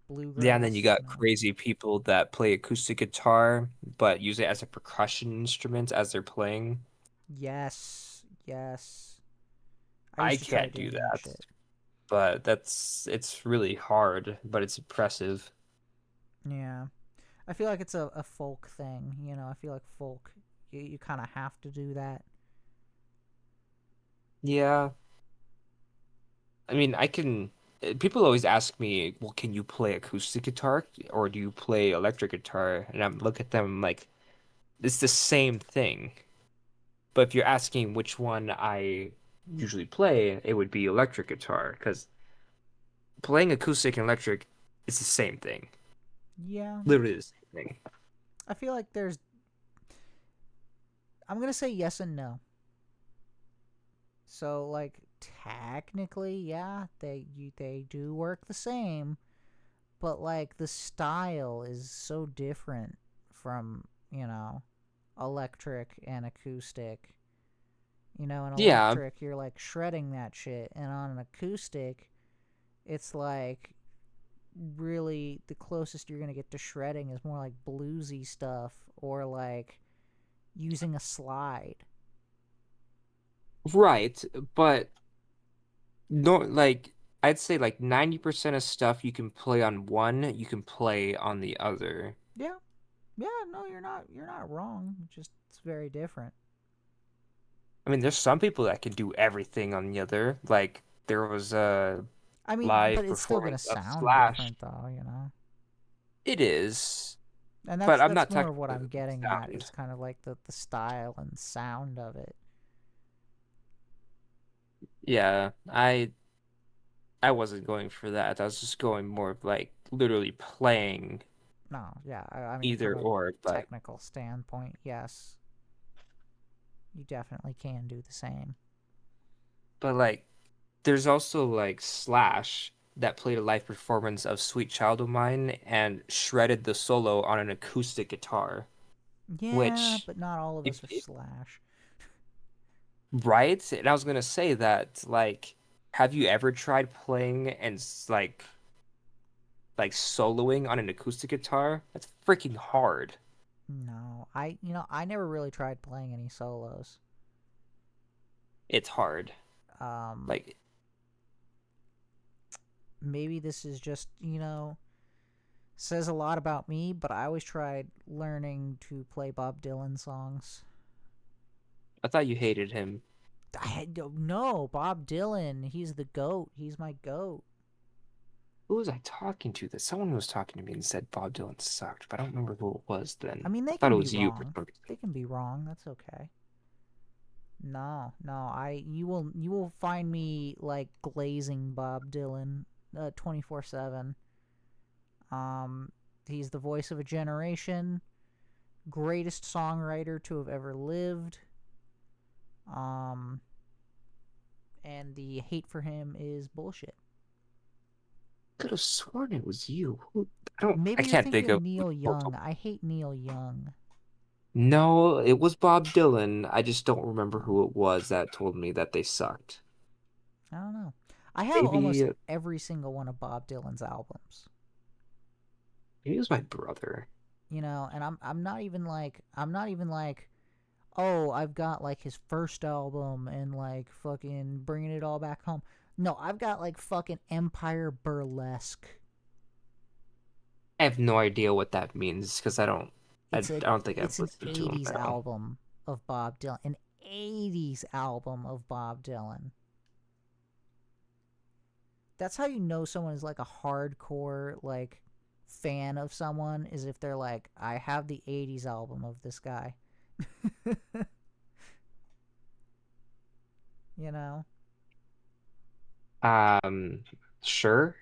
Bluegrass, yeah, and then you got crazy people that play acoustic guitar but use it as a percussion instrument as they're playing. Yes. I can't do that. But it's really hard, but it's impressive. Yeah. I feel like it's a folk thing, you know. I feel like folk, you kind of have to do that. Yeah. I mean, people always ask me, well, can you play acoustic guitar or do you play electric guitar? And I'm look at them like, it's the same thing. But if you're asking which one I usually play, it would be electric guitar because playing acoustic and electric is the same thing. Yeah. Literally the same thing. I feel like I'm going to say yes and no. So, like, technically, yeah, they do work the same, but like the style is so different from, you know, electric and acoustic. You know, in electric, you're like shredding that shit, and on an acoustic, it's like really the closest you're gonna get to shredding is more like bluesy stuff or like using a slide. Right, but no, like I'd say like 90% of stuff you can play on one, you can play on the other. Yeah. Yeah, no, you're not wrong. It's very different. I mean, there's some people that can do everything on the other. Like there was a I mean, live but it's still gonna performance of sound Slash. different, though, you know. It is, And but I'm that's not more talking of what about I'm the getting at. sound. It's kind of like the style and sound of it. Yeah, I wasn't going for that. I was just going more of like literally playing No, yeah, I mean, either from a or, but technical standpoint, yes, you definitely can do the same. like there's also like Slash that played a live performance of Sweet Child of Mine and shredded the solo on an acoustic guitar, Yeah, which but not all of us if are Slash. right? And I was gonna say that like, have you ever tried playing and like soloing on an acoustic guitar? That's freaking hard. No, I never really tried playing any solos. It's hard. Um, Like maybe this is just, says a lot about me, but I always tried learning to play Bob Dylan songs. I thought you hated him. No, Bob Dylan, he's the GOAT. He's my GOAT. Who was I talking to? That someone was talking to me and said Bob Dylan sucked, but I don't remember who it was then. I mean, I they thought can it be was you for wrong. some reason. They can be wrong. That's okay. No, you will find me like glazing Bob Dylan 24/7. He's the voice of a generation, greatest songwriter to have ever lived. And the hate for him is bullshit. I could have sworn it was you. Maybe I you're can't think thinking of of. Neil Young. I hate Neil Young. No, it was Bob Dylan. I just don't remember who it was that told me that they sucked. I don't know. I have almost Maybe every single one of Bob Dylan's albums. maybe it was my brother. And I'm not even like oh, I've got like his first album and like fucking Bringing It All Back Home. No, I've got like fucking Empire Burlesque. I have no idea what that means because I don't think I've It's an listened to him 80s at all. album of Bob Dylan. An 80s album of Bob Dylan. That's how you know someone is like a hardcore like fan of someone, is if they're like, I have the 80s album of this guy. You know? Sure.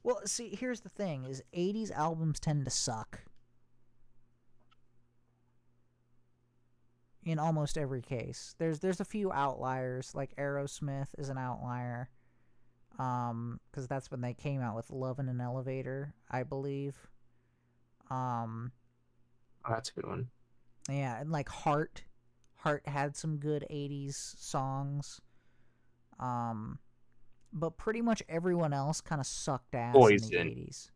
Well, see, here's the thing, is 80s albums tend to suck. In almost every case. There's a few outliers, like Aerosmith is an outlier. Because that's when they came out with Love in an Elevator, I believe. Oh, that's a good one. Yeah, and like Heart had some good 80s songs. But pretty much everyone else kind of sucked ass Poison. in the 80s.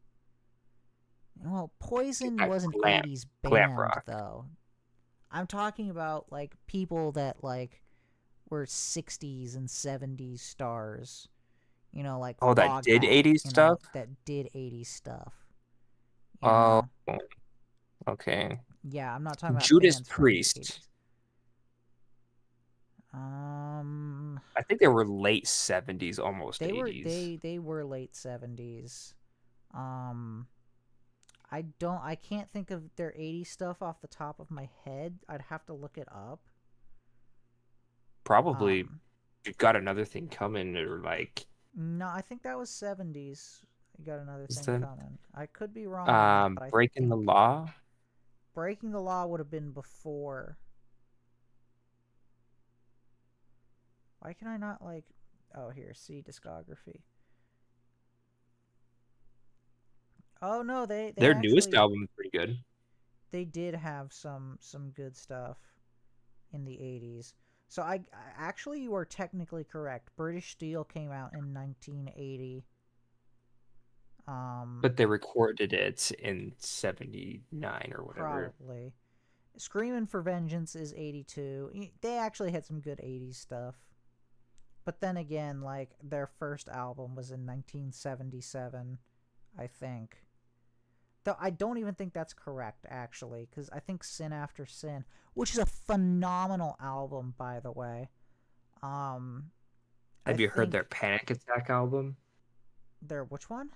Well, Poison was an glam 80s glam band, rock. though. I'm talking about like people that like were 60s and 70s stars. Like that did Foghat, 80s stuff? that did 80s stuff. Oh, okay. Yeah, I'm not talking about Judas bands from the Priest. 80s. I think they were late 70s, almost They 80s. they were late 70s. I can't think of their 80s stuff off the top of my head. I'd have to look it up. Probably you've got another thing coming, or like. No, I think that was 70s. You got another thing coming. I could be wrong. But Breaking the Law. Breaking the Law would have been before. Why can I not like? Oh, here, see discography. Oh no, they their actually, newest album is pretty good. They did have some good stuff in the 80s. So I actually, you are technically correct. British Steel came out in 1980. But they recorded it in 79 or whatever. Probably. Screamin' for Vengeance is 82. They actually had some good 80s stuff. But then again, like, their first album was in 1977, I think. Though I don't even think that's correct, actually, because I think Sin After Sin, which is a phenomenal album, by the way. Have you heard their Panic Attack album? Their which one?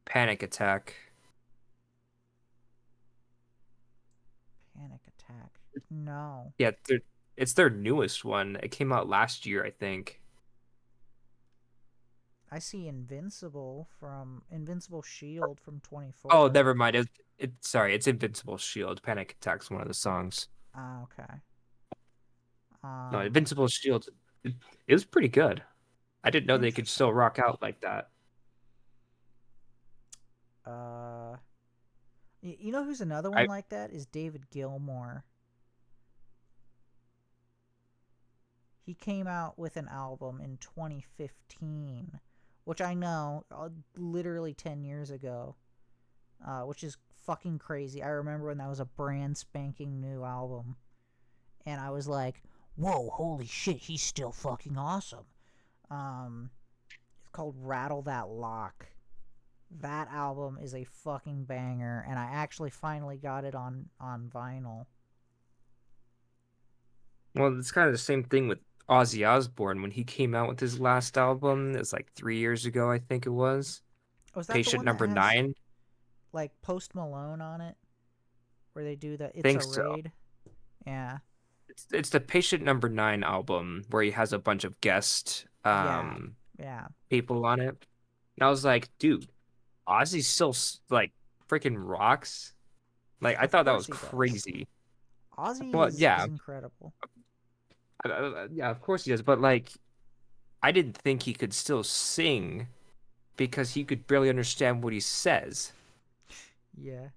Panic Attack. Panic Attack. No. Yeah, it's their newest one. It came out last year, I think. I see Invincible Shield from 24. Oh, never mind. Sorry, it's Invincible Shield. Panic Attack's one of the songs. Ah, okay. No, Invincible Shield, it was pretty good. I didn't know they could still rock out like that. You know who's another one like that? Is David Gilmour. He came out with an album in 2015, which I know, literally 10 years ago, which is fucking crazy. I remember when that was a brand spanking new album, and I was like, whoa, holy shit, he's still fucking awesome. It's called Rattle That Lock. That album is a fucking banger, and I actually finally got it on vinyl. Well, it's kind of the same thing with Ozzy Osbourne when he came out with his last album. It's like 3 years ago, I think it was. Was that Patient the one Number that has, 9? like, Post Malone on it? Where they do the Think It's a Raid? So. Yeah. It's the Patient Number 9 album where he has a bunch of guest people on it. And I was like, dude, Ozzy still, like, freaking rocks. Like, I thought that was crazy. Ozzy is incredible. Yeah, of course he does. But, like, I didn't think he could still sing because he could barely understand what he says. Yeah.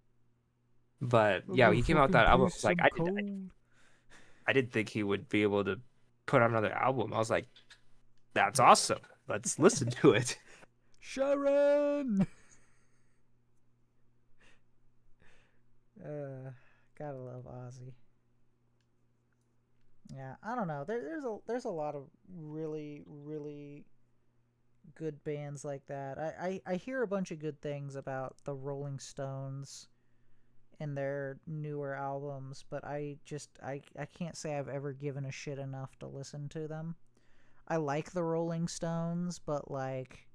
But, yeah, he came out with that album. Like, I didn't think he would be able to put out another album. I was like, that's awesome. Let's listen to it. Sharon! Gotta love Ozzy. Yeah, I don't know. There's a lot of really, really good bands like that. I hear a bunch of good things about the Rolling Stones and their newer albums, but I can't say I've ever given a shit enough to listen to them. I like the Rolling Stones, but, like,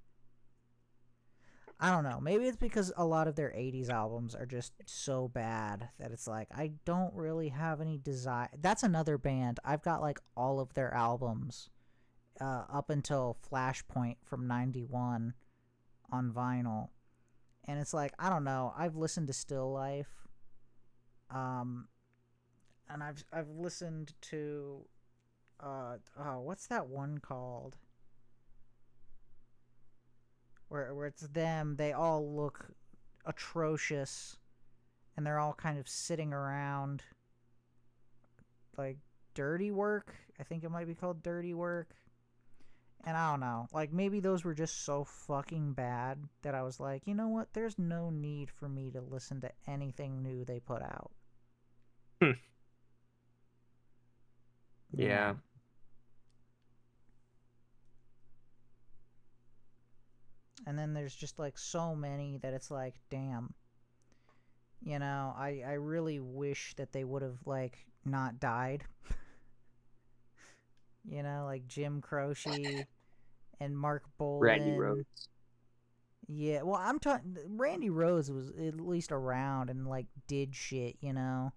I don't know. Maybe it's because a lot of their 80s albums are just so bad that it's like, I don't really have any desire. That's another band. I've got, like, all of their albums up until Flashpoint from 91 on vinyl. And it's like, I don't know. I've listened to Still Life. And I've listened to what's that one called? Where it's them, they all look atrocious, and they're all kind of sitting around, like, Dirty Work. I think it might be called Dirty Work. And I don't know, like, maybe those were just so fucking bad that I was like, you know what, there's no need for me to listen to anything new they put out. Yeah. And then there's just, like, so many that it's like, damn. You know, I really wish that they would have, like, not died. You know, like Jim Croce and Mark Bolan. Randy Rhoads. Yeah, well, I'm talking... Randy Rhoads was at least around and, like, did shit, you know?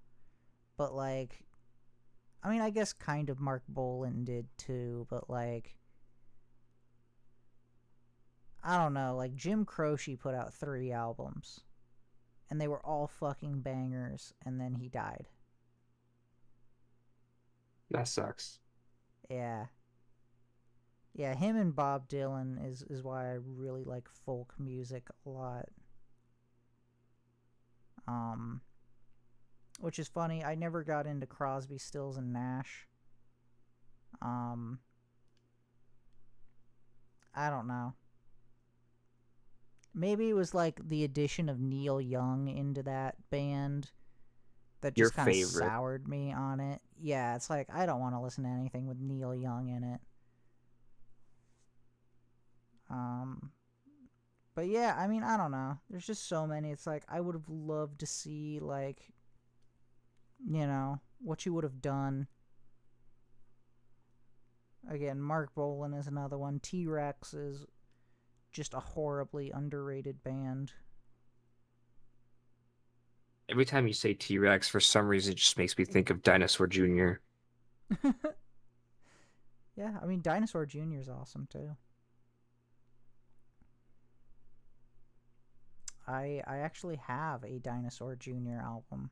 But, like... I mean, I guess kind of Mark Bolan did, too, but, like... I don't know, like, Jim Croce put out 3 albums, and they were all fucking bangers, and then he died. That sucks. Yeah. Yeah, him and Bob Dylan is why I really like folk music a lot. Which is funny, I never got into Crosby, Stills, and Nash. I don't know. Maybe it was like the addition of Neil Young into that band that just kind of soured me on it. Yeah, it's like, I don't want to listen to anything with Neil Young in it. But yeah, I mean, I don't know. There's just so many. It's like I would have loved to see, like, what you would have done. Again, Mark Bolan is another one. T-Rex is just a horribly underrated band. Every time you say T-Rex, for some reason, it just makes me think of Dinosaur Jr. Yeah, I mean, Dinosaur Jr. is awesome, too. I actually have a Dinosaur Jr. album.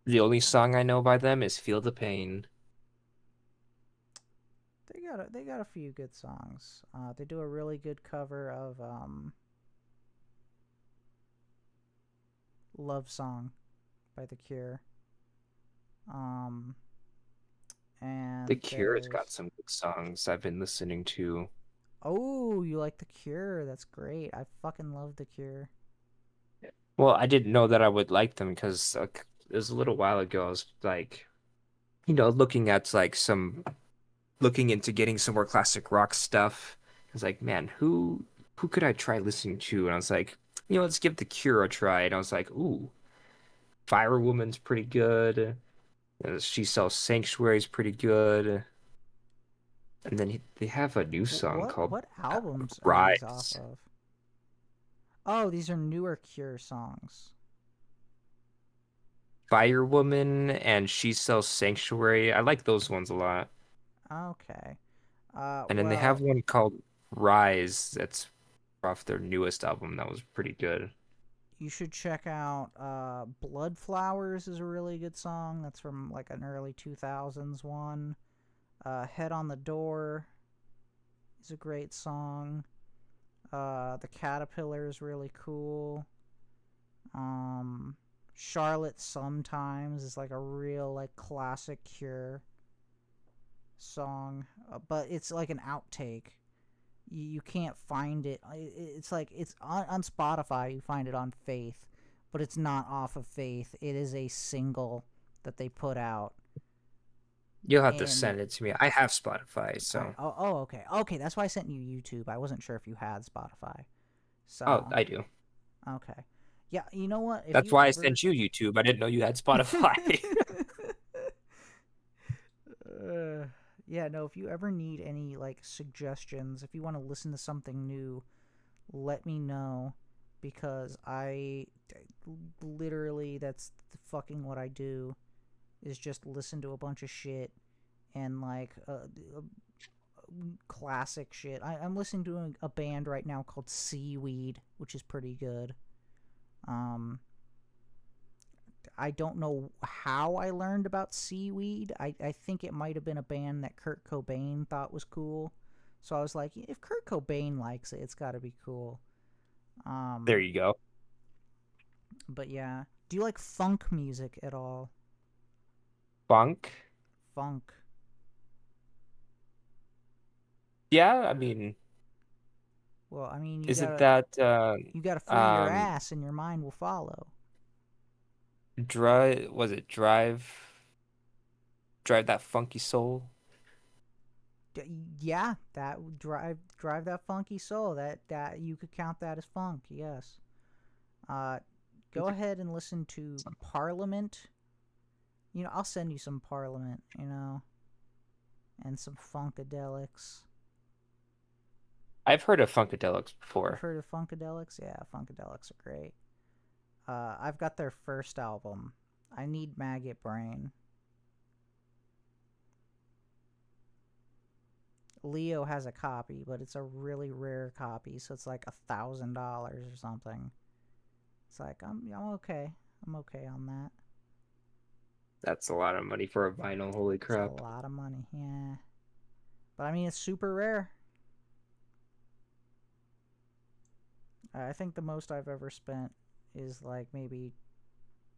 The only song I know by them is Feel the Pain. They got a few good songs. They do a really good cover of Love Song by The Cure. And The Cure has got some good songs I've been listening to. Oh, you like The Cure? That's great. I fucking love The Cure. Well, I didn't know that I would like them because it was a little while ago. I was like, looking into getting some more classic rock stuff. I was like, man, who could I try listening to? And I was like, let's give The Cure a try. And I was like, ooh, Firewoman's pretty good. She Sells Sanctuary's pretty good. And then they have a new song called What albums Rise. are these off of? Oh, these are newer Cure songs. Firewoman and She Sells Sanctuary. I like those ones a lot. Okay. And then they have one called Rise that's off their newest album that was pretty good. You should check out Blood Flowers is a really good song. That's from like an early 2000s one. Head on the Door is a great song. The Caterpillar is really cool. Charlotte Sometimes is like a real like classic Cure song, but it's like an outtake. You can't find it. It's like it's on Spotify. You find it on Faith, but it's not off of Faith. It is a single that they put out. You'll have to send it to me. I have Spotify, so. Oh, okay. Okay, that's why I sent you YouTube. I wasn't sure if you had Spotify. So. Oh, I do. Okay. Yeah, you know what? That's why I sent you YouTube. I didn't know you had Spotify. Yeah, no, if you ever need any, like, suggestions, if you want to listen to something new, let me know. Because literally, that's fucking what I do. Is just listen to a bunch of shit and like classic shit. I'm listening to a band right now called Seaweed, which is pretty good. I don't know how I learned about Seaweed. I think it might have been a band that Kurt Cobain thought was cool. So I was like, if Kurt Cobain likes it, it's got to be cool. There you go. But yeah, do you like funk music at all? Funk? Yeah, I mean... Well, I mean, you gotta free your ass and your mind will follow. Drive That Funky Soul? Yeah, that drive that funky soul. That you could count that as funk. Yes. Go ahead and listen to Parliament. I'll send you some Parliament. And some Funkadelics. I've heard of Funkadelics before. You've heard of Funkadelics? Yeah, Funkadelics are great. I've got their first album. I Need Maggot Brain. Leo has a copy, but it's a really rare copy, so it's like $1,000 or something. It's like I'm okay. I'm okay on that. That's a lot of money for a vinyl. Holy crap! It's a lot of money, yeah. But I mean, it's super rare. I think the most I've ever spent is like maybe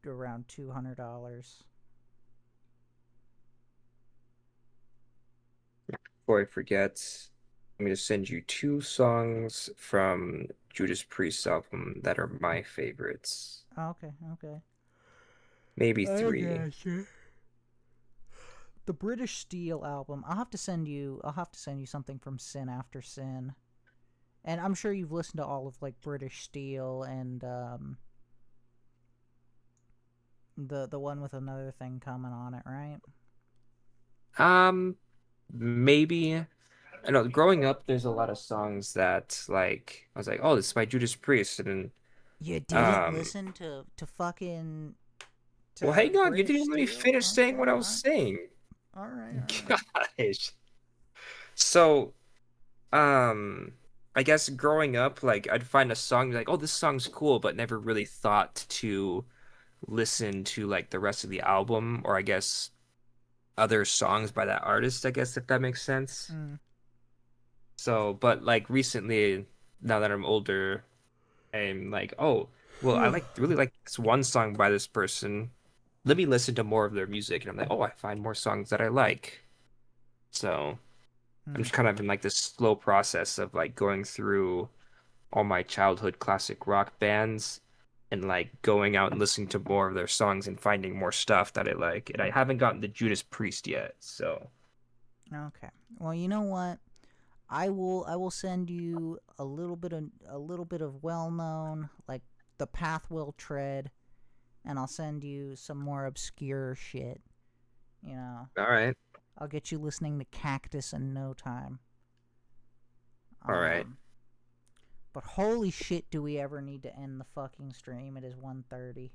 around $200. Before I forget, I'm going to send you 2 songs from Judas Priest's album that are my favorites. Oh, okay. Maybe 3. The British Steel album. I'll have to send you something from Sin After Sin. And I'm sure you've listened to all of like British Steel and the one with another thing coming on it, right? Maybe. I know. Growing up, there's a lot of songs that like I was like, oh, this is by Judas Priest, and then You didn't listen to fucking. Well, hang on, you British didn't let me Steel? finish saying what I was Alright. saying. All right. Gosh. So, I guess growing up, like I'd find a song like, oh, this song's cool, but never really thought to listen to like the rest of the album, or I guess other songs by that artist, I guess, if that makes sense. Mm. So, but like recently, now that I'm older, I'm like, oh, well, I really like this one song by this person. Let me listen to more of their music, and I'm like, oh, I find more songs that I like. So I'm just kind of in like this slow process of like going through all my childhood classic rock bands and like going out and listening to more of their songs and finding more stuff that I like. And I haven't gotten to Judas Priest yet, so. Okay. Well, you know what? I will send you a little bit of well-known, like The Path Will Tread, and I'll send you some more obscure shit. You know. All right. I'll get you listening to Cactus in no time. All right. But holy shit, do we ever need to end the fucking stream? It is 1:30.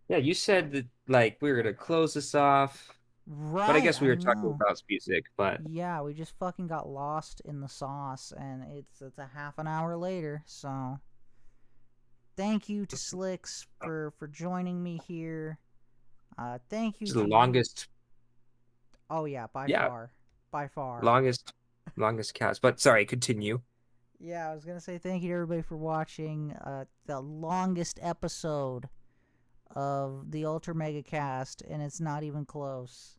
Yeah, you said that like we were gonna close this off. Right. But I guess we were talking about music, but yeah, we just fucking got lost in the sauce, and it's a half an hour later. So thank you to Slyxx for joining me here. Thank you. It's the longest. Oh yeah, by far. Longest cast. But sorry, continue. Yeah, I was gonna say thank you to everybody for watching the longest episode of the Ultra Mega Cast, and it's not even close.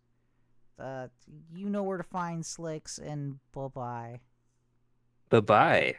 You know where to find Slyxx, and bye-bye. Bye-bye.